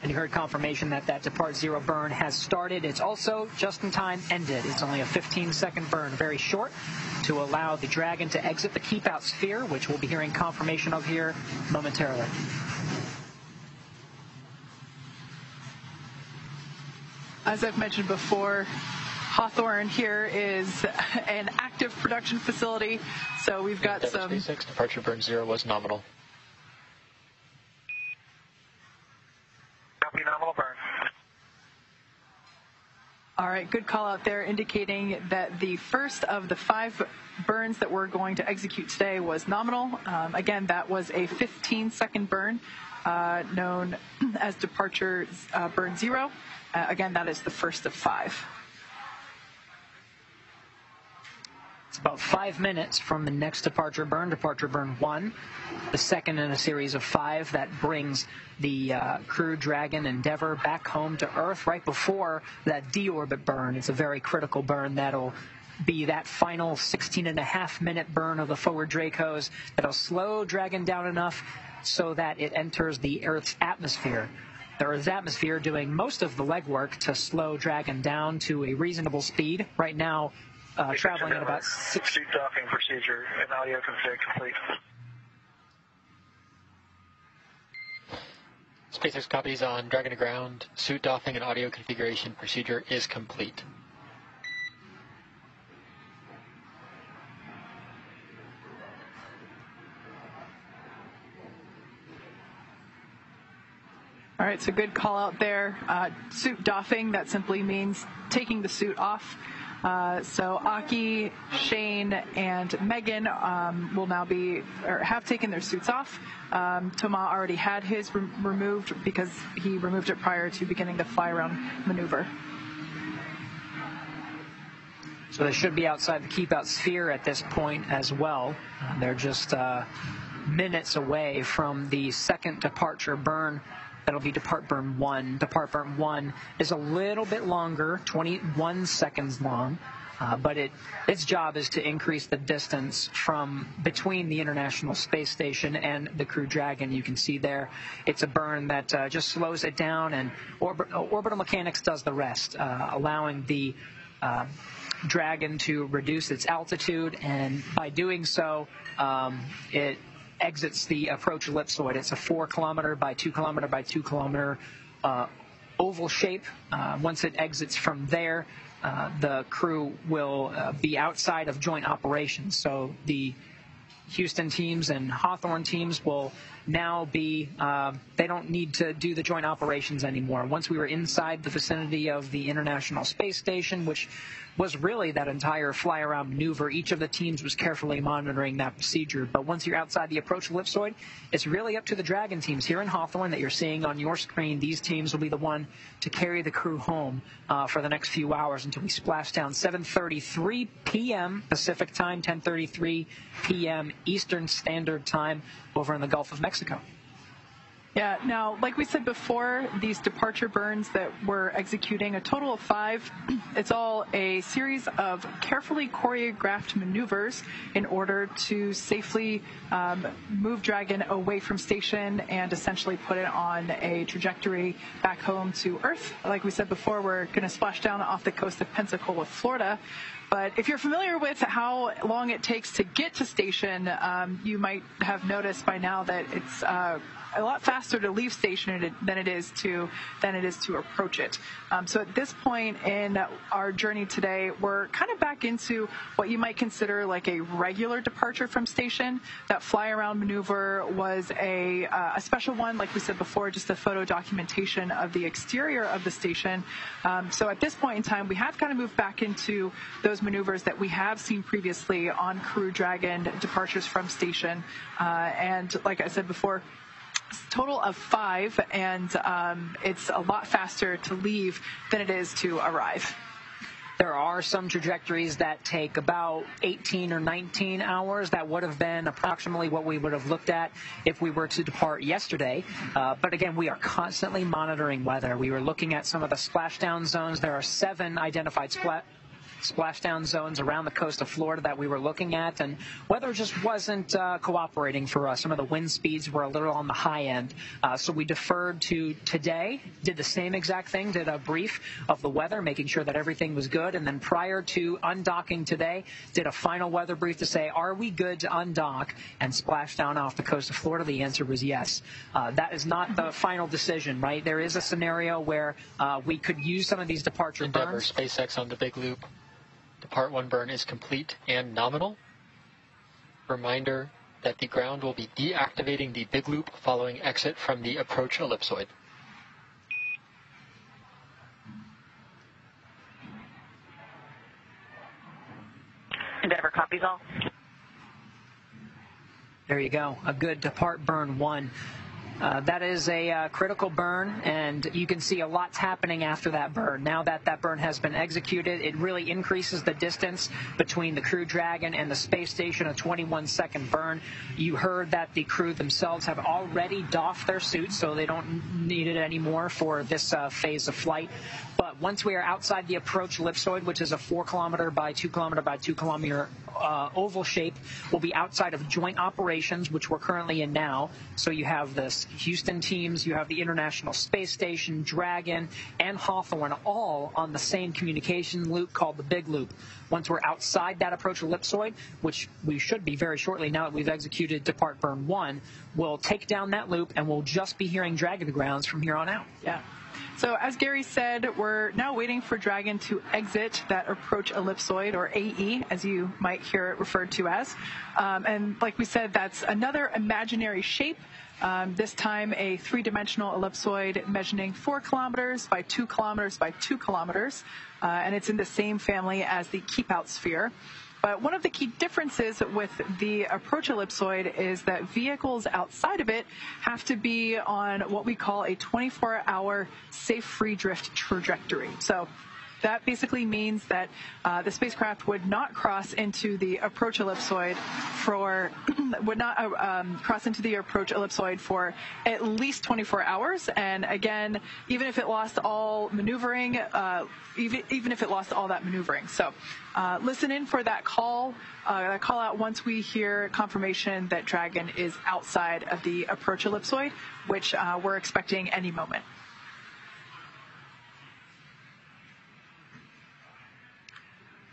And you heard confirmation that that depart 0 burn has started. It's also just in time ended. It's only a 15-second burn, very short, to allow the Dragon to exit the keep out sphere, which we'll be hearing confirmation of here momentarily. As I've mentioned before, Hawthorne here is an active production facility, so we've got Endeavour SpaceX departure burn 0 was nominal. Copy, nominal burn. All right, good call out there indicating that the first of the 5 burns that we're going to execute today was nominal. Again, that was a 15-second burn known as departure burn 0. Again, that is the first of 5. It's about 5 minutes from the next departure burn 1, the second in a series of 5 that brings the Crew Dragon Endeavour back home to Earth right before that deorbit burn. It's a very critical burn that'll be that final 16.5-minute burn of the forward Dracos that'll slow Dragon down enough so that it enters the Earth's atmosphere. The Earth's atmosphere doing most of the legwork to slow Dragon down to a reasonable speed. Right now, traveling at about 6... Suit docking procedure and audio config complete. SpaceX copies on Dragon to ground. Suit doffing and audio configuration procedure is complete. All right, so good call out there. Suit doffing, that simply means taking the suit off. So Aki, Shane, and Megan will now be, or have taken their suits off. Thomas already had his removed because he removed it prior to beginning the Flyaround maneuver. So they should be outside the keep out sphere at this point as well. They're just minutes away from the second departure burn. That'll be depart burn 1. Depart burn 1 is a little bit longer, 21 seconds long, but its job is to increase the distance from between the International Space Station and the Crew Dragon. You can see there it's a burn that just slows it down, and orbital mechanics does the rest, allowing the Dragon to reduce its altitude, and by doing so, it exits the approach ellipsoid. It's a 4-kilometer by 2-kilometer by 2-kilometer oval shape. Once it exits from there, the crew will be outside of joint operations. So the Houston teams and Hawthorne teams will now be, they don't need to do the joint operations anymore. Once we were inside the vicinity of the International Space Station, which was really that entire fly-around maneuver, each of the teams was carefully monitoring that procedure. But once you're outside the approach ellipsoid, it's really up to the Dragon teams here in Hawthorne that you're seeing on your screen. These teams will be the one to carry the crew home for the next few hours until we splash down 7:33 p.m. Pacific time, 10:33 p.m. Eastern Standard Time over in the Gulf of Mexico. Yeah, now, like we said before, these departure burns that we're executing, a total of 5, it's all a series of carefully choreographed maneuvers in order to safely move Dragon away from station and essentially put it on a trajectory back home to Earth. Like we said before, we're going to splash down off the coast of Pensacola, Florida, But if you're familiar with how long it takes to get to station, you might have noticed by now that it's a lot faster to leave station than it is to approach it. So at this point in our journey today, we're kind of back into what you might consider like a regular departure from station. That fly-around maneuver was a special one, like we said before, just a photo documentation of the exterior of the station. So at this point in time, we have kind of moved back into those maneuvers that we have seen previously on Crew Dragon departures from station. And like I said before, total of 5, and it's a lot faster to leave than it is to arrive. There are some trajectories that take about 18 or 19 hours. That would have been approximately what we would have looked at if we were to depart yesterday. But again, we are constantly monitoring weather. We were looking at some of the splashdown zones. There are 7 identified splashdown zones around the coast of Florida that we were looking at, and weather just wasn't cooperating for us. Some of the wind speeds were a little on the high end, so we deferred to today, did the same exact thing, did a brief of the weather, making sure that everything was good, and then prior to undocking today, did a final weather brief to say, are we good to undock and splash down off the coast of Florida? The answer was yes. That is not the final decision, right? There is a scenario where we could use some of these departure Endeavour, burns. SpaceX on the big loop. Depart 1 burn is complete and nominal. Reminder that the ground will be deactivating the big loop following exit from the approach ellipsoid. Endeavour copies all. There you go. A good depart burn 1. That is a critical burn, and you can see a lot's happening after that burn. Now that that burn has been executed, it really increases the distance between the Crew Dragon and the space station, a 21-second burn. You heard that the crew themselves have already doffed their suits, so they don't need it anymore for this phase of flight. But once we are outside the approach ellipsoid, which is a 4 kilometer by 2 kilometer by 2 kilometer oval shape, we'll be outside of joint operations, which we're currently in now. So you have this Houston teams, you have the International Space Station, Dragon, and Hawthorne all on the same communication loop called the Big Loop. Once we're outside that approach ellipsoid, which we should be very shortly now that we've executed Depart Burn 1, we'll take down that loop and we'll just be hearing Dragon grounds from here on out. Yeah. So as Gary said, we're now waiting for Dragon to exit that approach ellipsoid, or AE, as you might hear it referred to as. And like we said, that's another imaginary shape. This time a 3-dimensional ellipsoid measuring 4 kilometers by 2 kilometers by 2 kilometers. And it's in the same family as the keep-out sphere. But one of the key differences with the approach ellipsoid is that vehicles outside of it have to be on what we call a 24-hour safe free drift trajectory. So that basically means that the spacecraft would not cross into the approach ellipsoid for for at least 24 hours. And again, even if it lost all maneuvering, even if it lost all that maneuvering. So listen in for that call out once we hear confirmation that Dragon is outside of the approach ellipsoid, which we're expecting any moment.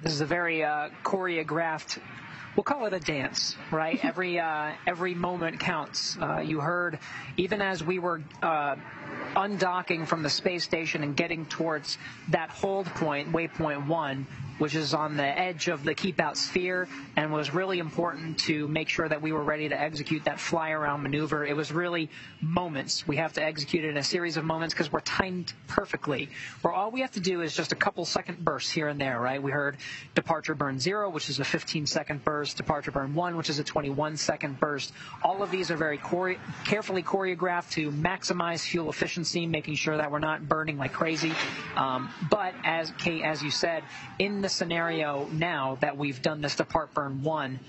This is a very choreographed, we'll call it a dance, right? Every moment counts. You heard, even as we were undocking from the space station and getting towards that hold point, waypoint 1, which is on the edge of the keep-out sphere, and was really important to make sure that we were ready to execute that fly-around maneuver. It was really moments. We have to execute it in a series of moments because we're timed perfectly, where all we have to do is just a couple second bursts here and there, right? We heard departure burn 0, which is a 15-second burst, departure burn 1, which is a 21-second burst. All of these are very carefully choreographed to maximize fuel efficiency, making sure that we're not burning like crazy. But as Kate, as you said, in the scenario now that we've done this Depart Burn 1,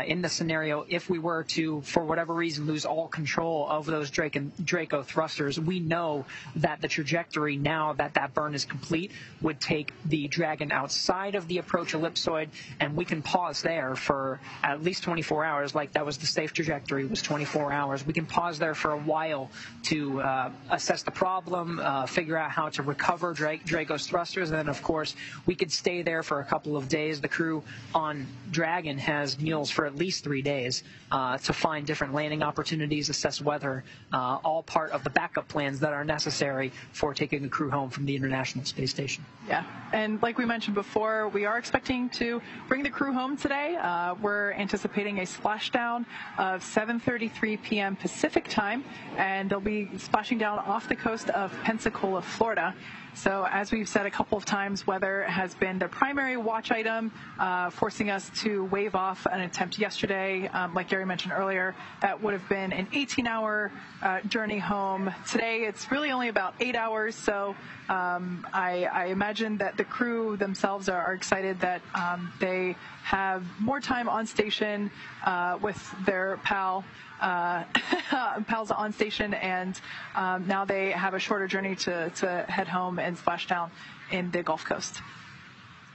in the scenario, if we were to, for whatever reason, lose all control of those Draco thrusters, we know that the trajectory, now that that burn is complete, would take the Dragon outside of the approach ellipsoid, and we can pause there for at least 24 hours. Like, that was the safe trajectory, was 24 hours. We can pause there for a while to assess the problem, figure out how to recover Draco's thrusters, and then, of course, we could stay there for a couple of days. The crew on Dragon has mules for at least 3 days to find different landing opportunities, assess weather, all part of the backup plans that are necessary for taking a crew home from the International Space Station. Yeah, and like we mentioned before, we are expecting to bring the crew home today. We're anticipating a splashdown of 7:33 p.m. Pacific time, and they'll be splashing down off the coast of Pensacola, Florida. So as we've said a couple of times, weather has been the primary watch item, forcing us to wave off an attempt yesterday. Like Gary mentioned earlier, that would have been an 18-hour journey home. Today, it's really only about 8 hours. So I imagine that the crew themselves are excited that they have more time on station with their pals on station, and now they have a shorter journey to head home and splash down in the Gulf Coast.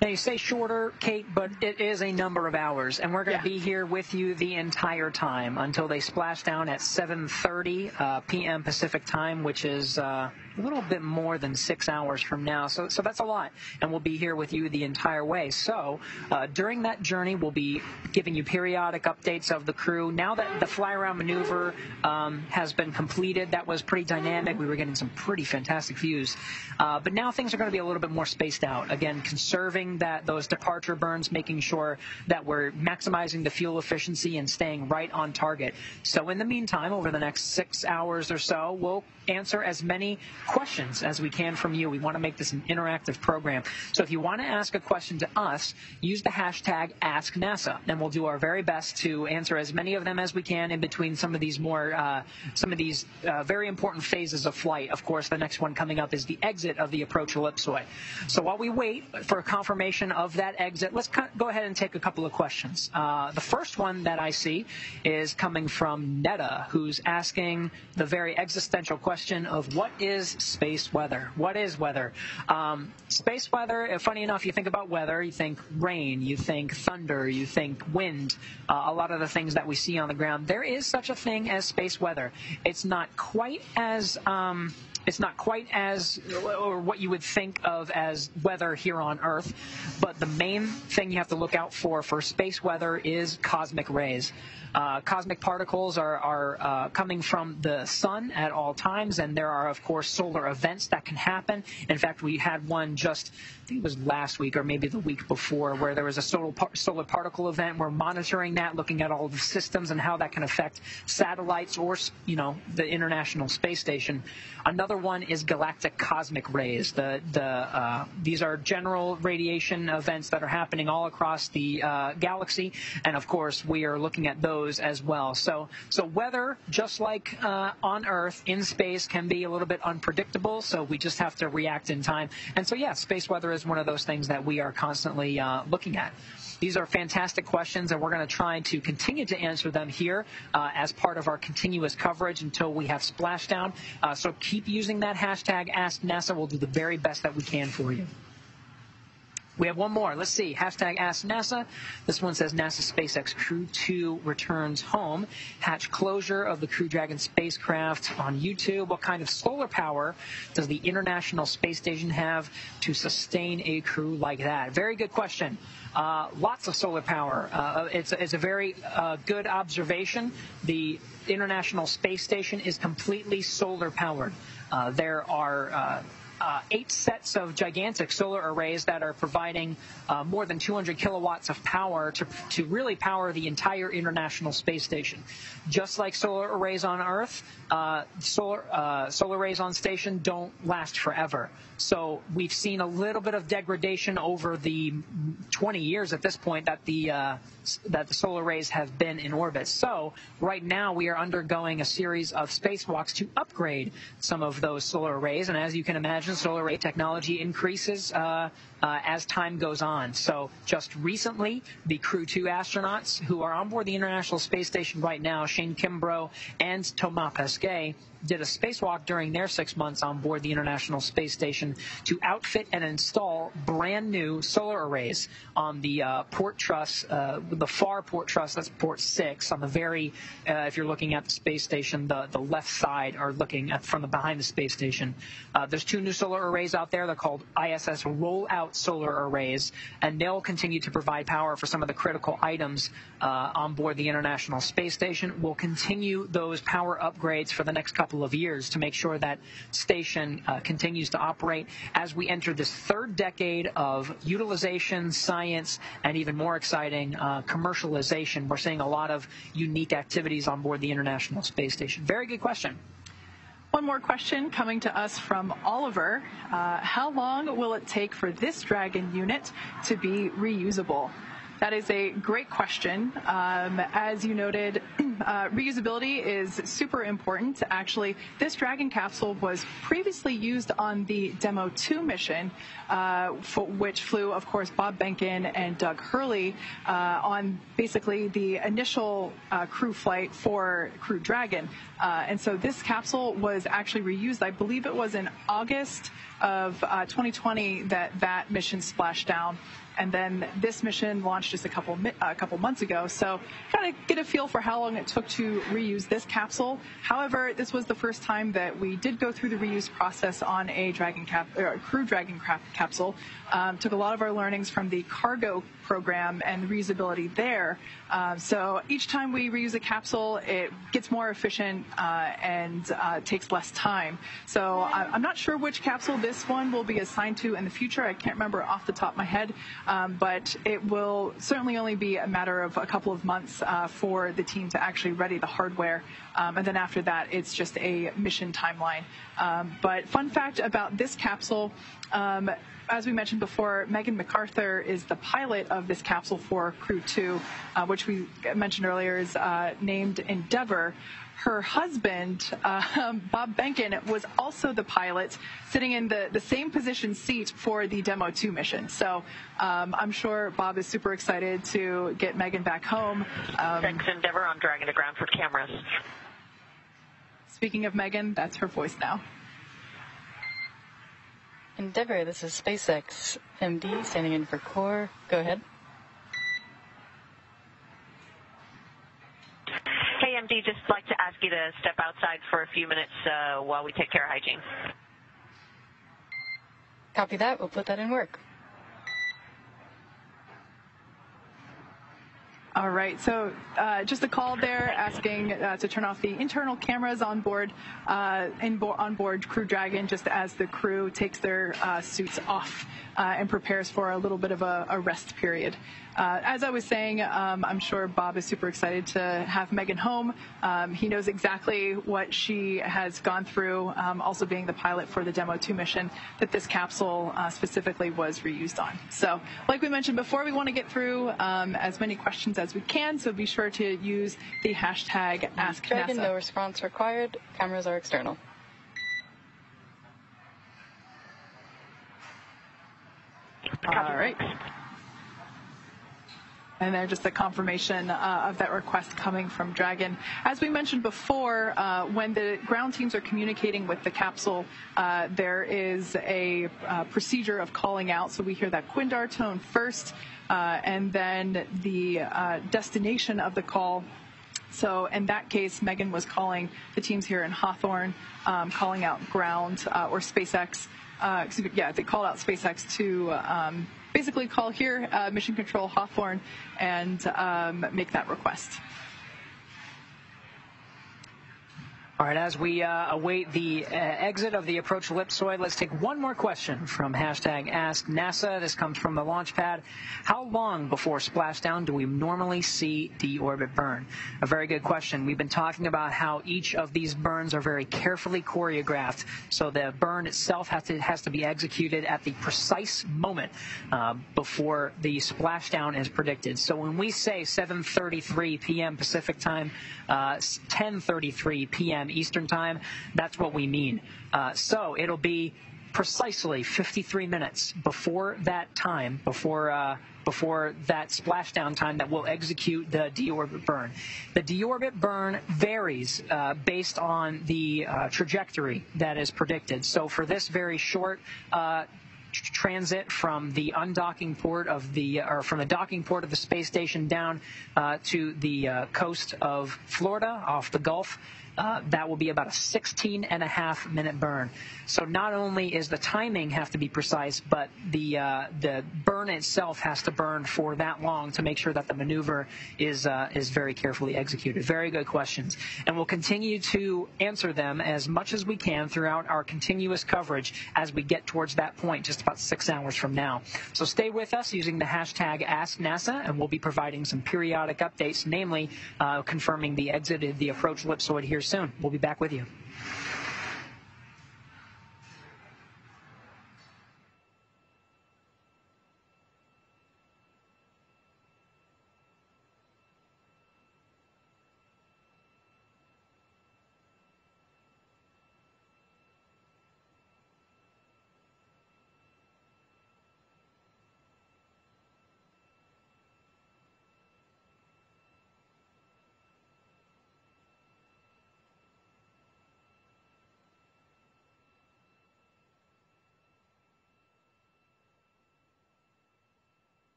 Now, you say shorter, Kate, but it is a number of hours, and we're going to be here with you the entire time until they splash down at 7:30 p.m. Pacific time, which is a little bit more than 6 hours from now. So that's a lot, and we'll be here with you the entire way. So during that journey, we'll be giving you periodic updates of the crew. Now that the Flyaround maneuver has been completed, that was pretty dynamic. We were getting some pretty fantastic views. But now things are going to be a little bit more spaced out. Again, conserving those departure burns, making sure that we're maximizing the fuel efficiency and staying right on target. So in the meantime, over the next 6 hours or so, we'll answer as many questions as we can from you. We want to make this an interactive program. So if you want to ask a question to us, use the hashtag AskNASA, and we'll do our very best to answer as many of them as we can in between some of these very important phases of flight. Of course, the next one coming up is the exit of the approach ellipsoid. So while we wait for a confirmation of that exit, let's go ahead and take a couple of questions. The first one that I see is coming from Netta, who's asking the very existential question of what is space weather? What is weather? Space weather, funny enough, you think about weather, you think rain, you think thunder, you think wind, a lot of the things that we see on the ground. There is such a thing as space weather. It's not quite as or what you would think of as weather here on Earth, but the main thing you have to look out for space weather is cosmic rays. Cosmic particles are coming from the sun at all times, and there are, of course, solar events that can happen. In fact, we had one just, I think it was last week or maybe the week before, where there was a solar particle event. We're monitoring that, looking at all the systems and how that can affect satellites or, the International Space Station. Another one is galactic cosmic rays. These are general radiation events that are happening all across the galaxy, and of course we are looking at those as well. So weather, just like on Earth, in space can be a little bit unpredictable, so we just have to react in time. And so space weather is one of those things that we are constantly looking at. These are fantastic questions, and we're going to try to continue to answer them here as part of our continuous coverage until we have splashdown. So keep using that hashtag AskNASA. We'll do the very best that we can for you. We have one more. Let's see. Hashtag AskNASA. This one says NASA SpaceX Crew2 returns home. Hatch closure of the Crew Dragon spacecraft on YouTube. What kind of solar power does the International Space Station have to sustain a crew like that? Very good question. Lots of solar power. It's a very good observation. The International Space Station is completely solar powered. There are 8 sets of gigantic solar arrays that are providing more than 200 kilowatts of power to really power the entire International Space Station. Just like solar arrays on Earth, solar arrays on station don't last forever. So we've seen a little bit of degradation over the 20 years at this point that the solar arrays have been in orbit. So right now we are undergoing a series of spacewalks to upgrade some of those solar arrays, and as you can imagine, fusion solar array technology increases as time goes on. So just recently, the Crew2 astronauts who are on board the International Space Station right now, Shane Kimbrough and Thomas Pesquet, did a spacewalk during their 6 months on board the International Space Station to outfit and install brand new solar arrays on the port truss, the far port truss, that's port 6, on the very, if you're looking at the space station, the left side, or looking at from the behind the space station. There's 2 new solar arrays out there. They're called ISS rollout solar arrays, and they'll continue to provide power for some of the critical items on board the International Space Station. We'll continue those power upgrades for the next couple of years to make sure that station continues to operate as we enter this 3rd decade of utilization, science, and even more exciting commercialization. We're seeing a lot of unique activities on board the International Space Station. Very good question. One more question coming to us from Oliver. How long will it take for this Dragon unit to be reusable? That is a great question. As you noted, reusability is super important. Actually, this Dragon capsule was previously used on the Demo 2 mission, for which flew, of course, Bob Behnken and Doug Hurley on basically the initial crew flight for Crew Dragon. And so this capsule was actually reused. I believe it was in August of 2020 that mission splashed down. And then this mission launched just a couple months ago. So kind of get a feel for how long it took to reuse this capsule. However, this was the first time that we did go through the reuse process on a Crew Dragon capsule. Took a lot of our learnings from the cargo program and the reusability there. So each time we reuse a capsule, it gets more efficient and takes less time. So I'm not sure which capsule this one will be assigned to in the future. I can't remember off the top of my head. But it will certainly only be a matter of a couple of months for the team to actually ready the hardware. And then after that, it's just a mission timeline. But fun fact about this capsule, as we mentioned before, Megan McArthur is the pilot of this capsule for Crew2, which we mentioned earlier is named Endeavour. Her husband, Bob Behnken, was also the pilot, sitting in the same position seat for the Demo 2 mission. So I'm sure Bob is super excited to get Megan back home. Thanks, Endeavour on Dragon to ground for cameras. Speaking of Megan, that's her voice now. Endeavour, this is SpaceX MD standing in for Core. Go ahead. Hey, MD, just like to ask you to step outside for a few minutes while we take care of hygiene. Copy that. We'll put that in work. All right, so just a call there asking to turn off the internal cameras on board Crew Dragon, just as the crew takes their suits off and prepares for a little bit of a rest period. As I was saying, I'm sure Bob is super excited to have Megan home. He knows exactly what she has gone through, also being the pilot for the Demo 2 mission that this capsule specifically was reused on. So, like we mentioned before, we want to get through as many questions as we can, so be sure to use the hashtag AskNASA. Dragon, no response required. Cameras are external. All right. And then just a confirmation of that request coming from Dragon. As we mentioned before, when the ground teams are communicating with the capsule, there is a procedure of calling out. So we hear that Quindar tone first, and then the destination of the call. So in that case, Megan was calling the teams here in Hawthorne, calling out ground or SpaceX. They called out SpaceX to basically call here, Mission Control Hawthorne, and make that request. All right, as we await the exit of the approach ellipsoid, let's take one more question from hashtag AskNASA. This comes from the launch pad. How long before splashdown do we normally see deorbit burn? A very good question. We've been talking about how each of these burns are very carefully choreographed, so the burn itself has to be executed at the precise moment before the splashdown is predicted. So when we say 7:33 p.m. Pacific time, 10:33 p.m. Eastern time, that's what we mean. So it'll be precisely 53 minutes before that time, before that splashdown time that will execute the deorbit burn. The deorbit burn varies based on the trajectory that is predicted. So for this very short transit from the undocking port of from the docking port of the space station down to the coast of Florida off the Gulf, that will be about a 16.5-minute burn. So not only is the timing have to be precise, but the burn itself has to burn for that long to make sure that the maneuver is very carefully executed. Very good questions, and we'll continue to answer them as much as we can throughout our continuous coverage as we get towards that point, just about 6 hours from now. So stay with us using the hashtag AskNASA, and we'll be providing some periodic updates, namely confirming the exit of the approach ellipsoid here soon. We'll be back with you.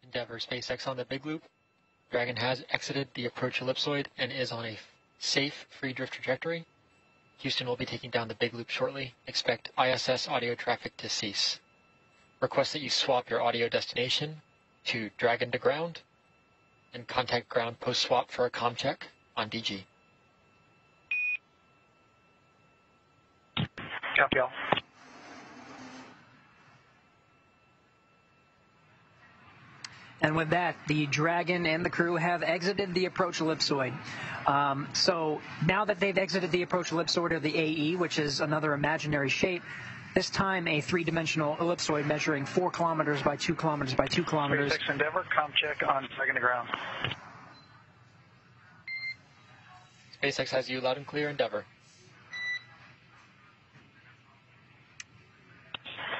Endeavour, SpaceX on the big loop. Dragon has exited the approach ellipsoid and is on a safe free drift trajectory. Houston will be taking down the big loop shortly. Expect ISS audio traffic to cease. Request that you swap your audio destination to Dragon to ground and contact ground post-swap for a comm check on DG. Copy all. And with that, the Dragon and the crew have exited the approach ellipsoid. So now that they've exited the approach ellipsoid, or the AE, which is another imaginary shape, this time a three-dimensional ellipsoid measuring 4 kilometers by 2 kilometers by 2 kilometers. SpaceX Endeavour, comm check on Dragon to ground. SpaceX has you loud and clear, Endeavour.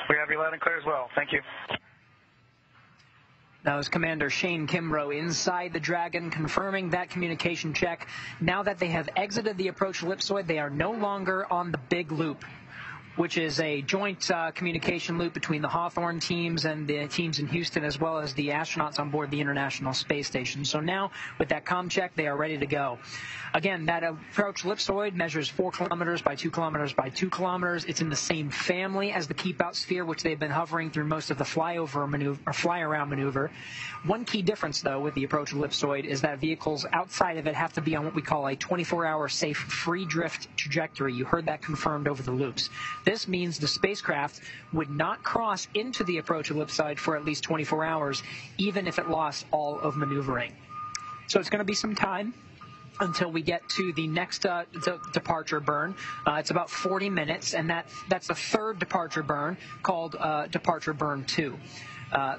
We have you loud and clear as well. Thank you. That was Commander Shane Kimbrough inside the Dragon, confirming that communication check. Now that they have exited the approach ellipsoid, they are no longer on the big loop, which is a joint communication loop between the Hawthorne teams and the teams in Houston, as well as the astronauts on board the International Space Station. So now, with that comm check, they are ready to go. Again, that approach ellipsoid measures 4 kilometers by 2 kilometers by 2 kilometers. It's in the same family as the keep-out sphere, which they've been hovering through most of the flyover maneuver, or fly-around maneuver. One key difference, though, with the approach ellipsoid is that vehicles outside of it have to be on what we call a 24-hour safe free drift trajectory. You heard that confirmed over the loops. This means the spacecraft would not cross into the approach ellipsoid for at least 24 hours, even if it lost all of maneuvering. So it's going to be some time until we get to the next departure burn. It's about 40 minutes, and that's the third departure burn, called Departure Burn 2.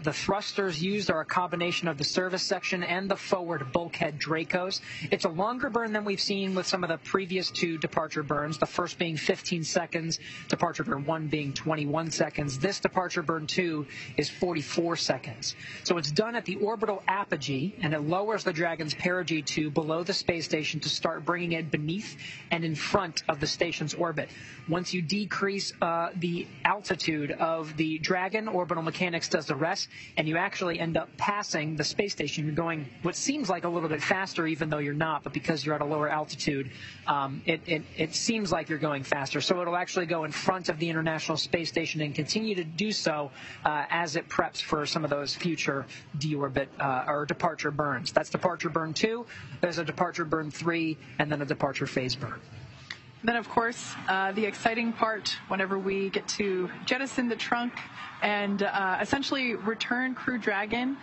The thrusters used are a combination of the service section and the forward bulkhead Dracos. It's a longer burn than we've seen with some of the previous 2 departure burns, the first being 15 seconds, departure burn 1 being 21 seconds. This departure burn 2 is 44 seconds. So it's done at the orbital apogee, and it lowers the Dragon's perigee to below the space station to start bringing it beneath and in front of the station's orbit. Once you decrease the altitude of the Dragon, orbital mechanics does the rest, and you actually end up passing the space station. You're going what seems like a little bit faster, even though you're not, but because you're at a lower altitude, it seems like you're going faster. So it'll actually go in front of the International Space Station and continue to do so as it preps for some of those future deorbit or departure burns. That's departure burn 2. There's a departure burn 3, and then a departure phase burn. Then, of course, the exciting part whenever we get to jettison the trunk and essentially return Crew Dragon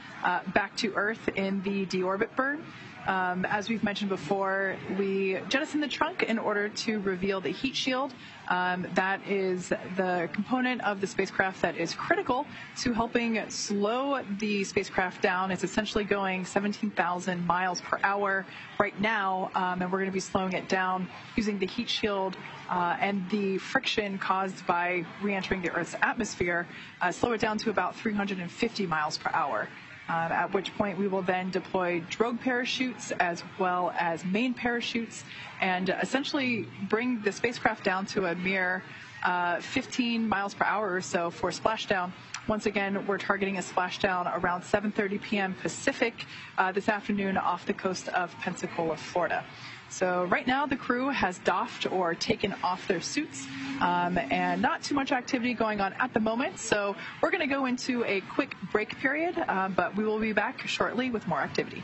back to Earth in the deorbit burn. As we've mentioned before, we jettison the trunk in order to reveal the heat shield. That is the component of the spacecraft that is critical to helping slow the spacecraft down. It's essentially going 17,000 miles per hour right now, and we're going to be slowing it down using the heat shield and the friction caused by re-entering the Earth's atmosphere, slow it down to about 350 miles per hour. At which point we will then deploy drogue parachutes as well as main parachutes and essentially bring the spacecraft down to a mere 15 miles per hour or so for splashdown. Once again, we're targeting a splashdown around 7:30 p.m. Pacific this afternoon off the coast of Pensacola, Florida. So right now the crew has doffed or taken off their suits and not too much activity going on at the moment. So we're going to go into a quick break period, but we will be back shortly with more activity.